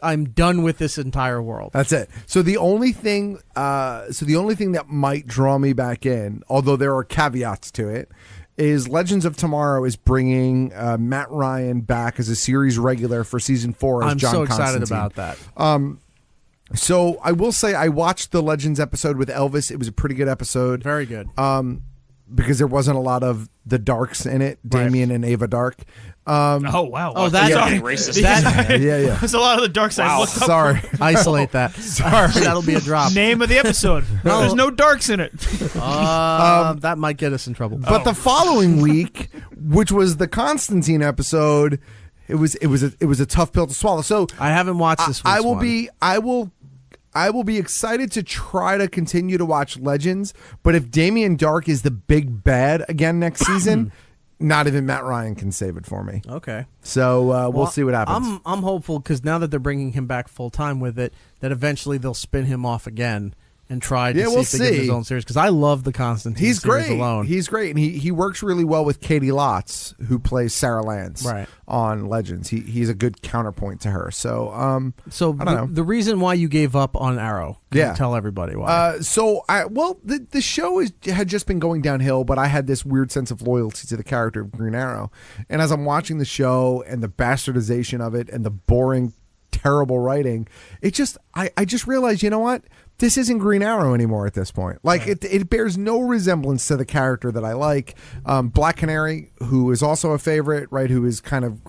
I'm done with this entire world. That's it. So the only thing that might draw me back in, although there are caveats to it, is Legends of Tomorrow is bringing Matt Ryan back as a series regular for season 4 as I'm John so excited Constantine. about that. So I will say I watched the Legends episode with Elvis. It was a pretty good episode. Very good. Because there wasn't a lot of the Darks in it, Damien and Ava Dark. Oh wow! Oh, that Sorry. Racist. yeah. There's a lot of the dark side. Wow. Looked up. Sorry. Isolate that. Sorry. That'll be a drop. Name of the episode. There's no darks in it. That might get us in trouble. But the following week, which was the Constantine episode, it was a tough pill to swallow. So I haven't watched this week's one. I will be excited to try to continue to watch Legends, but if Damien Dark is the big bad again next season, not even Matt Ryan can save it for me. Okay. So we'll see what happens. I'm hopeful because now that they're bringing him back full time with it, that eventually they'll spin him off again and try to see if they give him his own series. Because I love the Constantine He's series great. alone. He's great, and he works really well with Katie Lotz, who plays Sarah Lance on Legends. He's a good counterpoint to her. So I don't know. The reason why you gave up on Arrow, can you tell everybody why? The show had just been going downhill, but I had this weird sense of loyalty to the character of Green Arrow, and as I'm watching the show and the bastardization of it and the boring, terrible writing, I just realized, you know what? This isn't Green Arrow anymore at this point. Like, it bears no resemblance to the character that I like. Black Canary, who is also a favorite, right, who is kind of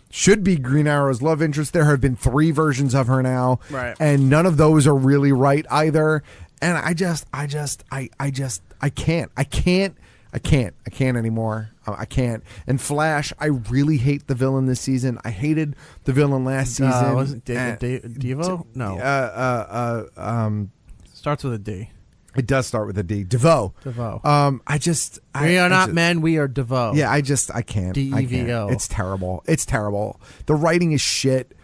should be Green Arrow's love interest. There have been 3 versions of her now, and none of those are really right either. And I can't anymore. I can't. And Flash, I really hate the villain this season. I hated the villain last season. Wasn't Devo? No. Starts with a D. It does start with a D. DeVoe. We are not men. We are DeVoe. Yeah, I can't. DEVO. It's terrible. It's terrible. The writing is shit.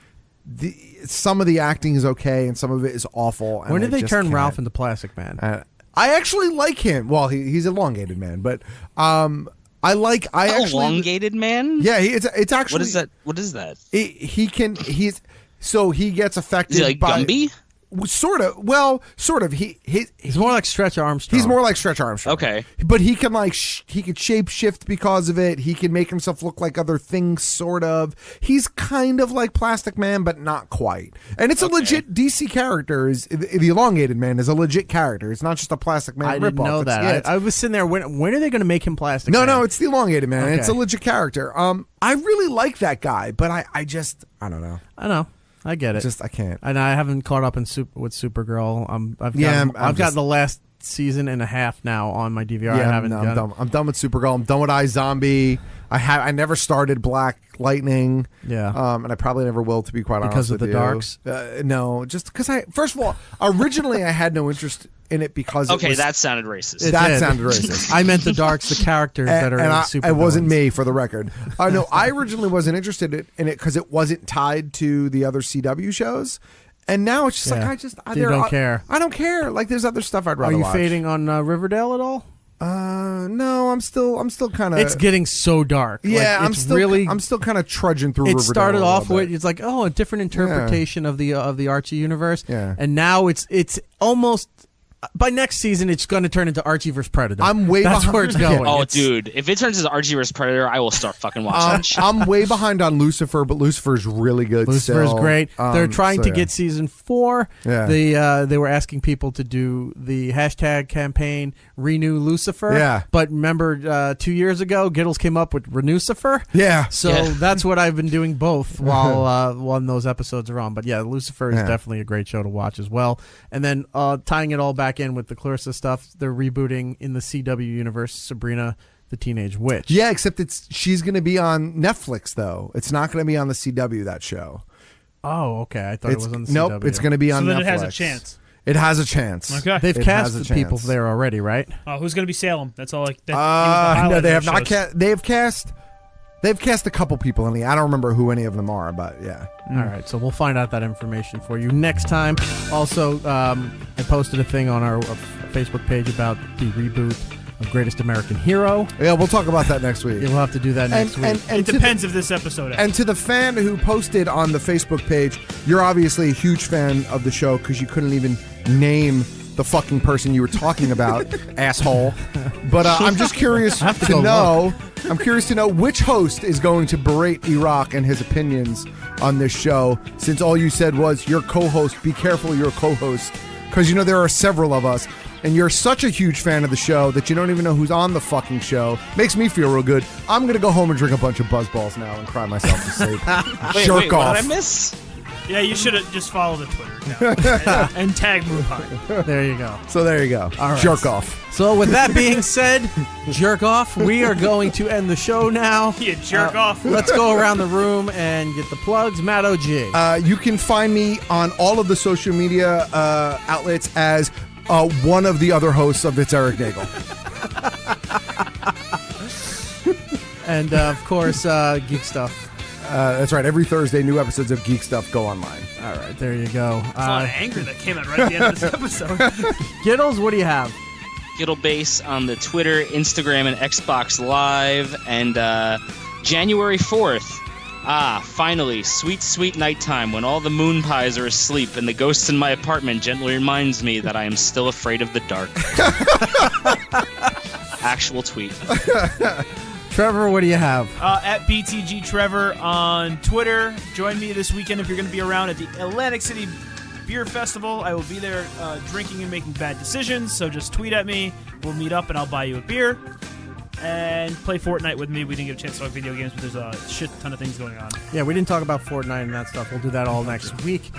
Some of the acting is okay, and some of it is awful. When did they turn Ralph into Plastic Man? I actually like him. Well, he's elongated man, but elongated man. Yeah, it's actually. What is that? He gets affected. Is he like by Gumby? Sort of. Well, sort of. He's more like Stretch Armstrong. He's more like Stretch Armstrong. Okay. But he can he could shape shift because of it. He can make himself look like other things, sort of. He's kind of like Plastic Man, but not quite. And it's a legit DC character. The elongated man is a legit character. It's not just a Plastic Man I ripoff. didn't know that. I was sitting there. When are they going to make him Plastic Man? No, it's the elongated man. Okay. It's a legit character. I really like that guy, but I don't know. I know. I get it. I can't. And I haven't caught up with Supergirl. I've got the last season and a half now on my DVR. Yeah, I haven't done. I'm done with Supergirl. I'm done with iZombie. I never started Black Lightning. Yeah. And I probably never will, to be quite honest because of with the you. darks. No, just because first of all, originally I had no interest in it because that sounded racist. Sounded racist. I meant the darks, the characters that are in super. It wasn't me, for the record. No, I originally wasn't interested in it because it wasn't tied to the other CW shows. And now it's just you don't care. I don't care. Like, there's other stuff I'd rather watch. Are you fading on Riverdale at all? No, I'm still kind of. It's getting so dark. Yeah, I'm still kind of trudging through. It Riverdale started off with it's like, a different interpretation of the Archie universe. Yeah. And now it's almost. By next season, it's going to turn into Archie vs. Predator. I'm way That's behind. where it's going. Oh, dude. If it turns into Archie vs. Predator, I will start fucking watching that shit. I'm way behind on Lucifer, but Lucifer's really good. Lucifer's still. great. They're trying to get season 4. Yeah. They were asking people to do the hashtag campaign Renew Lucifer. Yeah. But remember, 2 years ago, Giddles came up with Renewcifer. Yeah. So that's what I've been doing both while those episodes are on. But yeah, Lucifer is definitely a great show to watch as well. And then tying it all back in with the Clarissa stuff, they're rebooting in the CW universe Sabrina the Teenage Witch. Yeah, except she's going to be on Netflix, though. It's not going to be on the CW, that show. Oh, okay. I thought it was on the CW. Nope, it's going to be on Netflix. So then it has a chance. It has a chance. Okay. They've cast the people there already, right? Who's going to be Salem? That's all. No, they have not cast. They've cast a couple people in the. I don't remember who any of them are, but yeah. All right, so we'll find out that information for you next time. Also, I posted a thing on our Facebook page about the reboot of Greatest American Hero. Yeah, we'll talk about that next week. We'll have to do that next week. It depends if this episode ends. And to the fan who posted on the Facebook page, you're obviously a huge fan of the show because you couldn't even name the fucking person you were talking about, asshole. But I'm just curious to know. I'm curious to know which host is going to berate Erik and his opinions on this show, since all you said was your co-host. Be careful, your co-host, because there are several of us, and you're such a huge fan of the show that you don't even know who's on the fucking show. Makes me feel real good. I'm gonna go home and drink a bunch of BuzzBallz now and cry myself to sleep. Jerk off. What did I miss? Yeah, you should have just followed the Twitter account and tag Moonpie. There you go. So there you go. All right. Jerk off. So with that being said, jerk off. We are going to end the show now. You jerk off. Let's go around the room and get the plugs. Matt OG. You can find me on all of the social media outlets as one of the other hosts of It's Erik Nagel. And of course, Geek Stuff. That's right. Every Thursday, new episodes of Geek Stuff go online. All right, there you go. There's a lot of anger that came out right at the end of this episode. Giddles, what do you have? Gittlebase on the Twitter, Instagram, and Xbox Live. And January 4th. Finally, sweet, sweet nighttime when all the moon pies are asleep and the ghosts in my apartment gently reminds me that I am still afraid of the dark. Actual tweet. Trevor, what do you have? At BTG Trevor on Twitter. Join me this weekend if you're going to be around at the Atlantic City Beer Festival. I will be there drinking and making bad decisions, so just tweet at me. We'll meet up and I'll buy you a beer. And play Fortnite with me. We didn't get a chance to talk video games, but there's a shit ton of things going on. Yeah, we didn't talk about Fortnite and that stuff. We'll do that all next week.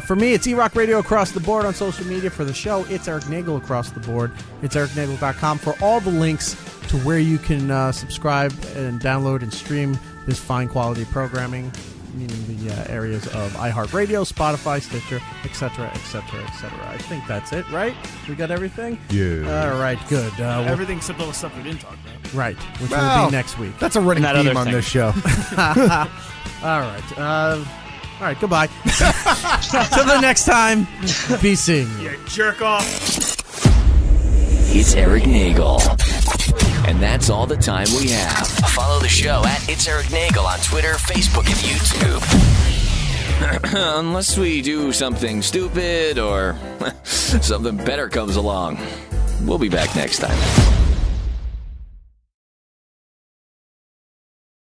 For me, it's eRockRadio across the board on social media. For the show, it's Erik Nagel across the board. It's eriknagel.com for all the links to where you can subscribe and download and stream this fine quality programming, meaning the areas of iHeartRadio, Spotify, Stitcher, etc., etc., etc. I think that's it, right? We got everything? Yeah. All right, good. Everything except all the stuff we didn't talk about. Right, which will be next week. That's a running That theme other on thing. this show. All right. All right, goodbye. Till the next time, be seeing you. You jerk off. It's Erik Nagel. And that's all the time we have. Follow the show at It's Erik Nagel on Twitter, Facebook, and YouTube. Unless we do something stupid or something better comes along. We'll be back next time.